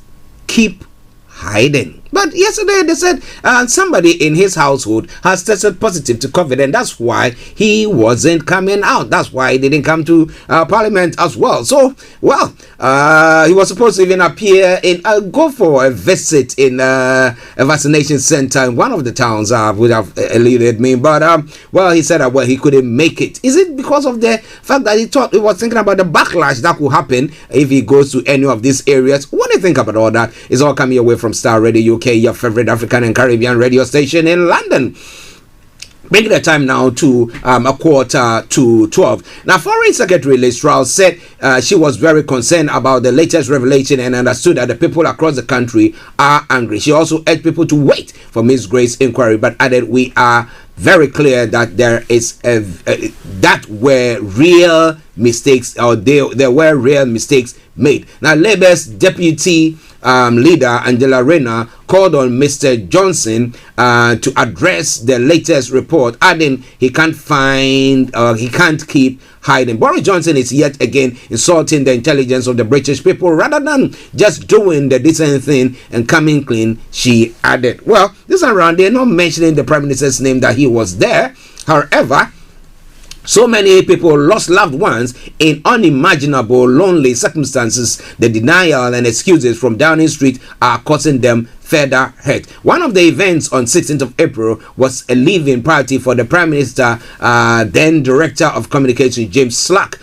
[SPEAKER 12] keep hiding. But yesterday they said somebody in his household has tested positive to COVID, and that's why he wasn't coming out. That's why he didn't come to Parliament as well. So, he was supposed to even appear go for a visit in a vaccination center in one of the towns. Would have eluded me, but he said that he couldn't make it. Is it because of the fact that he was thinking about the backlash that could happen if he goes to any of these areas? What do you think about all that? It's all coming away from Starr Radio UK, your favorite African and Caribbean radio station in London. Bringing the time now to 11:45. Now, Foreign Secretary Liz Truss said she was very concerned about the latest revelation and understood that the people across the country are angry. She also urged people to wait for Ms. Gray's inquiry, but added, we are very clear that there were real mistakes, or there were real mistakes made. Now, Labour's Deputy Leader Angela Rayner called on Mr. Johnson to address the latest report, adding he can't keep hiding. Boris Johnson is yet again insulting the intelligence of the British people rather than just doing the decent thing and coming clean, she added. Well, this time around they're not mentioning the Prime Minister's name, that he was there. However, so many people lost loved ones in unimaginable lonely circumstances. The denial and excuses from Downing Street are causing them further hurt. One of the events on 16th of April was a leaving party for the Prime Minister, then Director of Communications James Slack,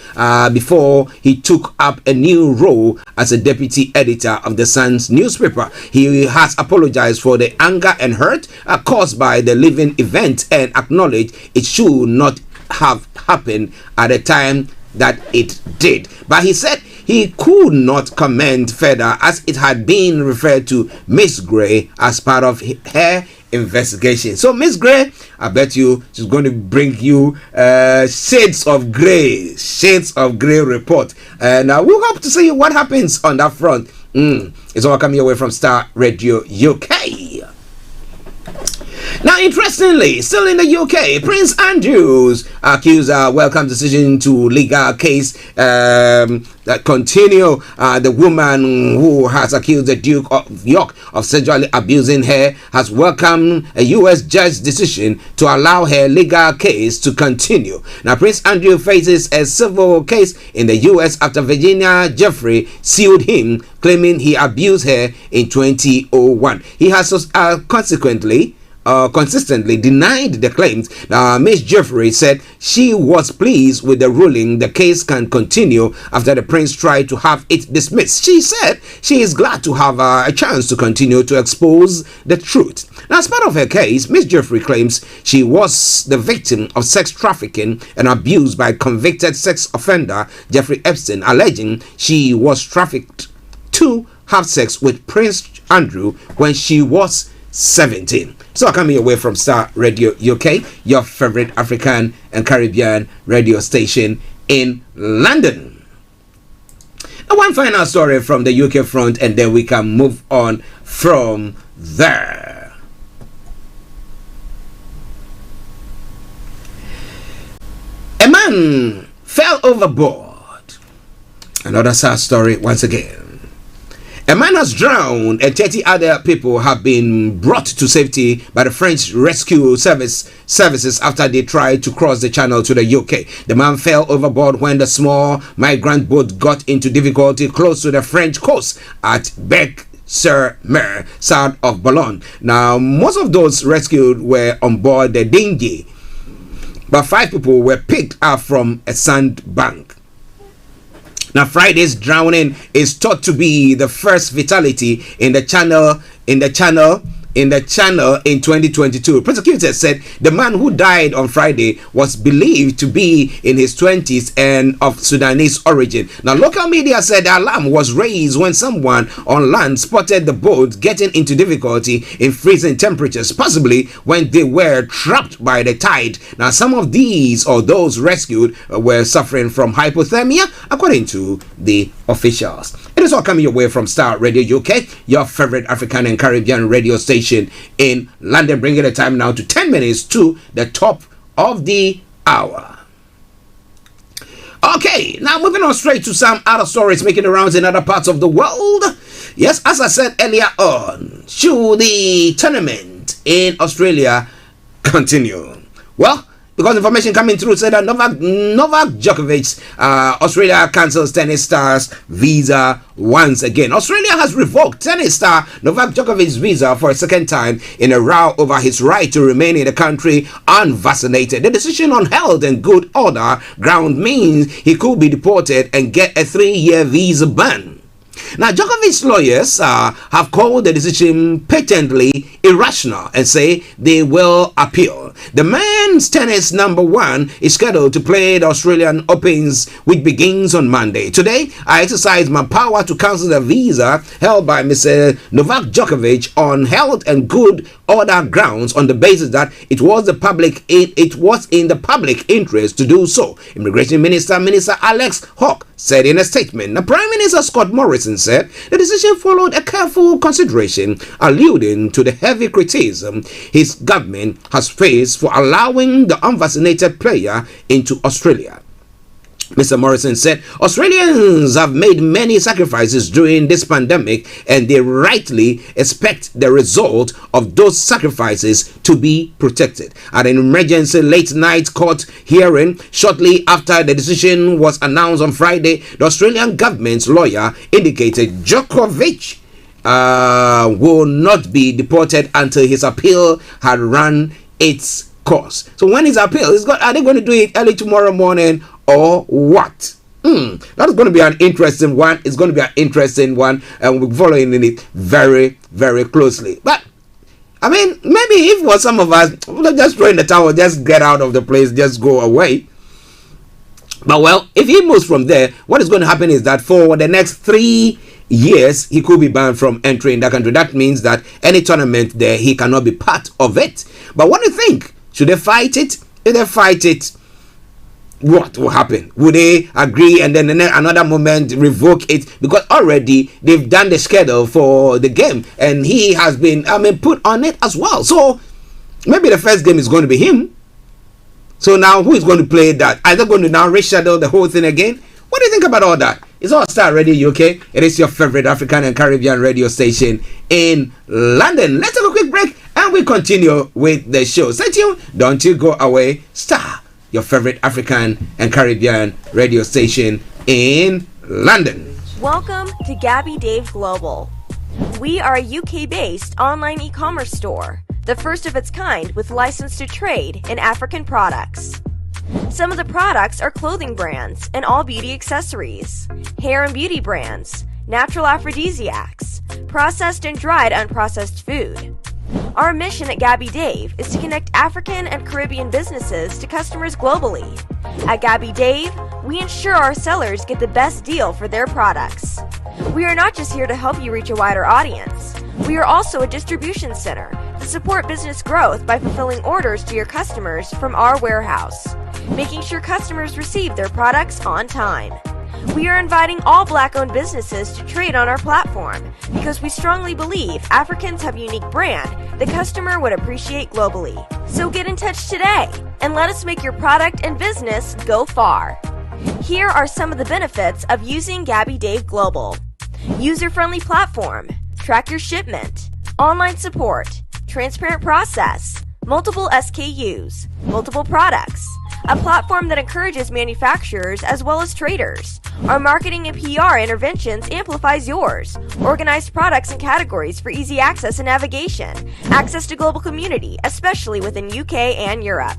[SPEAKER 12] before he took up a new role as a deputy editor of the Sun's newspaper. He has apologized for the anger and hurt caused by the leaving event and acknowledged it should not have happened at the time that it did. But he said he could not comment further as it had been referred to Miss Gray as part of her investigation. So Miss Gray, I bet you she's going to bring you shades of grey report, and we'll hope to see what happens on that front. It's all coming away from Starr Radio UK. Now, interestingly, still in the UK, Prince Andrew's accuser welcomed decision to legal case that continue. The woman who has accused the Duke of York of sexually abusing her has welcomed a US judge's decision to allow her legal case to continue. Now, Prince Andrew faces a civil case in the US after Virginia Jeffrey sued him, claiming he abused her in 2001. He has consistently denied the claims. Ms. Jeffrey said she was pleased with the ruling. The case can continue after the prince tried to have it dismissed. She said she is glad to have a chance to continue to expose the truth. Now, as part of her case, Ms. Jeffrey claims she was the victim of sex trafficking and abuse by convicted sex offender Jeffrey Epstein, alleging she was trafficked to have sex with Prince Andrew when she was 17. So coming away from Starr Radio UK, your favorite African and Caribbean radio station in London. Now, one final story from the UK front, and then we can move on from there. A man fell overboard. Another sad story once again. A man has drowned and 30 other people have been brought to safety by the French rescue services after they tried to cross the channel to the UK. The man fell overboard when the small migrant boat got into difficulty close to the French coast at sur Mer, south of Boulogne. Now, most of those rescued were on board the dinghy, but 5 people were picked up from a sandbank. Now, Friday's drowning is thought to be the first fatality in the channel in 2022. Prosecutors said the man who died on Friday was believed to be in his 20s and of Sudanese origin. Now, local media said the alarm was raised when someone on land spotted the boat getting into difficulty in freezing temperatures, possibly when they were trapped by the tide. Now, some of these or those rescued were suffering from hypothermia, according to the officials. It is all coming your way from Starr Radio UK, your favorite African and Caribbean radio station in London, bringing the time now to 10 minutes to the top of the hour. Okay, now moving on straight to some other stories making the rounds in other parts of the world. Yes, as I said earlier on, should the tournament in Australia continue? Well, because information coming through said that Novak Djokovic, Australia cancels tennis star's visa once again. Australia has revoked tennis star Novak Djokovic's visa for a second time in a row over his right to remain in the country unvaccinated. The decision on health and good order ground means he could be deported and get a 3-year visa ban. Now, Djokovic's lawyers have called the decision patently irrational and say they will appeal. The men's tennis number 1 is scheduled to play the Australian Opens, which begins on Monday. Today, I exercise my power to cancel the visa held by Mr. Novak Djokovic on health and good order grounds on the basis that it was in the public interest to do so. Immigration Minister Alex Hawke said in a statement. Now, Prime Minister Scott Morrison said the decision followed a careful consideration, alluding to the heavy criticism his government has faced for allowing the unvaccinated player into Australia. Mr. Morrison said Australians have made many sacrifices during this pandemic and they rightly expect the result of those sacrifices to be protected. At an emergency late-night court hearing shortly after the decision was announced on Friday, the Australian government's lawyer indicated Djokovic will not be deported until his appeal had run its course. So when his appeal is are they going to do it early tomorrow morning or what? That's going to be an interesting one. It's going to be an interesting one, and we'll be following it very, very closely. But I mean, maybe if for some of us, we'll just throw in the towel, just get out of the place, just go away. But well, if he moves from there, what is going to happen is that for the next 3 years, he could be banned from entering that country. That means that any tournament there, he cannot be part of it. But what do you think? Should they fight it? If they fight it, what will happen? Would they agree and then another moment revoke it? Because already they've done the schedule for the game and he has been put on it as well. So maybe the first game is going to be him. So now who is going to play that? Are they going to now reschedule the whole thing again? What do you think about all that? It's all Starr Radio UK. It is your favorite African and Caribbean radio station in London. Let's take a quick break and we continue with the show. Stay tuned. Don't you go away. Starr, your favorite African and Caribbean radio station in London.
[SPEAKER 6] Welcome to Gabby Dave Global. We are a UK-based online e-commerce store, the first of its kind with license to trade in African products. Some of the products are clothing brands and all beauty accessories, hair and beauty brands, natural aphrodisiacs, processed and dried unprocessed food. Our mission at Gabby Dave is to connect African and Caribbean businesses to customers globally. At Gabby Dave, we ensure our sellers get the best deal for their products. We are not just here to help you reach a wider audience. We are also a distribution center to support business growth by fulfilling orders to your customers from our warehouse, making sure customers receive their products on time. We are inviting all Black-owned businesses to trade on our platform because we strongly believe Africans have a unique brand the customer would appreciate globally. So get in touch today and let us make your product and business go far. Here are some of the benefits of using Gabby Dave Global. User-friendly platform, track your shipment, online support, transparent process, multiple SKUs, multiple products, a platform that encourages manufacturers as well as traders. Our marketing and PR interventions amplifies yours. Organized products and categories for easy access and navigation. Access to global community, especially within UK and Europe.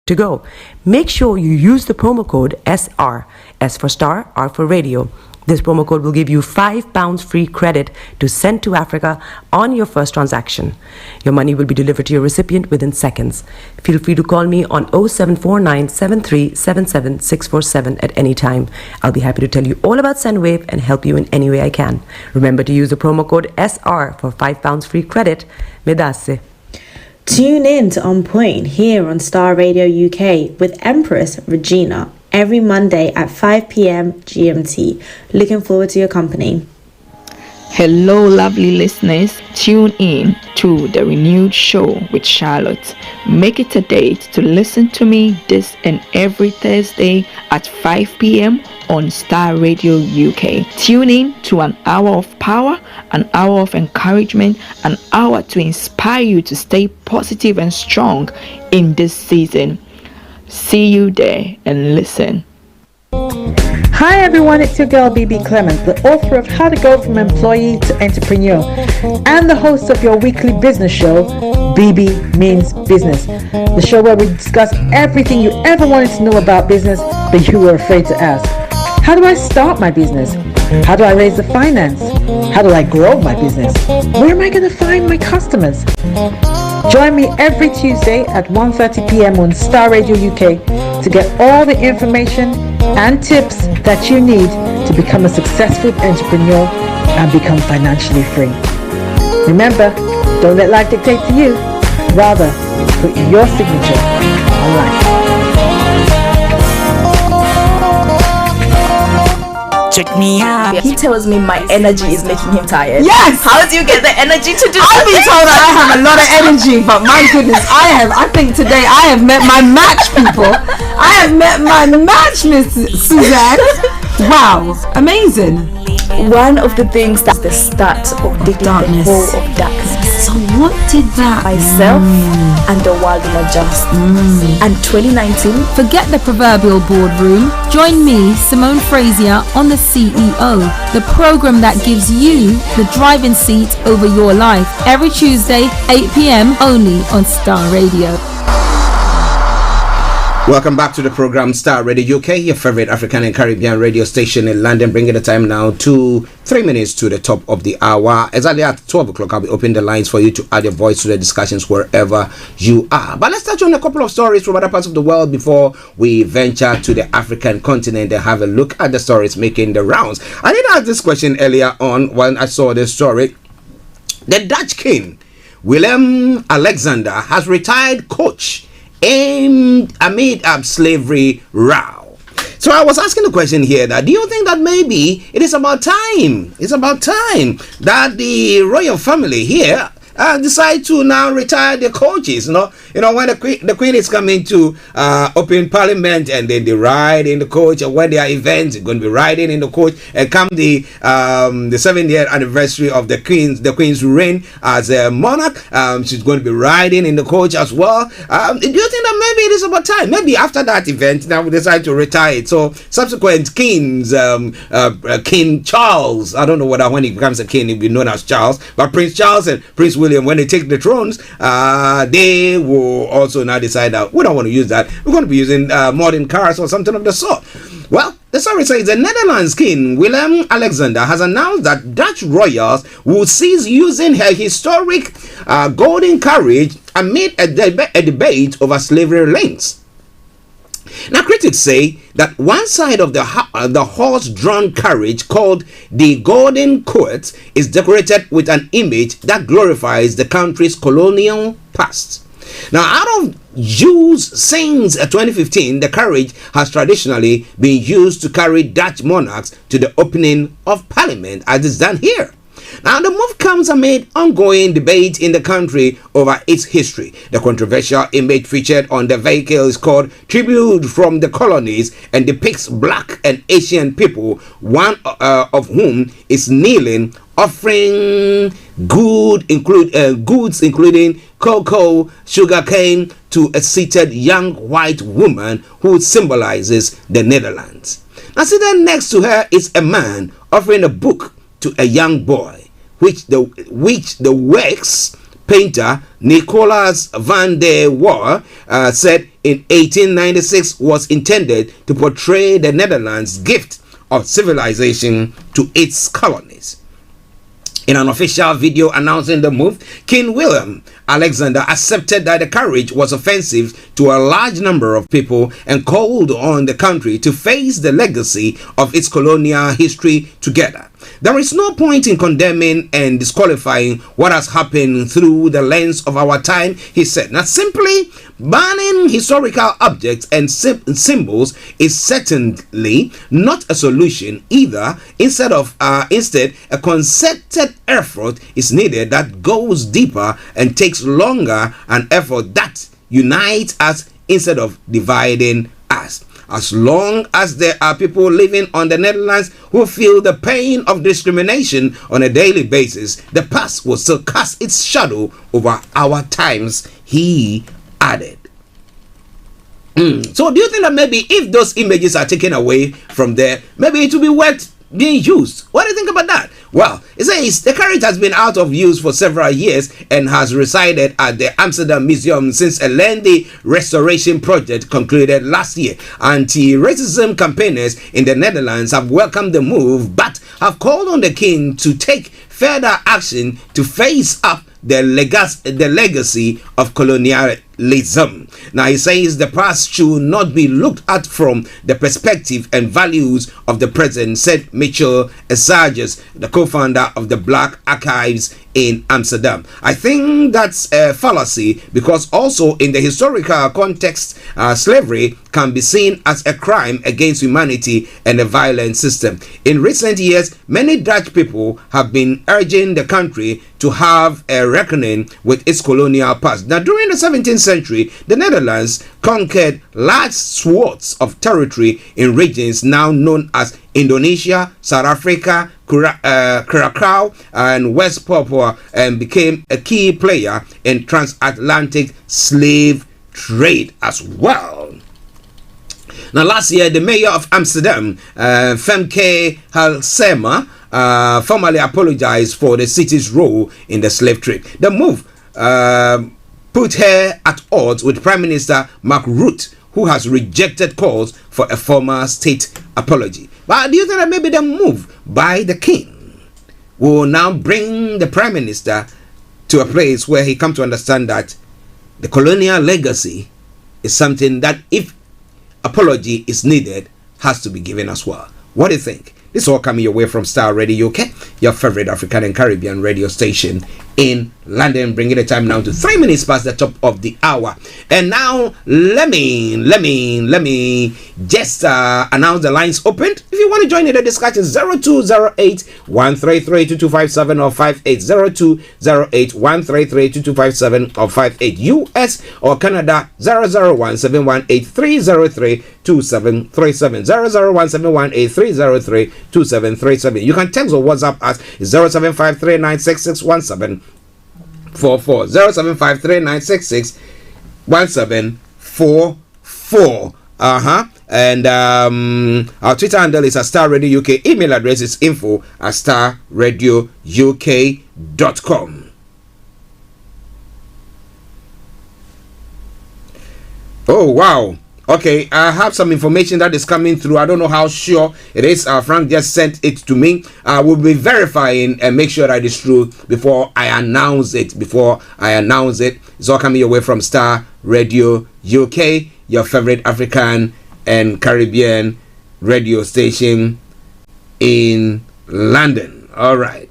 [SPEAKER 7] To go. Make sure you use the promo code SR, S for Star, R for Radio. This promo code will give you £5 free credit to send to Africa on your first transaction. Your money will be delivered to your recipient within seconds. Feel free to call me on 0749 7377 647 at any time. I'll be happy to tell you all about SendWave and help you in any way I can. Remember to use the promo code SR for £5 free credit. Medasse.
[SPEAKER 8] Tune in to On Point here on Starr Radio UK with Empress Regina every Monday at 5 p.m. GMT. Looking forward to your company.
[SPEAKER 9] Hello, lovely listeners. Tune in to the renewed show with Charlotte. Make it a date to listen to me this and every Thursday at 5 p.m. on Starr Radio UK. Tune in to an hour of power, an hour of encouragement, an hour to inspire you to stay positive and strong in this season. See you there and listen.
[SPEAKER 10] Hi everyone, it's your girl BB Clement, the author of How to Go From Employee to Entrepreneur and the host of your weekly business show, BB Means Business, the show where we discuss everything you ever wanted to know about business but you were afraid to ask. How do I start my business? How do I raise the finance? How do I grow my business? Where am I going to find my customers? Join me every Tuesday at 1:30 p.m. on Starr Radio UK to get all the information and tips that you need to become a successful entrepreneur and become financially free. Remember, don't let life dictate to you. Rather, put your signature on life.
[SPEAKER 11] Check me out.
[SPEAKER 15] He tells me my energy is making him tired.
[SPEAKER 11] Yes!
[SPEAKER 15] How do you get the energy to do
[SPEAKER 11] I've been told that I have a lot of energy, but my goodness, I think today I have met my match, people. I have met my match, Miss Suzanne. Wow, amazing.
[SPEAKER 15] One of the things that's the start of the
[SPEAKER 11] darkness.
[SPEAKER 15] whole of darkness.
[SPEAKER 11] So what did that
[SPEAKER 15] Myself and the world will adjust. And 2019.
[SPEAKER 18] Forget the proverbial boardroom. Join me, Simone Frazier, on the CEO, the program that gives you the driving seat over your life. Every Tuesday, 8 p.m. only on Starr Radio.
[SPEAKER 12] Welcome back to the program Starr Radio UK, your favorite African and Caribbean radio station in London, bringing the time now to 3 minutes to the top of the hour. Exactly at 12 o'clock, I'll be opening the lines for you to add your voice to the discussions wherever you are. But let's touch on a couple of stories from other parts of the world before we venture to the African continent and have a look at the stories making the rounds. I did ask this question earlier on when I saw this story. The Dutch king, Willem Alexander, has retired coach aimed amid slavery row. So I was asking the question here that do you think that maybe it is about time? It's about time that the royal family here decide to now retire their coaches. You know when the queen is coming to open parliament and then they ride in the coach, and when there are events, they're going to be riding in the coach. And come the 7th-year anniversary of the queen's reign as a monarch, she's going to be riding in the coach as well. Do you think that maybe it is about time? Maybe after that event, now we decide to retire it. So subsequent kings, King Charles, I don't know whether when he becomes a king he'll be known as Charles, but Prince Charles and Prince William, when they take the thrones, they will also now decide that we don't want to use that. We're going to be using modern cars or something of the sort. Well, the story says the Netherlands king Willem Alexander has announced that Dutch royals will cease using her historic golden carriage amid a debate over slavery links. Now, critics say that one side of the horse-drawn carriage, called the Golden Court, is decorated with an image that glorifies the country's colonial past. Now, out of use since 2015, the carriage has traditionally been used to carry Dutch monarchs to the opening of Parliament, as is done here. Now, the move comes amid ongoing debate in the country over its history. The controversial image featured on the vehicle is called Tribute from the Colonies and depicts black and Asian people, one of whom is kneeling, offering goods including cocoa, sugarcane, to a seated young white woman who symbolizes the Netherlands. Now, sitting next to her is a man offering a book to a young boy, which the wax painter Nicolas van der Waal said in 1896 was intended to portray the Netherlands' gift of civilization to its colonies. In an official video announcing the move, King Willem Alexander accepted that the carriage was offensive to a large number of people and called on the country to face the legacy of its colonial history together. There is no point in condemning and disqualifying what has happened through the lens of our time, he said. Now, simply banning historical objects and symbols is certainly not a solution either. Instead, a concerted effort is needed that goes deeper and takes longer, an effort that unites us instead of dividing us. As long as there are people living on the Netherlands who feel the pain of discrimination on a daily basis, the past will still cast its shadow over our times, he added. So do you think that maybe if those images are taken away from there, maybe it will be worth being used? What do you think about that? Well, it says the carriage has been out of use for several years and has resided at the Amsterdam Museum since a lengthy restoration project concluded last year. Anti-racism campaigners in the Netherlands have welcomed the move but have called on the king to take further action to face up the legacy of colonialism. Now, he says the past should not be looked at from the perspective and values of the present, said Mitchell Esages, the co-founder of the Black Archives in Amsterdam. I think that's a fallacy because also in the historical context, slavery can be seen as a crime against humanity and a violent system. In recent years, many Dutch people have been urging the country to have a reckoning with its colonial past. Now, during the 17th century, the Netherlands conquered large swaths of territory in regions now known as Indonesia, South Africa, Curaçao, and West Papua, and became a key player in transatlantic slave trade as well. Now, last year, the mayor of Amsterdam, Femke Halsema, formally apologized for the city's role in the slave trade. The move put her at odds with Prime Minister Mark Rutte, who has rejected calls for a formal state apology. But do you think that maybe the move by the king will now bring the Prime Minister to a place where he comes to understand that the colonial legacy is something that, if apology is needed, has to be given as well? What do you think? This is all coming your way from Starr Radio UK, your favorite African and Caribbean radio station in London, bringing the time now to 3 minutes past the top of the hour. And now let me just announce the lines opened. If you want to join in the discussion, 0208 133 2257 or 58 0208 133 2257 or 58 US or Canada 001 718 303 2737 001 718 303 2737. You can text or WhatsApp us 0753966174 0753966174. And our Twitter handle is Starr Radio UK. Email address is info@starradiouk.com. Oh wow. Okay, I have some information that is coming through. I don't know how sure it is. Frank just sent it to me. I will be verifying and make sure that it's true before I announce it. It's all coming your way from Starr Radio UK, your favorite African and Caribbean radio station in London. All right.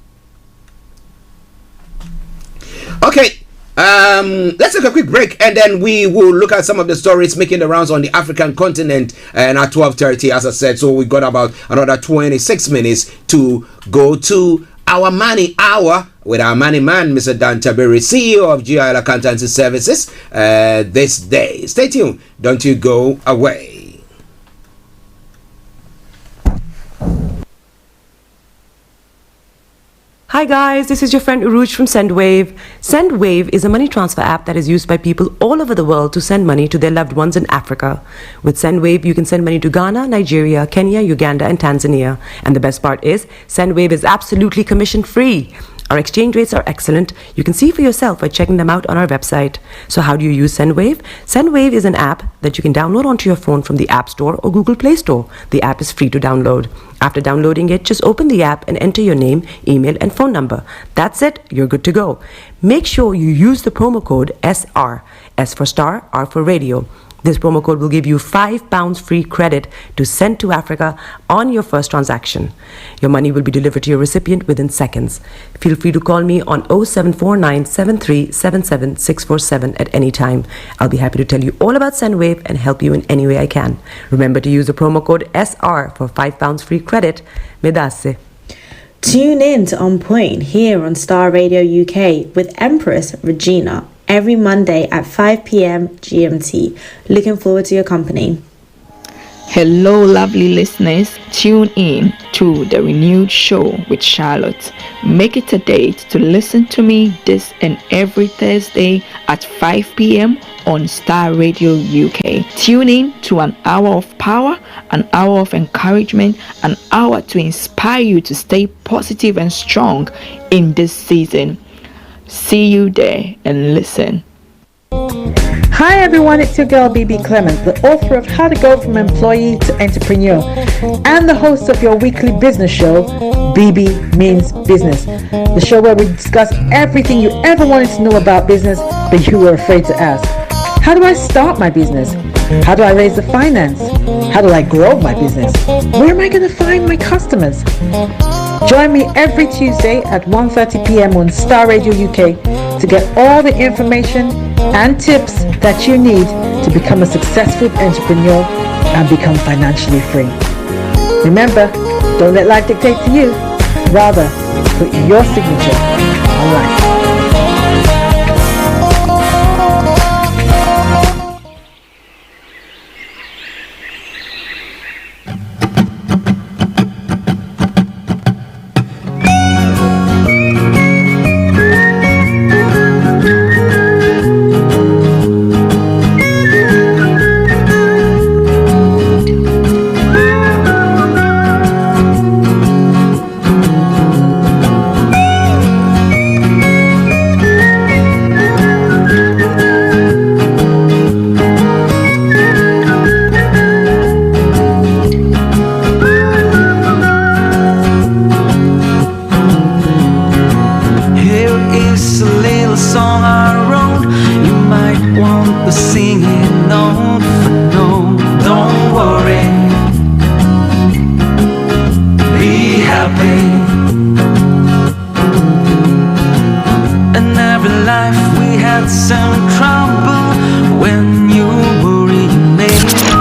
[SPEAKER 12] Okay. Let's take a quick break and then we will look at some of the stories making the rounds on the African continent and at 12:30, as I said. So we got about another 26 minutes to go to our money hour with our money man, Mr. Dan Tabiri, CEO of GIL Accountancy Services, this day. Stay tuned. Don't you go away.
[SPEAKER 7] Hi guys, this is your friend Uruj from SendWave. SendWave is a money transfer app that is used by people all over the world to send money to their loved ones in Africa. With SendWave, you can send money to Ghana, Nigeria, Kenya, Uganda, and Tanzania. And the best part is, SendWave is absolutely commission free. Our exchange rates are excellent. You can see for yourself by checking them out on our website. So how do you use SendWave? SendWave is an app that you can download onto your phone from the App Store or Google Play Store. The app is free to download. After downloading it, just open the app and enter your name, email, and phone number. That's it. You're good to go. Make sure you use the promo code SR. S for Star, R for Radio. This promo code will give you £5 free credit to send to Africa on your first transaction. Your money will be delivered to your recipient within seconds. Feel free to call me on 0749 7377 647 at any time. I'll be happy to tell you all about SendWave and help you in any way I can. Remember to use the promo code SR for £5 free credit. Medasse.
[SPEAKER 8] Tune in to On Point here on Starr Radio UK with Empress Regina every Monday at 5 p.m. GMT. Looking forward to your company.
[SPEAKER 9] Hello, lovely listeners. Tune in to the renewed show with Charlotte. Make it a date to listen to me this and every Thursday at 5 p.m. on Starr Radio UK. Tune in to an hour of power, an hour of encouragement, an hour to inspire you to stay positive and strong in this season. See you there and listen.
[SPEAKER 10] Hi everyone, it's your girl BB Clement, the author of How to Go from Employee to Entrepreneur and the host of your weekly business show, BB Means Business, the show where we discuss everything you ever wanted to know about business but you were afraid to ask. How do I start my business? How do I raise the finance? How do I grow my business? Where am I going to find my customers? Join me every Tuesday at 1:30 p.m. on Starr Radio UK to get all the information and tips that you need to become a successful entrepreneur and become financially free. Remember, don't let life dictate to you. Rather, put your signature on life.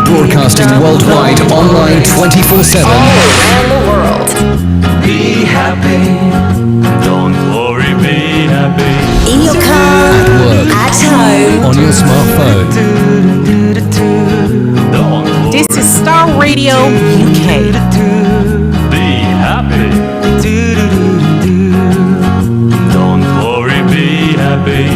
[SPEAKER 14] Broadcasting worldwide, online 24/7.
[SPEAKER 15] All around the world.
[SPEAKER 17] Be happy. Don't worry, be happy.
[SPEAKER 15] In your car,
[SPEAKER 14] At work,
[SPEAKER 15] at home,
[SPEAKER 14] on your smartphone.
[SPEAKER 15] This is Starr Radio UK.
[SPEAKER 17] Be happy. Don't worry, be happy.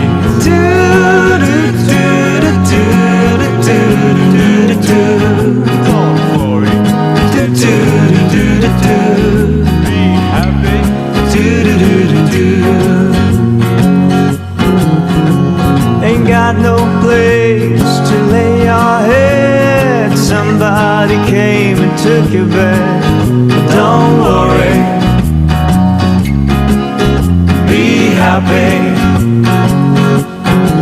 [SPEAKER 17] Ain't got no place to lay your head. Somebody came and took your bed. Don't worry, be happy.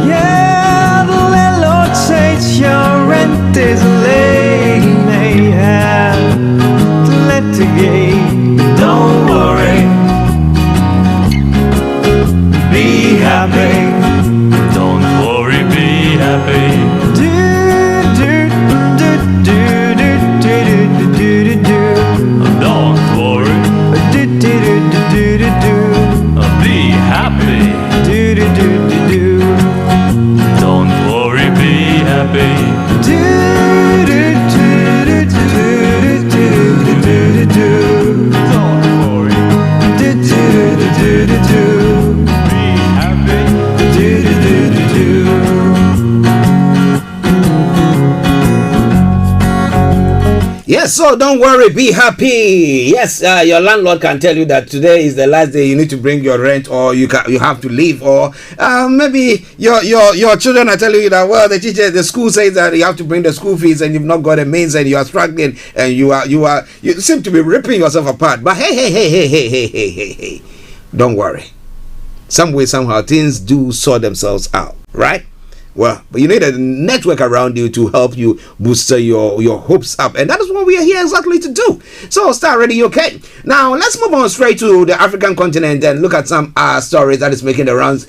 [SPEAKER 17] Yeah, the landlord says your rent is late.
[SPEAKER 12] Yes, so don't worry, be happy. Yes, your landlord can tell you that today is the last day you need to bring your rent, or you have to leave, or maybe your children are telling you that, well, the school says that you have to bring the school fees and you've not got a means and you are struggling and you seem to be ripping yourself apart. But hey, don't worry. Some way, somehow, things do sort themselves out, right? Well, but you need a network around you to help you boost your hopes up, and that is what we are here exactly to do. So, Starr Radio UK. Now, let's move on straight to the African continent and look at some stories that is making the rounds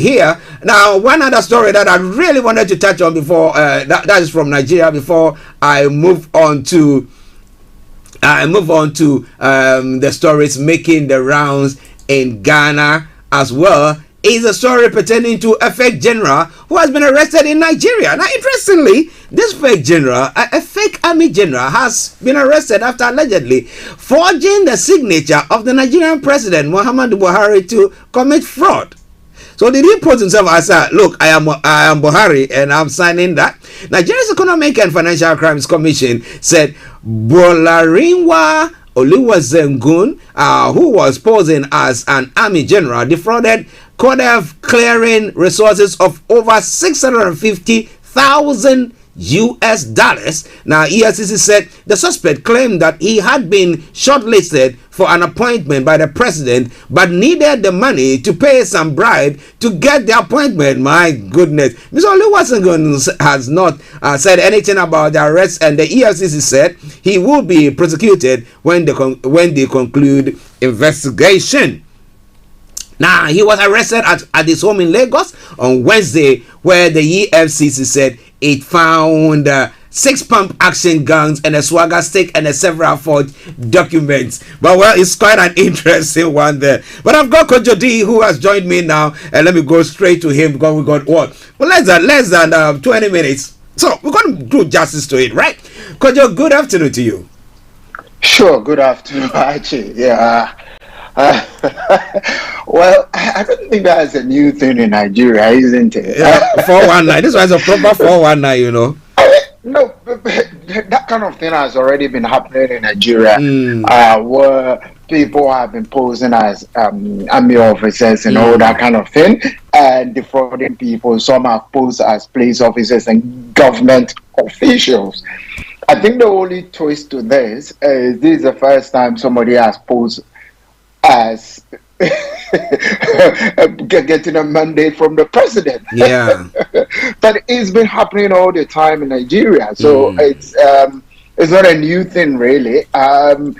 [SPEAKER 12] here. Now, one other story that I really wanted to touch on before that is from Nigeria. Before I move on to the stories making the rounds in Ghana as well, is a story pertaining to a fake general who has been arrested in Nigeria. Now, interestingly, this fake general, a fake army general, has been arrested after allegedly forging the signature of the Nigerian president, Muhammadu Buhari, to commit fraud. So did he put himself as look, I am Buhari and I'm signing that? Nigeria's Economic and Financial Crimes Commission said Bolarinwa Oluwazengun, who was posing as an army general, defrauded Kodev clearing resources of over 650,000 US dollars. Now, EFCC said the suspect claimed that he had been shortlisted for an appointment by the president but needed the money to pay some bribe to get the appointment. My goodness. Mr. Oluwasegun has not said anything about the arrest, and the EFCC said he will be prosecuted when they conclude investigation. Now, he was arrested at his home in Lagos on Wednesday, where the EFCC said it found 6 pump action guns and a swagger stick and several forged documents. But well, it's quite an interesting one there. But I've got Kojo D, who has joined me now, and let me go straight to him because we got what? Well, less than 20 minutes. So we're going to do justice to it, right? Kojo, good afternoon to you.
[SPEAKER 19] Sure, good afternoon, Archie. Yeah. Well, I don't think that's a new thing in Nigeria, isn't it?
[SPEAKER 12] Yeah, 419. This was a proper 419, you know.
[SPEAKER 19] No, that kind of thing has already been happening in Nigeria, where people have been posing as army officers and all that kind of thing, and defrauding people. Some have posed as police officers and government officials. I think the only twist to this is this is the first time somebody has posed as getting a mandate from the president.
[SPEAKER 12] Yeah.
[SPEAKER 19] But it's been happening all the time in Nigeria, so it's not a new thing, really. I mean,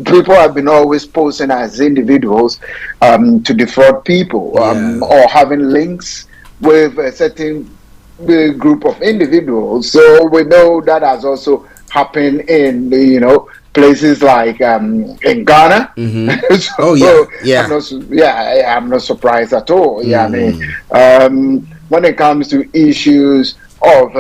[SPEAKER 19] people have been always posing as individuals to defraud people, or having links with a certain group of individuals. So we know that has also happened in places like in Ghana. So, I'm not surprised at all. Yeah, I mean, when it comes to issues of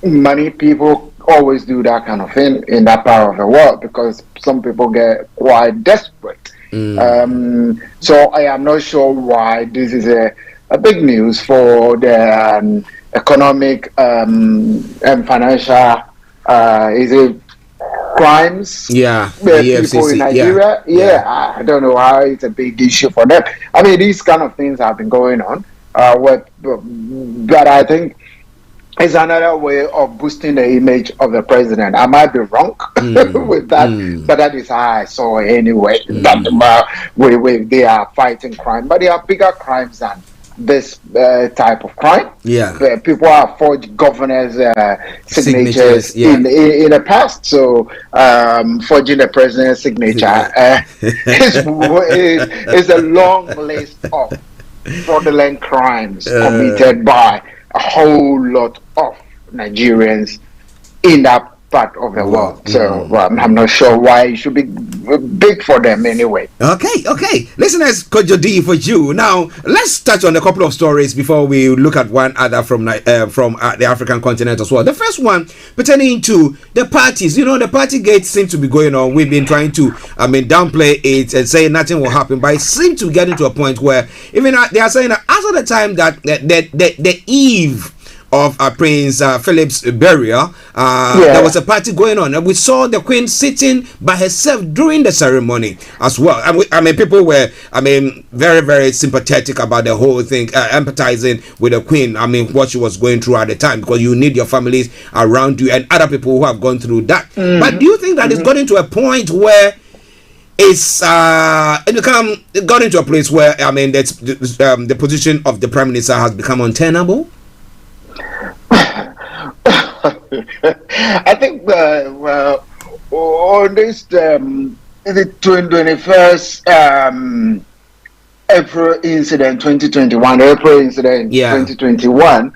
[SPEAKER 19] money, people always do that kind of thing in that part of the world because some people get quite desperate. So I am not sure why this is a big news for the economic and financial crimes, people in Nigeria. I don't know how it's a big issue for them. I mean, these kind of things have been going on, but I think it's another way of boosting the image of the president. I might be wrong with that, but that is how I saw it anyway. That they are fighting crime, but they are bigger crimes than this type of crime. People have forged governors' signatures in the past, so forging the president's signature is a long list of fraudulent crimes committed by a whole lot of Nigerians in that part of the world. So I'm not sure why it should be big for them anyway.
[SPEAKER 12] Okay. Listeners, Kojo D for you. Now, let's touch on a couple of stories before we look at one other from the African continent as well. The first one pertaining to the parties. You know, the party gates seem to be going on. We've been trying to, downplay it and say nothing will happen, but it seems to get into a point where even they are saying that as of the time that the eve of Prince Philip's burial, there was a party going on, and we saw the Queen sitting by herself during the ceremony as well. I mean, people were, very, very sympathetic about the whole thing, empathizing with the Queen. I mean, what she was going through at the time, because you need your families around you and other people who have gone through that. But do you think that it's gotten to a point where it's got into a place where the position of the Prime Minister has become untenable?
[SPEAKER 19] I think on this the 21st April incident 2021, 2021,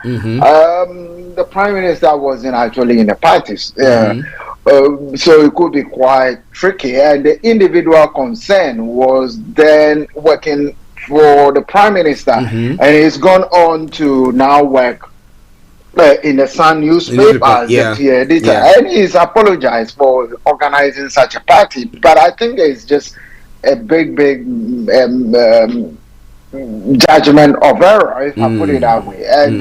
[SPEAKER 19] the Prime Minister wasn't actually in the parties. So it could be quite tricky, and the individual concerned was then working for the Prime Minister, and he's gone on to now work in the Sun newspaper as the editor, and he's apologized for organizing such a party. But I think it's just a big judgment of error, if I put it that way, and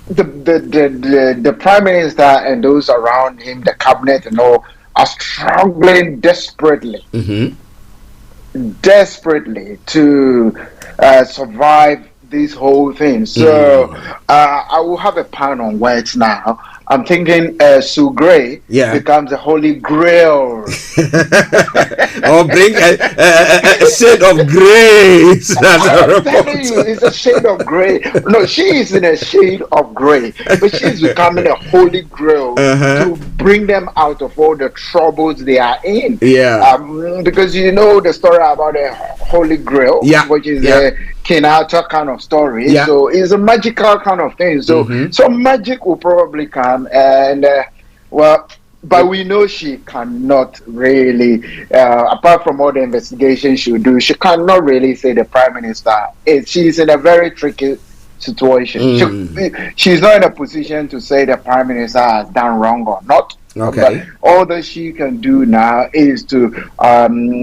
[SPEAKER 19] the Prime Minister and those around him, the cabinet and all, are struggling desperately to survive this whole thing. So I will have a pun on words now. I'm thinking Sue Gray becomes a holy grail.
[SPEAKER 12] Or bring a shade of grace.
[SPEAKER 19] I'm telling you, it's a shade of gray. No, she is in a shade of gray, but she's becoming a holy grail to bring them out of all the troubles they are in. Because you know the story about a holy grail, which is a King Arthur kind of story. So it's a magical kind of thing. So some magic will probably come, and but we know she cannot really, apart from all the investigation she'll do, she cannot really say the Prime Minister. She's in a very tricky situation. She's not in a position to say the Prime Minister has done wrong or not. But all that she can do now is to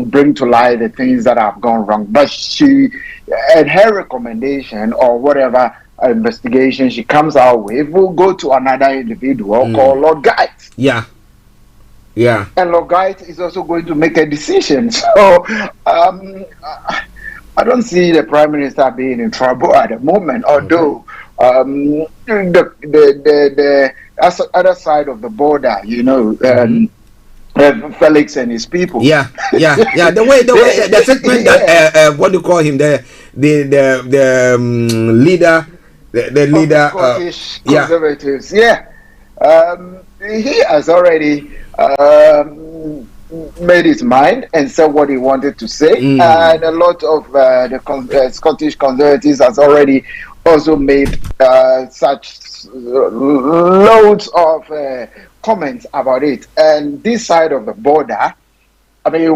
[SPEAKER 19] bring to light the things that have gone wrong. But she, and her recommendation or whatever investigation she comes out with, will go to another individual called Lord Guides. And Lord Guides is also going to make a decision. So I don't see the Prime Minister being in trouble at the moment, although the other side of the border, you know, Felix and his people. The way the statement that what do you call him, the leader, the leader
[SPEAKER 12] of
[SPEAKER 19] the Scottish Conservatives. He has already made his mind and said what he wanted to say, and a lot of the Scottish Conservatives has already also made such loads of comments about it. And this side of the border, I mean,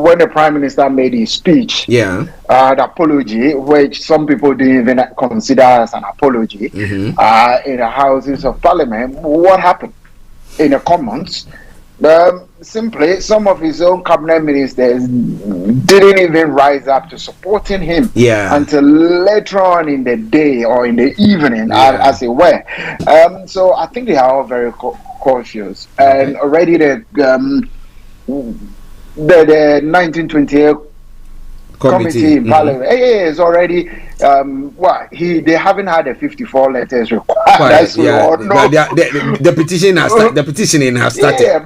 [SPEAKER 19] when the Prime Minister made his speech, the apology, which some people didn't even consider as an apology, in the Houses of Parliament, what happened in the Commons? Simply, some of his own cabinet ministers didn't even rise up to supporting him until later on in the day or in the evening, as it were. So I think they are all very cautious. And already the 1928 committee in Parliament is already they haven't had the 54 letters required.
[SPEAKER 12] The petitioning has started.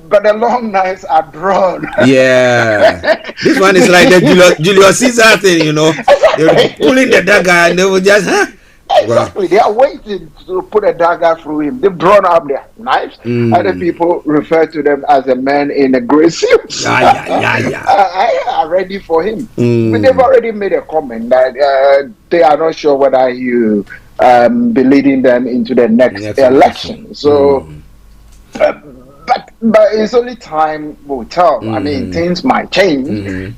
[SPEAKER 19] But the long nights are drawn.
[SPEAKER 12] This one is like the Julius Caesar thing, you know. They're pulling the dagger and they will just
[SPEAKER 19] Exactly, they are waiting to put a dagger through him. They've drawn up their knives. Other people refer to them as a man in a grey suit. Are ready for him. But they've already made a comment that they are not sure whether you be leading them into the next election. So, but it's only time will tell. I mean, things might change.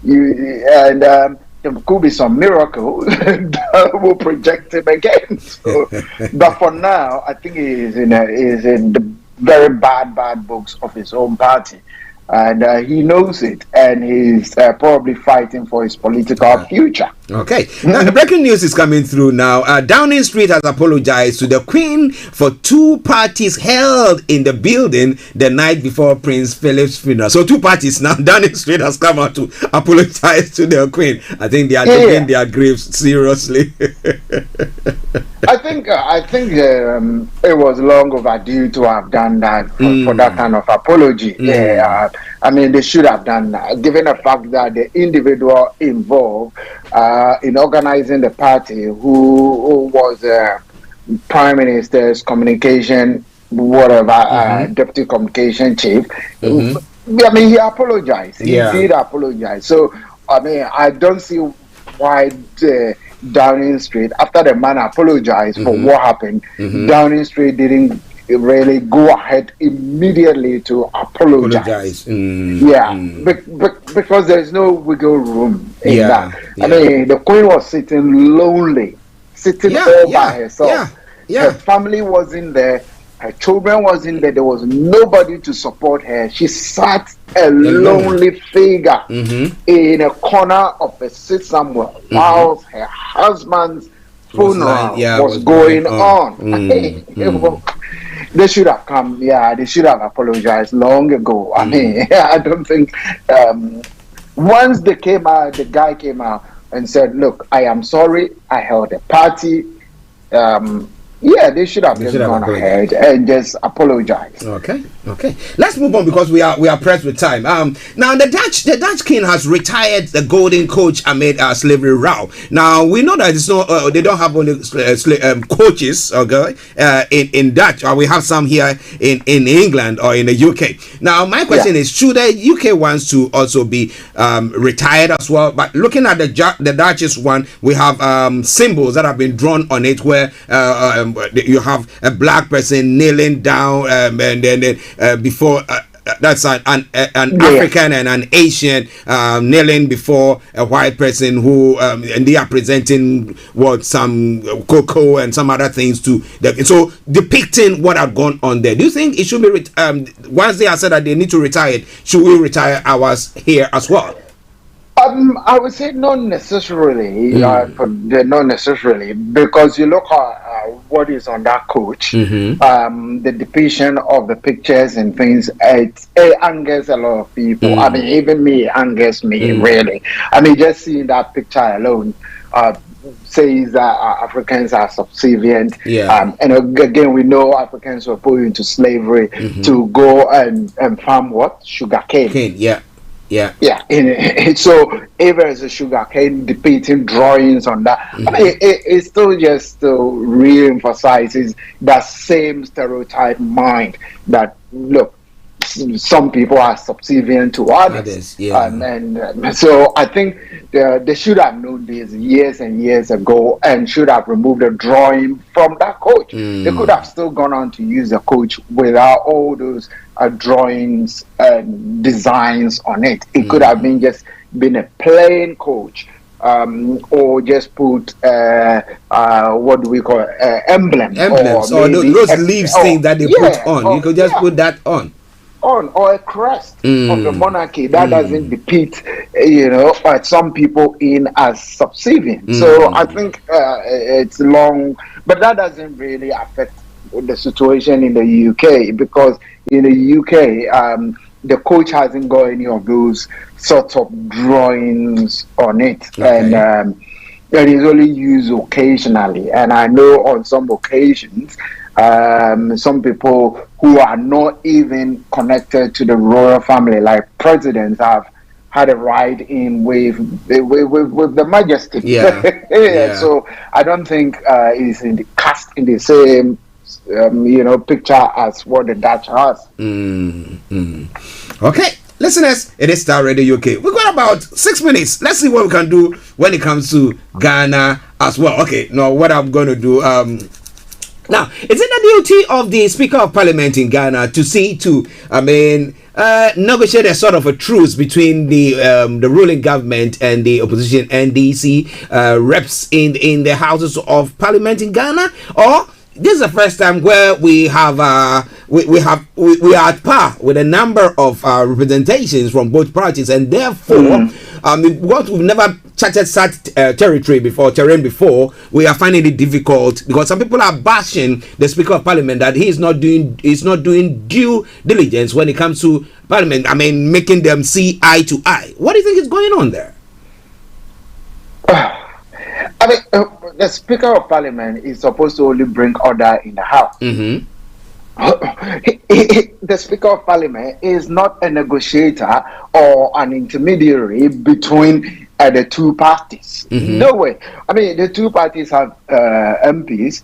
[SPEAKER 19] There could be some miracle that will project him again. So, but for now, I think he is in the very bad books of his own party, and he knows it, and he's probably fighting for his political future.
[SPEAKER 12] Okay. Now, the breaking news is coming through now. Downing Street has apologized to the Queen for 2 parties held in the building the night before Prince Philip's funeral. So 2 parties now. Downing Street has come out to apologize to the Queen. I think they are taking their griefs seriously.
[SPEAKER 19] I think it was long overdue to have done that for that kind of apology. I mean, they should have done that, given the fact that the individual involved in organizing the party, who was Prime Minister's communication, deputy communication chief. I mean, he apologized. He did apologize. So, I mean, I don't see why Downing Street, after the man apologized for what happened, Downing Street didn't really go ahead immediately to apologize. Because there's no wiggle room in that. I mean, the Queen was sitting lonely, all by herself. Her family wasn't there. Her children wasn't there. There was nobody to support her. She sat a lonely figure in a corner of a seat somewhere while her husband's funeral was going on. They should have come. They should have apologized long ago. I mean, I don't think once they came out, the guy came out and said, "Look, I am sorry. I held a party." They should have just gone ahead and just apologize.
[SPEAKER 12] Okay. Let's move on because we are pressed with time. Now the Dutch king has retired the golden coach amid slavery row. Now we know that it's not they don't have only coaches in Dutch. We have some here in England or in the UK. Now my question is, should the UK wants to also be retired as well? But looking at the Dutchess one, we have symbols that have been drawn on it where you have a black person kneeling down and then before that's an African and an Asian kneeling before a white person who and they are presenting some cocoa and some other things to them. So depicting what had gone on there. Do you think it should be once they have said that they need to retire it, should we retire ours here as well?
[SPEAKER 19] I would say not necessarily, not necessarily, because you look at what is on that coach, the depiction of the pictures and things, it angers a lot of people. I mean, even me, angers me, really. I mean, just seeing that picture alone says that Africans are subservient. And again, we know Africans were put into slavery to go and farm what? Sugar cane. So if there's a sugar cane depicting drawings on that, I mean, it still just re-emphasizes that same stereotype mind that, look, some people are subservient to others. And so I think they should have known this years and years ago and should have removed the drawing from that coach. They could have still gone on to use the coach without all those drawings and designs on it. It could have been a plain coach, or just put what do we call emblems
[SPEAKER 12] or those leaves thing that they put on. You could just put that on,
[SPEAKER 19] or a crest of the monarchy that doesn't depict some people in as subservient. So I think it's long, but that doesn't really affect the situation in the UK, because in the UK the coach hasn't got any of those sorts of drawings on it, and it is only used occasionally. And I know on some occasions some people who are not even connected to the royal family, like presidents, have had a ride in with the majesty. So I don't think it's cast in the same picture as what the Dutch has.
[SPEAKER 12] Okay, listeners, it is Starr Radio UK. We've got about 6 minutes. Let's see what we can do when it comes to Ghana as well. Okay, now what I'm going to do, now, is it the duty of the Speaker of Parliament in Ghana to see to, negotiate a sort of a truce between the ruling government and the opposition NDC reps in the Houses of Parliament in Ghana? Or this is the first time where we have we are at par with a number of representations from both parties, and therefore what we've never territory before, terrain before, we are finding it difficult because some people are bashing the Speaker of Parliament that he's not doing due diligence when it comes to Parliament. I mean, making them see eye to eye. What do you think is going on there?
[SPEAKER 19] I mean, the Speaker of Parliament is supposed to only bring order in the House.
[SPEAKER 12] Mm-hmm.
[SPEAKER 19] The Speaker of Parliament is not a negotiator or an intermediary between the two parties.
[SPEAKER 12] Mm-hmm.
[SPEAKER 19] No way. I mean, the two parties have MPs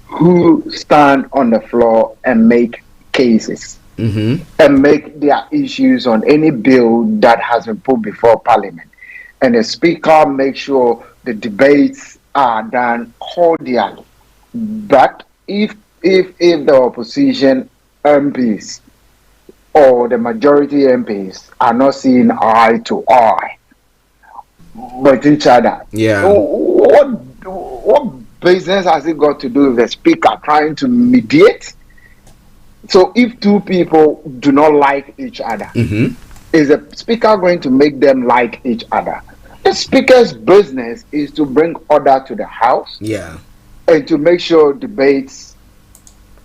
[SPEAKER 19] who stand on the floor and make cases.
[SPEAKER 12] Mm-hmm.
[SPEAKER 19] And make their issues on any bill that has been put before Parliament. And the Speaker makes sure the debates are done cordially. But if the opposition MPs or the majority MPs are not seeing eye to eye with each other, what business has it got to do with the Speaker trying to mediate? So if two people do not like each other,
[SPEAKER 12] mm-hmm.
[SPEAKER 19] is the Speaker going to make them like each other? The Speaker's business is to bring order to the House, and to make sure debates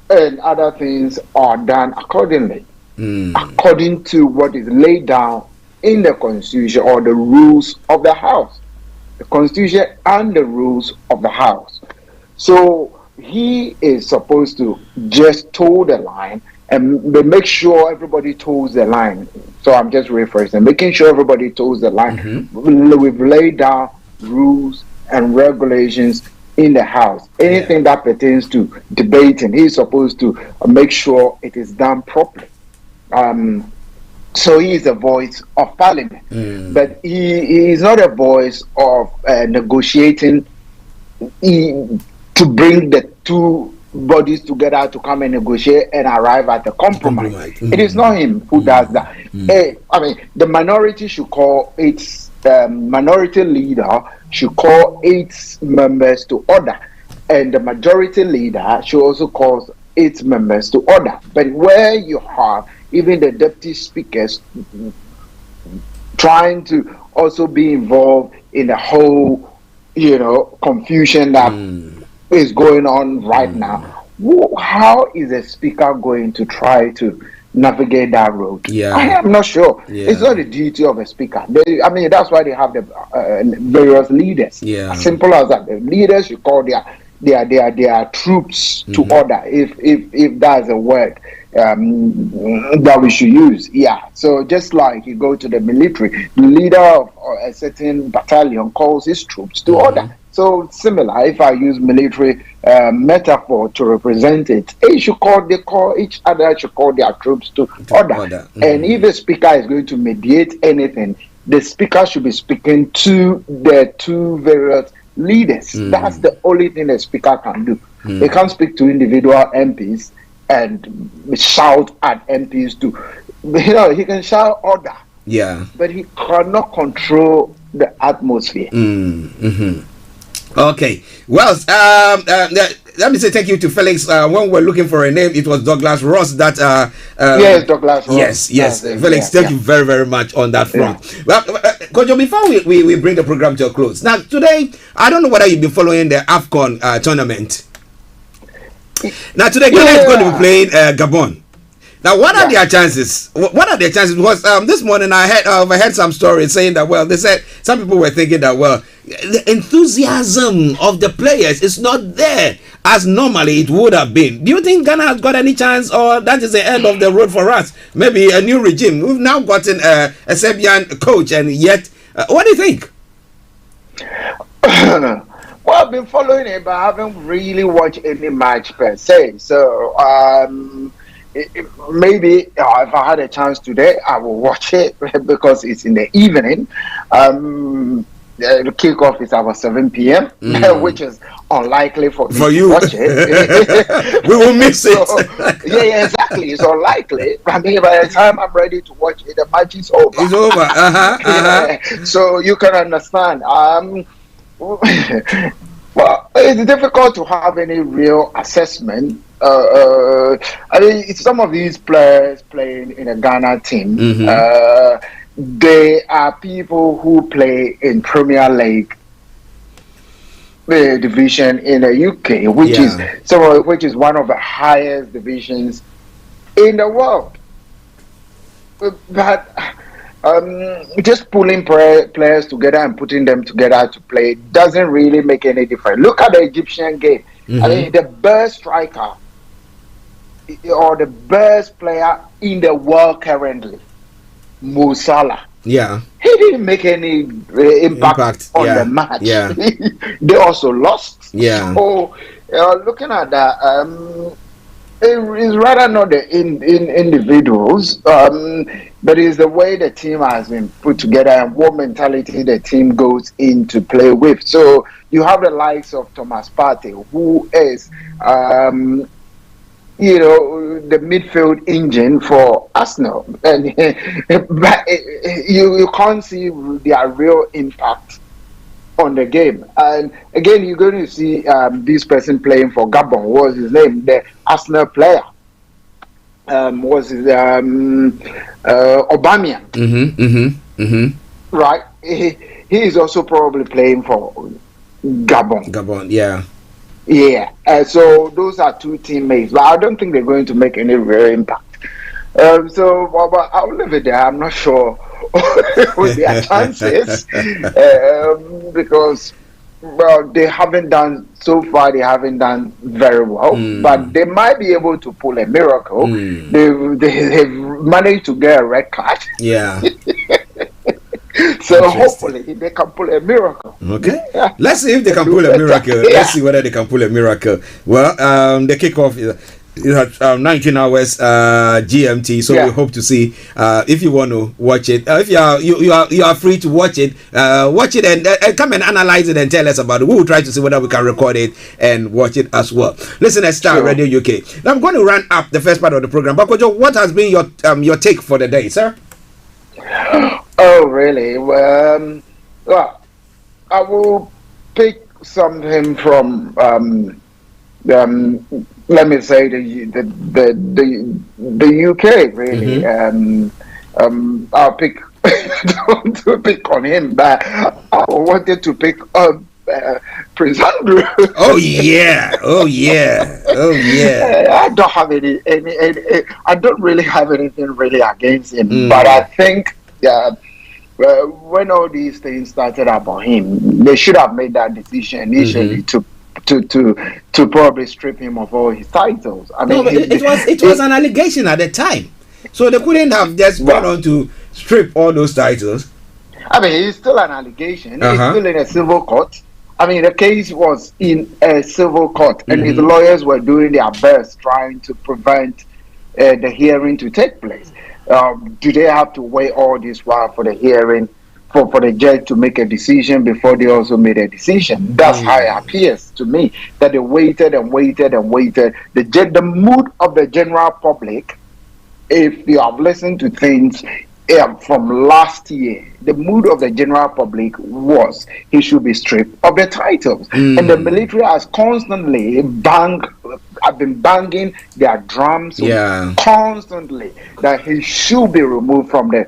[SPEAKER 19] and other things are done accordingly, according to what is laid down in the Constitution or the rules of the House, the Constitution and the rules of the House. So he is supposed to just toe the line and make sure everybody toes the line. So I'm just rephrasing, making sure everybody toes the line.
[SPEAKER 12] Mm-hmm.
[SPEAKER 19] We've laid down rules and regulations in the House. Anything that pertains to debating, he's supposed to make sure it is done properly. So he is the voice of Parliament, but he is not a voice of negotiating to bring the two bodies together to come and negotiate and arrive at a compromise. It is not him who does that. I mean, the minority should call its minority leader should call its members to order, and the majority leader should also call its members to order. But where you have even the deputy speakers trying to also be involved in the whole, confusion that is going on right now, how is a speaker going to try to navigate that road? I am not sure. It's not the duty of a speaker. That's why they have the various leaders. As simple as that. The leaders should call their troops to order, if that's a word that we should use. So just like you go to the military, the leader of a certain battalion calls his troops to order. So similar, if I use military metaphor to represent it, they call each other, should call their troops to order. And if the speaker is going to mediate anything, the speaker should be speaking to the two various leaders. That's the only thing the speaker can do. They can't speak to individual MPs and shout at MPs to, he can shout order. But he cannot control the atmosphere.
[SPEAKER 12] Okay. Well, let me say thank you to Felix. When we were looking for a name, it was Douglas Ross. That
[SPEAKER 19] yes, Douglas Ross.
[SPEAKER 12] Yes. Felix, thank you very, very much on that front. Well, Kojo, before we bring the program to a close, now today, I don't know whether you've been following the AFCON tournament. Now today, Ghana is going to be playing Gabon. Now, what are their chances? What are their chances? Because this morning I heard some stories saying that, they said some people were thinking that, the enthusiasm of the players is not there as normally it would have been. Do you think Ghana has got any chance, or that is the end of the road for us? Maybe a new regime. We've now gotten a Serbian coach, and yet, what do you think?
[SPEAKER 19] Well, I've been following it, but I haven't really watched any match per se. So, maybe if I had a chance today, I will watch it because it's in the evening. The kickoff is about 7 p.m., which is unlikely for you to watch it.
[SPEAKER 12] We will miss it.
[SPEAKER 19] Exactly. It's unlikely. I mean, by the time I'm ready to watch it, the match is over.
[SPEAKER 12] It's over.
[SPEAKER 19] So you can understand. Well, it's difficult to have any real assessment. I mean, it's some of these players playing in a Ghana team. they are people who play in Premier League division in the UK, which is one of the highest divisions in the world. But just pulling players together and putting them together to play doesn't really make any difference. Look at the Egyptian game. I mean, the best striker or the best player in the world currently, Mo Salah.
[SPEAKER 12] Yeah.
[SPEAKER 19] He didn't make any impact on the match.
[SPEAKER 12] Yeah.
[SPEAKER 19] They also lost.
[SPEAKER 12] Yeah.
[SPEAKER 19] So, looking at that, it's rather not the individuals, but it's the way the team has been put together and what mentality the team goes in to play with. So you have the likes of Thomas Partey, who is the midfield engine for Arsenal, and but you can't see their real impact on the game. And again, you're going to see this person playing for Gabon. What was his name? The Arsenal player. Was his Aubameyang? Right. He is also probably playing for Gabon.
[SPEAKER 12] Yeah.
[SPEAKER 19] Yeah, so those are two teammates, but I don't think they're going to make any real impact. So I'll leave it there. I'm not sure with their chances because they haven't done so far. They haven't done very well, but they might be able to pull a miracle. They've managed to get a red card.
[SPEAKER 12] Yeah.
[SPEAKER 19] So hopefully they can pull a miracle.
[SPEAKER 12] Okay. Yeah. Let's see if they can pull a miracle. Yeah. Let's see whether they can pull a miracle. Well, the kickoff is at 19 hours GMT. So we hope to see if you want to watch it. If you are free to watch it and come and analyze it and tell us about it. We will try to see whether we can record it and watch it as well. Listen at Starr Radio UK. Now I'm going to run up the first part of the program. But Kojo, what has been your take for the day, sir?
[SPEAKER 19] Oh, really? Well, I will pick something from let me say the UK. Really, I'll pick to pick on him, but I wanted to pick Prince Andrew.
[SPEAKER 12] Oh yeah!
[SPEAKER 19] I don't have any. I don't really have anything really against him, but I think. When all these things started about him, they should have made that decision initially to probably strip him of all his titles. I mean,
[SPEAKER 12] it was an allegation at the time, so they couldn't have just gone on to strip all those titles.
[SPEAKER 19] I mean, it's still an allegation. It's still in a civil court. I mean, the case was in a civil court, and his lawyers were doing their best trying to prevent the hearing to take place. Do they have to wait all this while for the hearing, for the judge to make a decision before they also made a decision? That's how it appears to me, that they waited and waited and waited. The mood of the general public, if you have listened to things from last year, the mood of the general public was he should be stripped of the titles. And the military has constantly been banging their drums constantly that he should be removed from the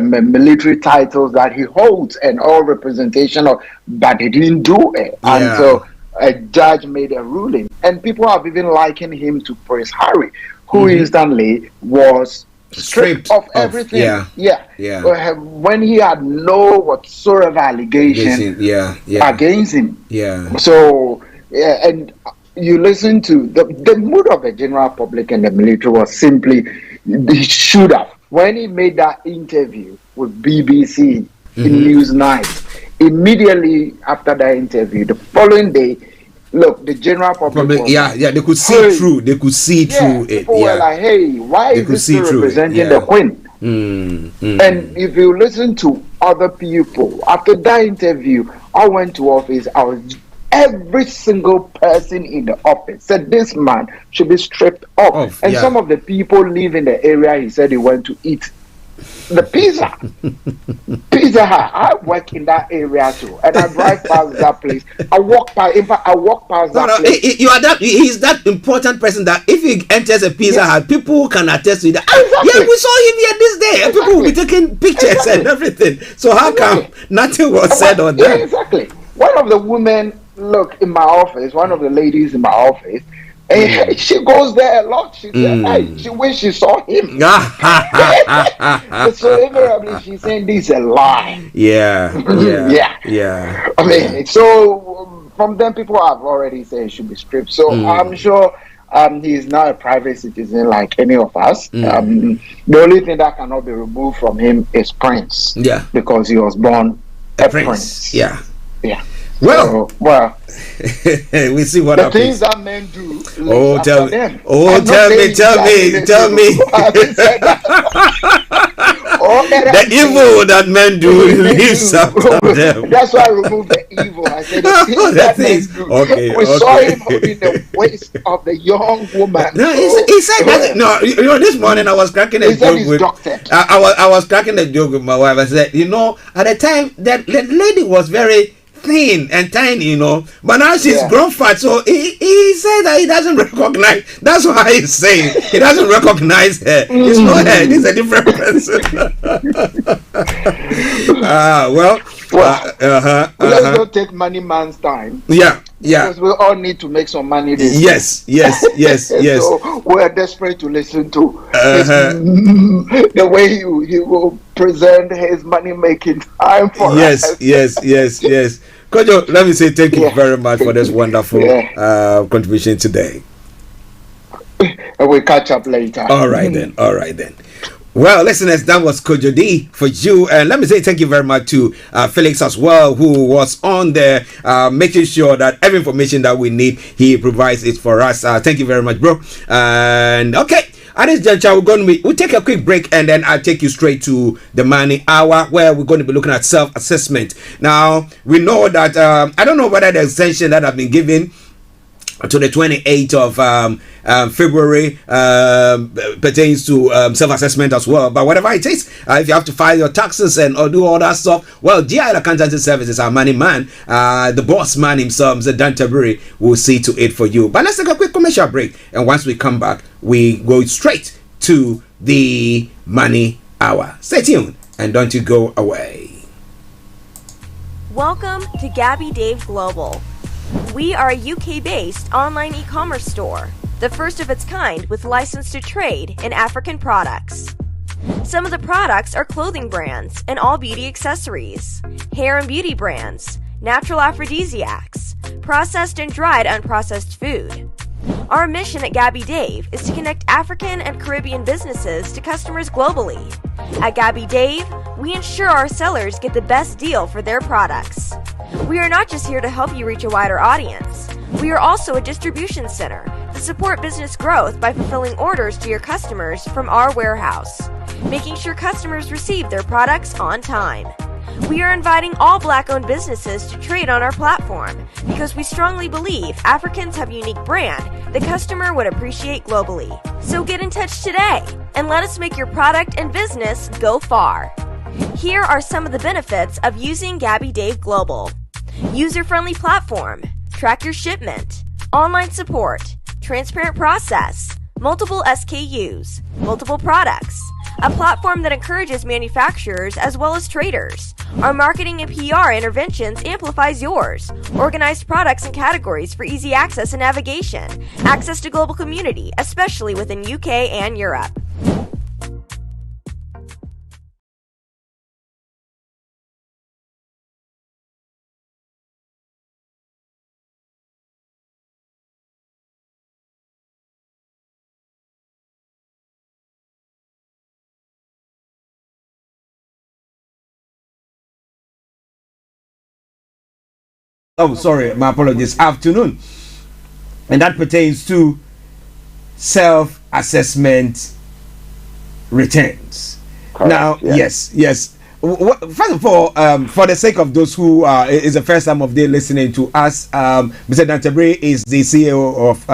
[SPEAKER 19] military titles that he holds and all representation of, but he didn't do it. And so a judge made a ruling, and people have even likened him to Prince Harry, who instantly was stripped of everything. When he had no whatsoever allegation against him. So and you listen to the mood of the general public and the military was simply, he should have, when he made that interview with BBC in Newsnight, immediately after that interview, the following day, look, the general public
[SPEAKER 12] they could see through. They could see through it.
[SPEAKER 19] People were like, "Hey, why is this still representing the Queen?" And if you listen to other people after that interview, I went to office. Every single person in the office said this man should be stripped off. And some of the people live in the area he said he went to eat the Pizza Hut. I work in that area too, and I drive past that place. I walk past. In fact, I walk past that place.
[SPEAKER 12] He's that important person that if he enters a Pizza Hut, people can attest to that.
[SPEAKER 19] Exactly.
[SPEAKER 12] Yeah, we saw him here this day, and people will be taking pictures and everything. So how come nothing was said on that?
[SPEAKER 19] Exactly. One of the women, look, in my office, one of the ladies in my office, and she goes there a lot. She said, she wish she saw him. So invariably, she's saying this is a lie.
[SPEAKER 12] Yeah.
[SPEAKER 19] I mean, so from them, people have already said he should be stripped. So I'm sure he is not a private citizen like any of us. The only thing that cannot be removed from him is Prince.
[SPEAKER 12] Yeah.
[SPEAKER 19] Because he was born a prince.
[SPEAKER 12] Yeah.
[SPEAKER 19] Well,
[SPEAKER 12] we see what
[SPEAKER 19] the
[SPEAKER 12] happens.
[SPEAKER 19] things that men do.
[SPEAKER 12] Tell me.
[SPEAKER 19] Them.
[SPEAKER 12] Tell me. The evil that men do lives after them.
[SPEAKER 19] That's why I removed the evil. I said the things that men do. We saw him holding the waist of the young woman.
[SPEAKER 12] No, he said that. No, this morning I was cracking a joke with. I was cracking a joke with my wife. I said, at the time that the lady was very thin and tiny, but now she's grown fat. So he said that he doesn't recognize. That's why he's saying he doesn't recognize her. It's not her. It's a different person.
[SPEAKER 19] Let's not take money man's time.
[SPEAKER 12] Yeah.
[SPEAKER 19] Because we all need to make some money this
[SPEAKER 12] Yes.
[SPEAKER 19] So we're desperate to listen to the way he will present his money making time for us.
[SPEAKER 12] Yes. Kojo, let me say thank you very much for this wonderful contribution today.
[SPEAKER 19] We'll catch up later.
[SPEAKER 12] All right then. Well, listeners, that was Kojo D for you. And let me say thank you very much to Felix as well, who was on there, making sure that every information that we need, he provides it for us. Thank you very much, bro. And okay. At this juncture, we'll take a quick break and then I'll take you straight to the Money Hour, where we're going to be looking at self-assessment. Now, we know that, I don't know whether the extension that have been given to the 28th of February pertains to self-assessment as well, but whatever it is, if you have to file your taxes and do all that stuff, well, GI Accountancy Services, our money man, the boss man himself, Mr. Tabiri, will see to it for you. But let's take a quick commercial break, and once we come back, we go straight to the Money Hour. Stay tuned and don't you go away.
[SPEAKER 6] Welcome to Gabby Dave Global. We are a UK-based online e-commerce store, the first of its kind with license to trade in African products. Some of the products are clothing brands and all beauty accessories, hair and beauty brands, natural aphrodisiacs, processed and dried unprocessed food. Our mission at Gabby Dave is to connect African and Caribbean businesses to customers globally. At Gabby Dave, we ensure our sellers get the best deal for their products. We are not just here to help you reach a wider audience. We are also a distribution center to support business growth by fulfilling orders to your customers from our warehouse, making sure customers receive their products on time. We are inviting all Black-owned businesses to trade on our platform because we strongly believe Africans have a unique brand the customer would appreciate globally. So get in touch today and let us make your product and business go far. Here are some of the benefits of using Gabby Dave Global. User-friendly platform, track your shipment, online support, transparent process, multiple SKUs, multiple products, a platform that encourages manufacturers as well as traders. Our marketing and PR interventions amplifies yours. Organized products and categories for easy access and navigation. Access to global community, especially within UK and Europe.
[SPEAKER 12] Oh, sorry, my apologies. Afternoon. And that pertains to self-assessment returns.
[SPEAKER 19] Correct,
[SPEAKER 12] now, yes. First of all, for the sake of those who is the first time of day listening to us, Mr. Tabiri is the CEO of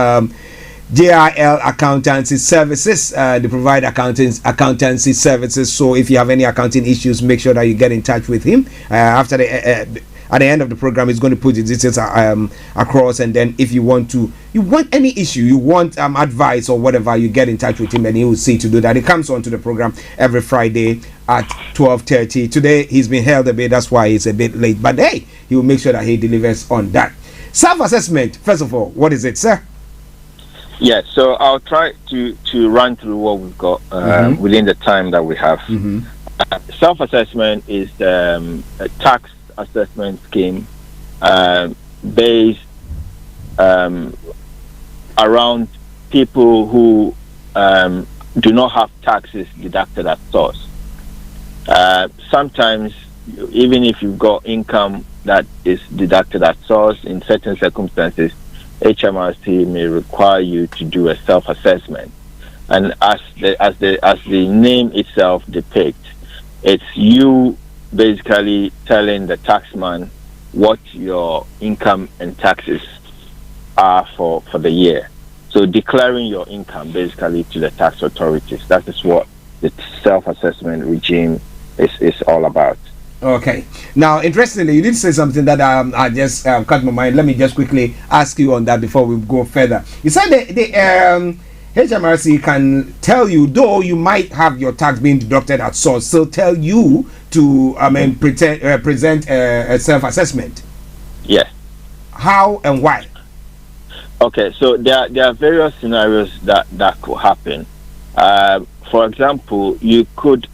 [SPEAKER 12] JRL Accountancy Services. They provide accountancy services. So if you have any accounting issues, make sure that you get in touch with him. At the end of the program, he's going to put the details across, and then if you want any issue, you want advice or whatever, you get in touch with him and he will see to do that. He comes on to the program every Friday at 12:30. Today he's been held a bit, that's why he's a bit late, but hey, he will make sure that he delivers on that. Self-assessment, first of all, what is it, sir?
[SPEAKER 20] Yeah, so I'll try to run through what we've got within the time that we have. Self-assessment is a tax assessment scheme based around people who do not have taxes deducted at source. Sometimes, even if you've got income that is deducted at source, in certain circumstances, HMRC may require you to do a self-assessment. And as the name itself depicts, it's you basically telling the taxman what your income and taxes are for the year. So declaring your income basically to the tax authorities. That is what the self-assessment regime is all about.
[SPEAKER 12] Okay. Now, interestingly, you did say something that I just cut my mind. Let me just quickly ask you on that before we go further. You said the HMRC can tell you, though you might have your tax being deducted at source, still tell you to present a self-assessment.
[SPEAKER 20] Yes.
[SPEAKER 12] How and why?
[SPEAKER 20] Okay, so there are various scenarios that could happen. For example, you could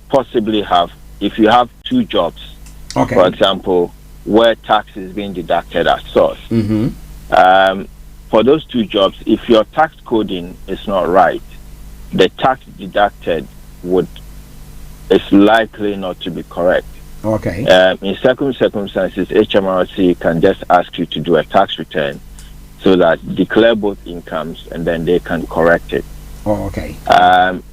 [SPEAKER 20] possibly have, if you have two jobs, for example, where tax is being deducted at source. For those two jobs, if your tax coding is not right, the tax deducted is likely not to be correct.
[SPEAKER 12] Okay.
[SPEAKER 20] In certain circumstances, HMRC can just ask you to do a tax return so that declare both incomes and then they can correct it.
[SPEAKER 12] Oh, okay.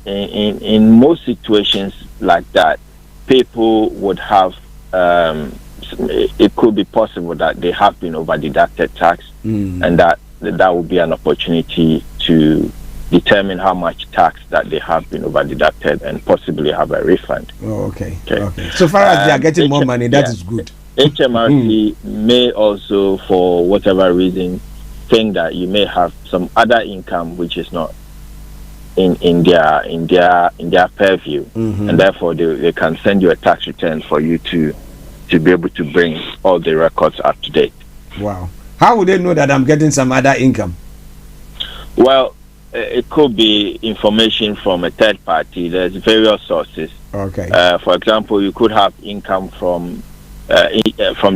[SPEAKER 20] In most situations like that, people would have, it could be possible that they have been over-deducted tax, and that would be an opportunity to determine how much tax that they have been over-deducted and possibly have a refund.
[SPEAKER 12] Oh, okay. So far as they are getting more money, that is good.
[SPEAKER 20] HMRC may also, for whatever reason, think that you may have some other income which is not in their purview, and therefore they can send you a tax return for you to be able to bring all the records up to date.
[SPEAKER 12] Wow. How would they know that I'm getting some other income?
[SPEAKER 20] Well, it could be information from a third party. There's various sources.
[SPEAKER 12] Okay.
[SPEAKER 20] For example, you could have income from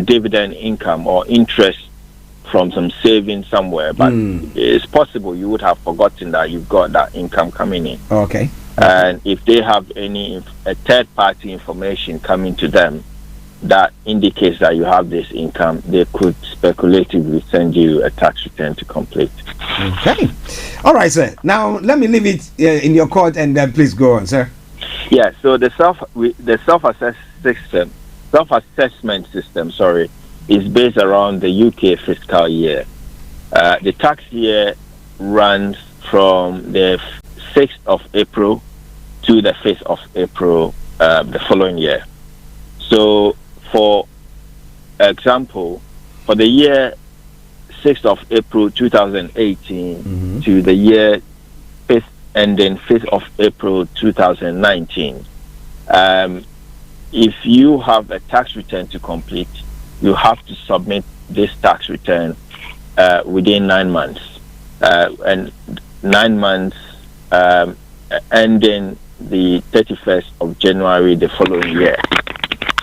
[SPEAKER 20] dividend income or interest from some savings somewhere, but it's possible you would have forgotten that you've got that income coming in.
[SPEAKER 12] Okay.
[SPEAKER 20] And if they have a third party information coming to them that indicates that you have this income, they could speculatively send you a tax return to complete.
[SPEAKER 12] Okay. All right, sir. Now let me leave it in your court, and then please go on, sir.
[SPEAKER 20] Yeah. So the self-assessment system, is based around the UK fiscal year. The tax year runs from the 6th of April to the 5th of April the following year. So, for example, for the year 6th of April 2018 to the year 5th ending 5th of April 2019, if you have a tax return to complete, you have to submit this tax return within 9 months, and 9 months ending the 31st of January the following year.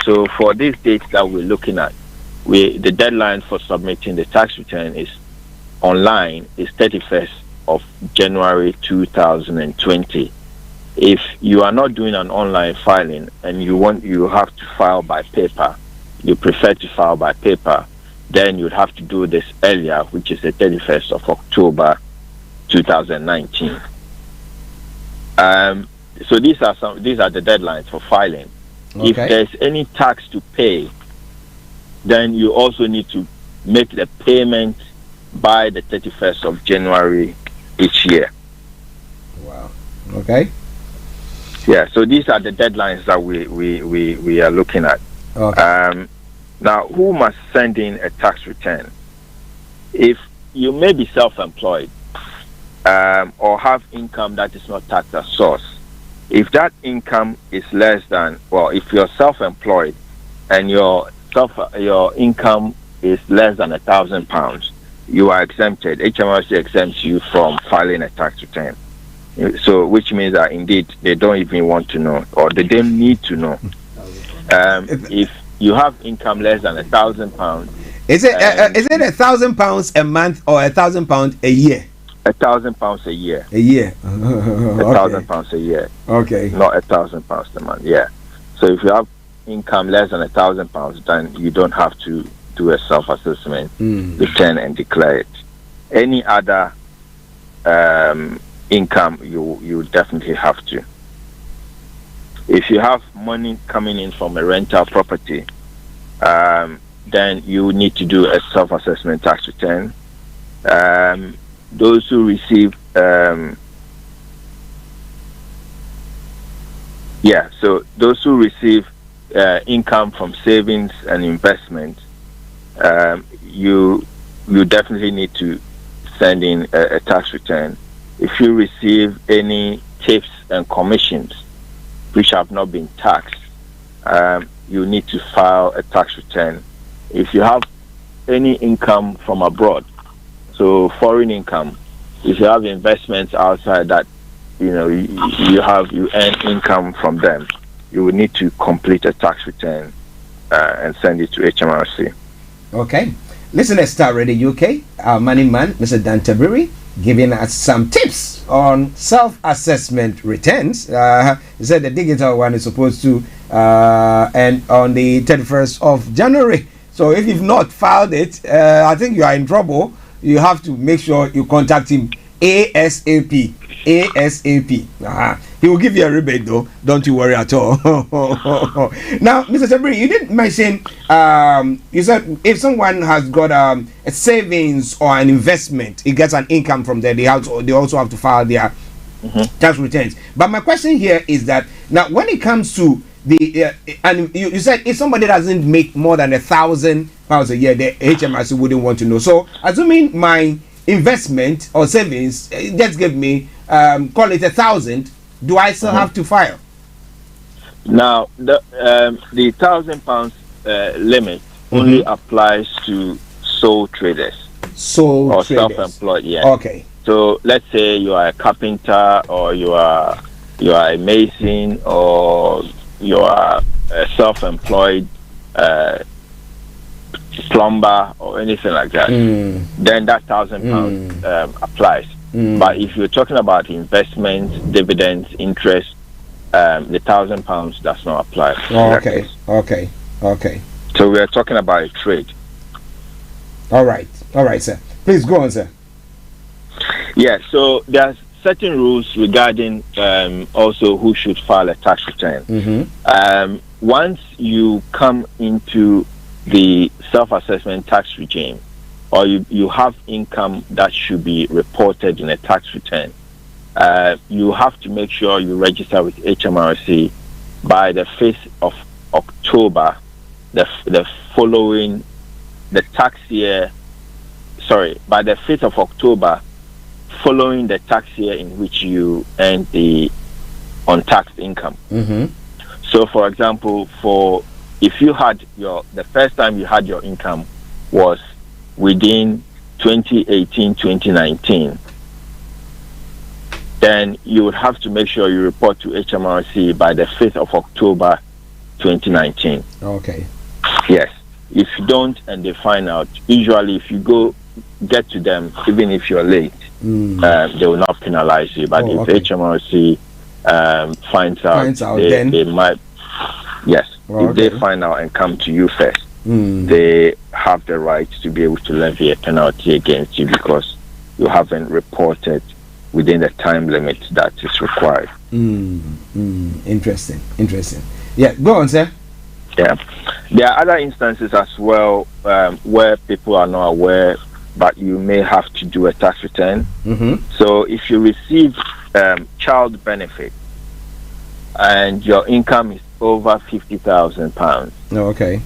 [SPEAKER 20] So for these dates that we're looking at, the deadline for submitting the tax return is online is 31st of January 2020. If you are not doing an online filing and you have to file by paper, you prefer to file by paper, then you'd have to do this earlier, which is the 31st of October 2019. So these are the deadlines for filing.
[SPEAKER 12] Okay.
[SPEAKER 20] If there's any tax to pay, then you also need to make the payment by the 31st of January each year.
[SPEAKER 12] Wow. Okay.
[SPEAKER 20] Yeah, so these are the deadlines that we are looking at.
[SPEAKER 12] Okay.
[SPEAKER 20] Now, who must send in a tax return? If you may be self-employed or have income that is not taxed at source, if that income is less than, well, if you're self-employed and your income is less than £1,000, you are exempted. HMRC exempts you from filing a tax return. So, which means that indeed they don't even want to know, or they don't need to know. If you have income less than £1,000,
[SPEAKER 12] is it £1,000 a month or £1,000 a year?
[SPEAKER 20] £1,000 a year.
[SPEAKER 12] A year.
[SPEAKER 20] £1,000 a year.
[SPEAKER 12] Okay.
[SPEAKER 20] Not £1,000 a month. Yeah. So if you have income less than £1,000, then you don't have to do a self-assessment return and declare it. Any other income, you definitely have to. If you have money coming in from a rental property, then you need to do a self-assessment tax return. Those who receive those who receive income from savings and investment, you definitely need to send in a tax return. If you receive any tips and commissions which have not been taxed, you need to file a tax return. If you have any income from abroad, so foreign income, if you have investments outside that, you earn income from them, you will need to complete a tax return and send it to HMRC.
[SPEAKER 12] Okay. Listen to Starr Radio UK, our money man, Mr. Dan Tabiri, giving us some tips on self-assessment returns. He said the digital one is supposed to end on the 31st of January. So if you've not filed it, I think you are in trouble. You have to make sure you contact him ASAP. He will give you a rebate though, don't you worry at all. Now, Mr. Tabiri, you did mention, you said if someone has got a savings or an investment, he gets an income from there, they also have to file their tax returns. But my question here is that, now when it comes to the, and you said if somebody doesn't make more than £1,000 a year, the HMRC wouldn't want to know. So, assuming my investment or savings just give me call it 1,000, do I still have to file?
[SPEAKER 20] Now the £1,000 limit only applies to sole traders or self-employed. Yeah.
[SPEAKER 12] Okay.
[SPEAKER 20] So let's say you are a carpenter, or you are a mason, or you are a self-employed plumber or anything like that, then that £1,000 applies. But if you're talking about investments, dividends, interest, the £1,000 does not apply.
[SPEAKER 12] Okay.
[SPEAKER 20] So we are talking about a trade.
[SPEAKER 12] All right, sir. Please go on, sir.
[SPEAKER 20] Yeah. So there's certain rules regarding also who should file a tax return. Once you come into the self-assessment tax regime, or you have income that should be reported in a tax return, you have to make sure you register with HMRC by the 5th of October, the following the tax year. Sorry, by the 5th of October, following the tax year in which you earned the untaxed income. So, for example, if you had the first time you had your income was within 2018-2019, then you would have to make sure you report to HMRC by the 5th of October 2019.
[SPEAKER 12] Okay.
[SPEAKER 20] Yes. If you don't and they find out, usually if you get to them, even if you're late, they will not penalize you. But if HMRC finds out, they might. Yes. If they find out and come to you first, they have the right to be able to levy a penalty against you because you haven't reported within the time limit that is required.
[SPEAKER 12] Interesting. Yeah, go on, sir.
[SPEAKER 20] Yeah. There are other instances as well where people are not aware but you may have to do a tax return. So if you receive child benefit and your income is over £50,000,
[SPEAKER 12] okay,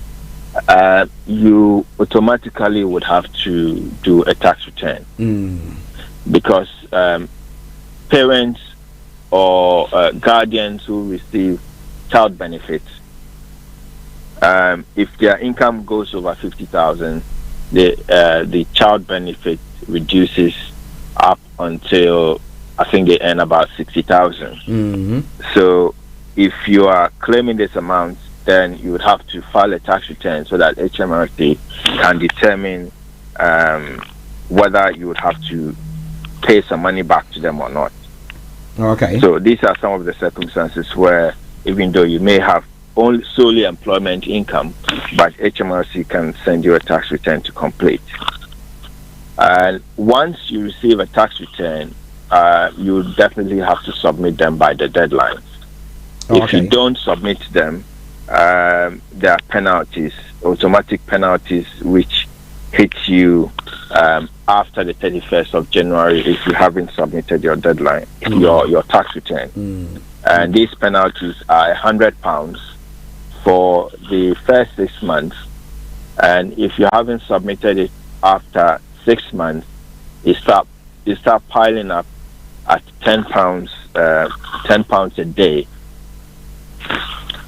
[SPEAKER 20] you automatically would have to do a tax return because parents or guardians who receive child benefits, if their income goes over 50,000, the child benefit reduces up until I think they earn about 60,000. So if you are claiming this amount, then you would have to file a tax return so that HMRC can determine whether you would have to pay some money back to them or not.
[SPEAKER 12] Okay.
[SPEAKER 20] So these are some of the circumstances where, even though you may have only solely employment income, but HMRC can send you a tax return to complete. And once you receive a tax return, you definitely have to submit them by the deadline. If you don't submit them, there are penalties, automatic penalties, which hit you after the 31st of January if you haven't submitted your deadline, your tax return. And these penalties are £100 for the first 6 months, and if you haven't submitted it after 6 months, it start piling up at £10 a day.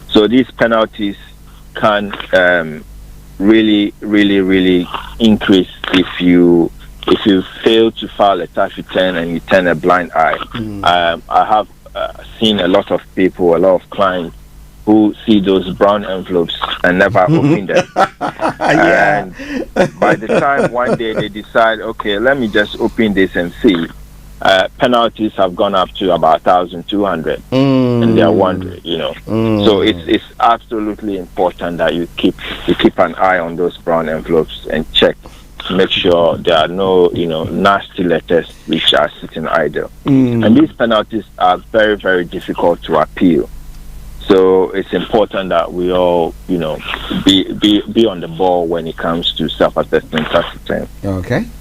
[SPEAKER 20] So these penalties can really increase if you fail to file a tax return and you turn a blind eye. I have seen a lot of people, a lot of clients who see those brown envelopes and never open them. And by the time one day they decide, okay, let me just open this and see, penalties have gone up to about 1,200, and they are wondering, So it's absolutely important that you keep an eye on those brown envelopes and check to make sure there are no nasty letters which are sitting idle. And these penalties are very, very difficult to appeal. So it's important that we all, be on the ball when it comes to self-assessment tax return.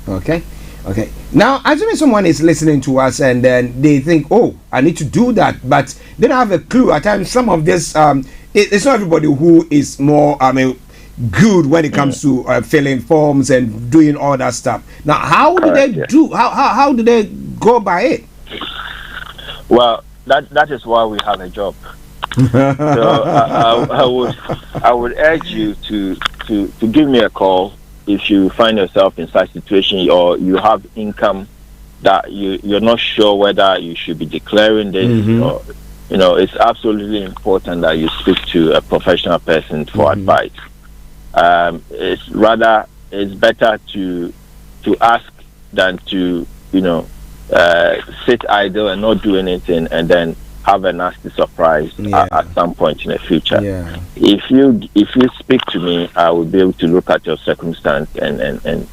[SPEAKER 12] Okay. Now, assuming someone is listening to us and then they think, oh, I need to do that, but they don't have a clue. At times, some of this, it's not everybody who is more, good when it comes to filling forms and doing all that stuff. Now, how do they do? How do they go by it?
[SPEAKER 20] Well, that is why we have a job. So I would urge you to give me a call if you find yourself in such a situation or you have income that you're not sure whether you should be declaring this or it's absolutely important that you speak to a professional person for advice. It's better to ask than to sit idle and not do anything and then have a nasty surprise at some point in the future. If you speak to me, I will be able to look at your circumstance and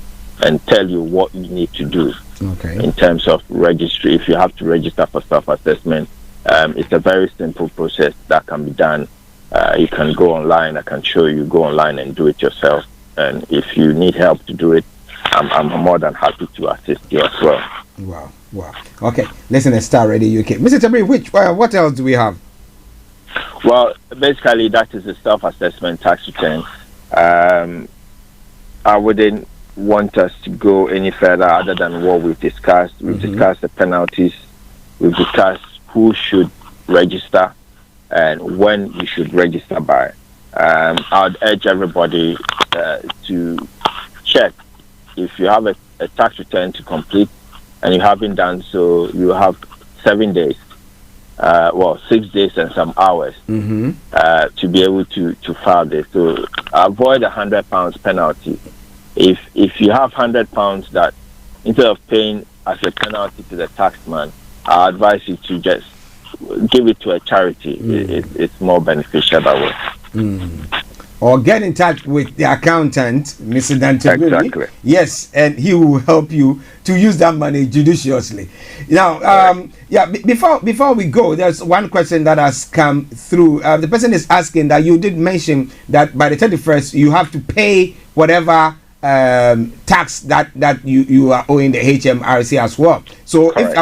[SPEAKER 20] tell you what you need to do in terms of registry. If you have to register for self-assessment, it's a very simple process that can be done. You can go online. I can show you. Go online and do it yourself. And if you need help to do it, I'm more than happy to assist you as well.
[SPEAKER 12] Wow. Okay, listen to Starr Radio UK. Mr. Tabiri, what else do we have?
[SPEAKER 20] Well, basically, that is a self-assessment tax return. I wouldn't want us to go any further other than what we've discussed. We've discussed the penalties. We've discussed who should register and when you should register by. I'd urge everybody to check if you have a tax return to complete and you haven't done so, you have 7 days, 6 days and some hours to be able to file this. So avoid £100 penalty. If you have £100 that instead of paying as a penalty to the taxman, I advise you to just give it to a charity. It's more beneficial that way.
[SPEAKER 12] Or get in touch with the accountant, Mr. Tabiri.
[SPEAKER 20] Exactly.
[SPEAKER 12] Yes, and he will help you to use that money judiciously. Now, before we go, there's one question that has come through. The person is asking that you did mention that by the 31st you have to pay whatever tax that you are owing the HMRC as well. So
[SPEAKER 20] Correct,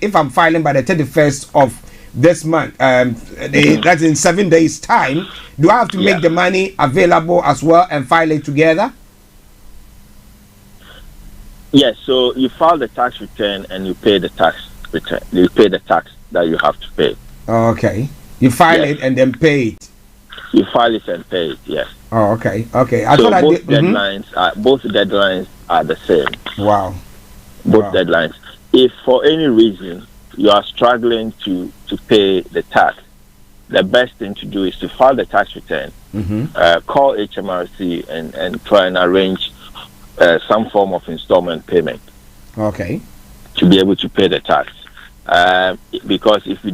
[SPEAKER 12] if I'm filing by the 31st of this month, that's in 7 days time, do I have to make the money available as well and file it together?
[SPEAKER 20] Yes, so you file the tax return and you pay the tax return. You pay the tax that you have to pay.
[SPEAKER 12] Okay. You file it and then pay it.
[SPEAKER 20] You file it and pay it, yes.
[SPEAKER 12] Oh, okay. I
[SPEAKER 20] so
[SPEAKER 12] thought
[SPEAKER 20] both deadlines are the same.
[SPEAKER 12] Wow.
[SPEAKER 20] Both deadlines. If for any reason you are struggling to pay the tax, the best thing to do is to file the tax return, call HMRC and try and arrange some form of installment payment.
[SPEAKER 12] Okay.
[SPEAKER 20] To be able to pay the tax. Because if you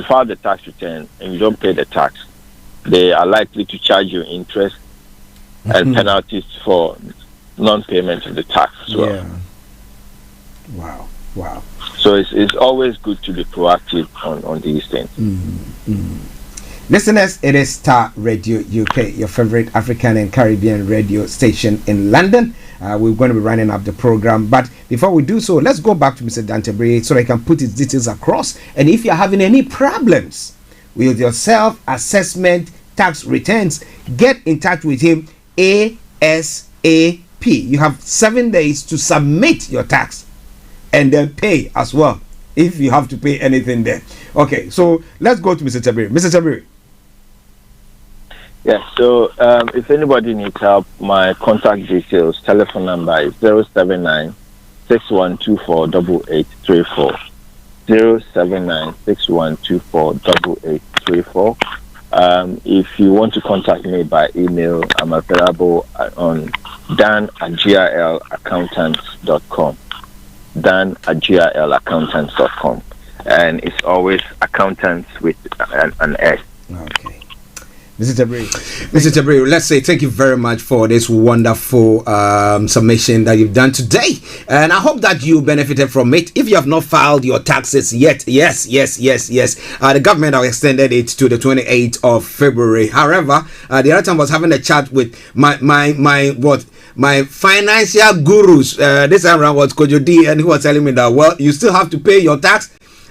[SPEAKER 20] file the tax return and you don't pay the tax, they are likely to charge you interest and penalties for non-payment of the tax as well.
[SPEAKER 12] Yeah. Wow.
[SPEAKER 20] So it's always good to be proactive on these things.
[SPEAKER 12] Listeners, it is Starr Radio UK, your favorite African and Caribbean radio station in London. We're going to be running up the program, but before we do so, let's go back to Mr. Tabiri so I can put his details across. And if you're having any problems with your self-assessment tax returns, get in touch with him ASAP. You have 7 days to submit your tax and then pay as well if you have to pay anything there. Okay, so let's go to Mr. Tabiri. Mr. Tabiri.
[SPEAKER 20] Yes, so if anybody needs help, my contact details, telephone number is 079 6124 8834. 079 6124 8834. If you want to contact me by email, I'm available on dan@glaccountants.com. dan@glaccountants.com. And it's always accountants with an S.
[SPEAKER 12] Okay. Mr. Tabiri, let's say thank you very much for this wonderful submission that you've done today, and I hope that you benefited from it. If you have not filed your taxes yet, yes, the government have extended it to the 28th of February. However, the other time I was having a chat with my financial gurus. This time around was Kojo D, and he was telling me that, well, you still have to pay your tax.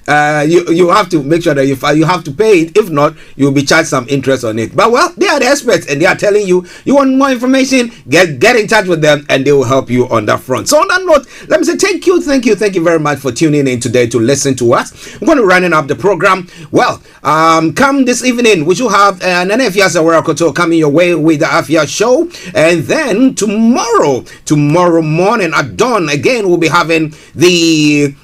[SPEAKER 12] You have to make sure that you have to pay it. If not, you'll be charged some interest on it. But well, they are the experts and they are telling you want more information, get in touch with them and they will help you on that front. So on that note, let me say thank you very much for tuning in today to listen to us. I'm going to running up the program. Well, come this evening, we should have an Afia Sawarakoto coming your way with the Afia show, and then tomorrow morning at dawn again we'll be having the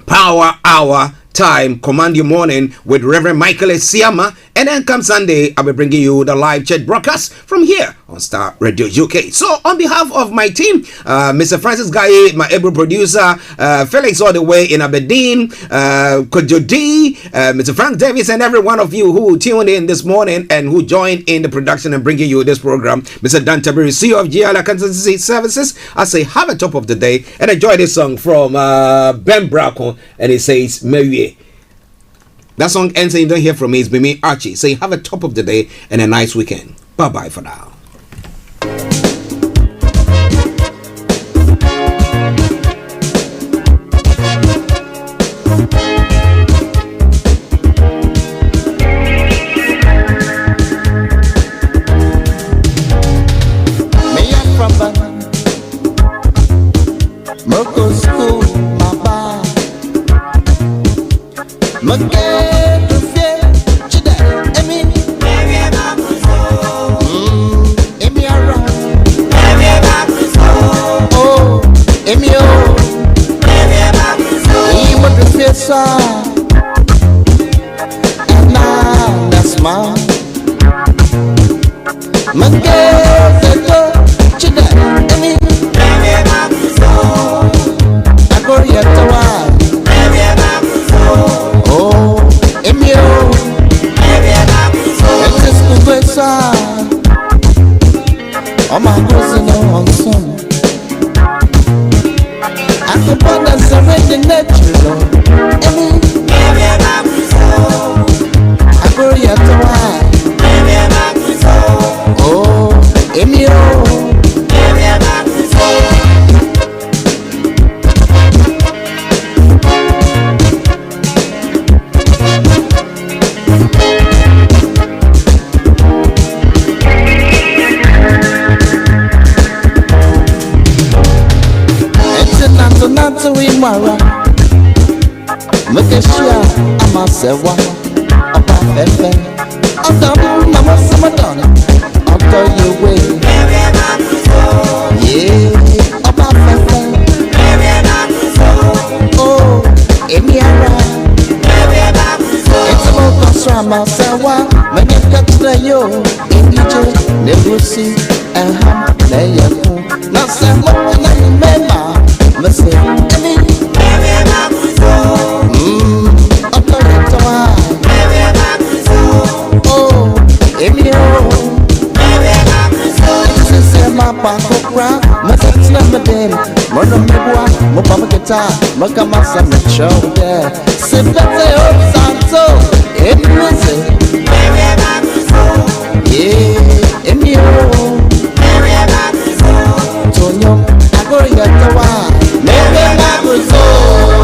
[SPEAKER 12] Power Hour time, Command Your Morning with Reverend Michael Esiama, and then come Sunday I'll be bringing you the live chat broadcast from here on Starr Radio UK. So on behalf of my team, Mr. Francis Guy, my able producer, Felix all the way in Aberdeen, Kojo D, Mr. Frank Davis, and every one of you who tuned in this morning and who joined in the production and bringing you this program, Mr. Dan Tabiri, CEO of GL Accountancy Services, I say have a top of the day and enjoy this song from Ben Bracco, and it says Mary. That song ends and you don't hear from me. It's me, Archie. Say have a top of the day and a nice weekend. Bye-bye for now.
[SPEAKER 21] to Imara. Mukeshia, Amasewa, Opa Fefe. Adam, Mama Samadonna, Oto Yewe. Yeah, Opa Fefe. Oh, Emiara. It's about Kasrama Sawa, Manikatrayo, Indije, Nebusi, and Ham, Nayaku. Nasama, and I remember, Missy, Emi. Oh, Emio. This is my Pakokra, Masatin, Murder Mibwa, Mopamata, Makamasa, shoulder. Sympathy of Santo, Emisi. Yeah, Emio. Tonyo, Agoria Tawa, Mary Maguzo.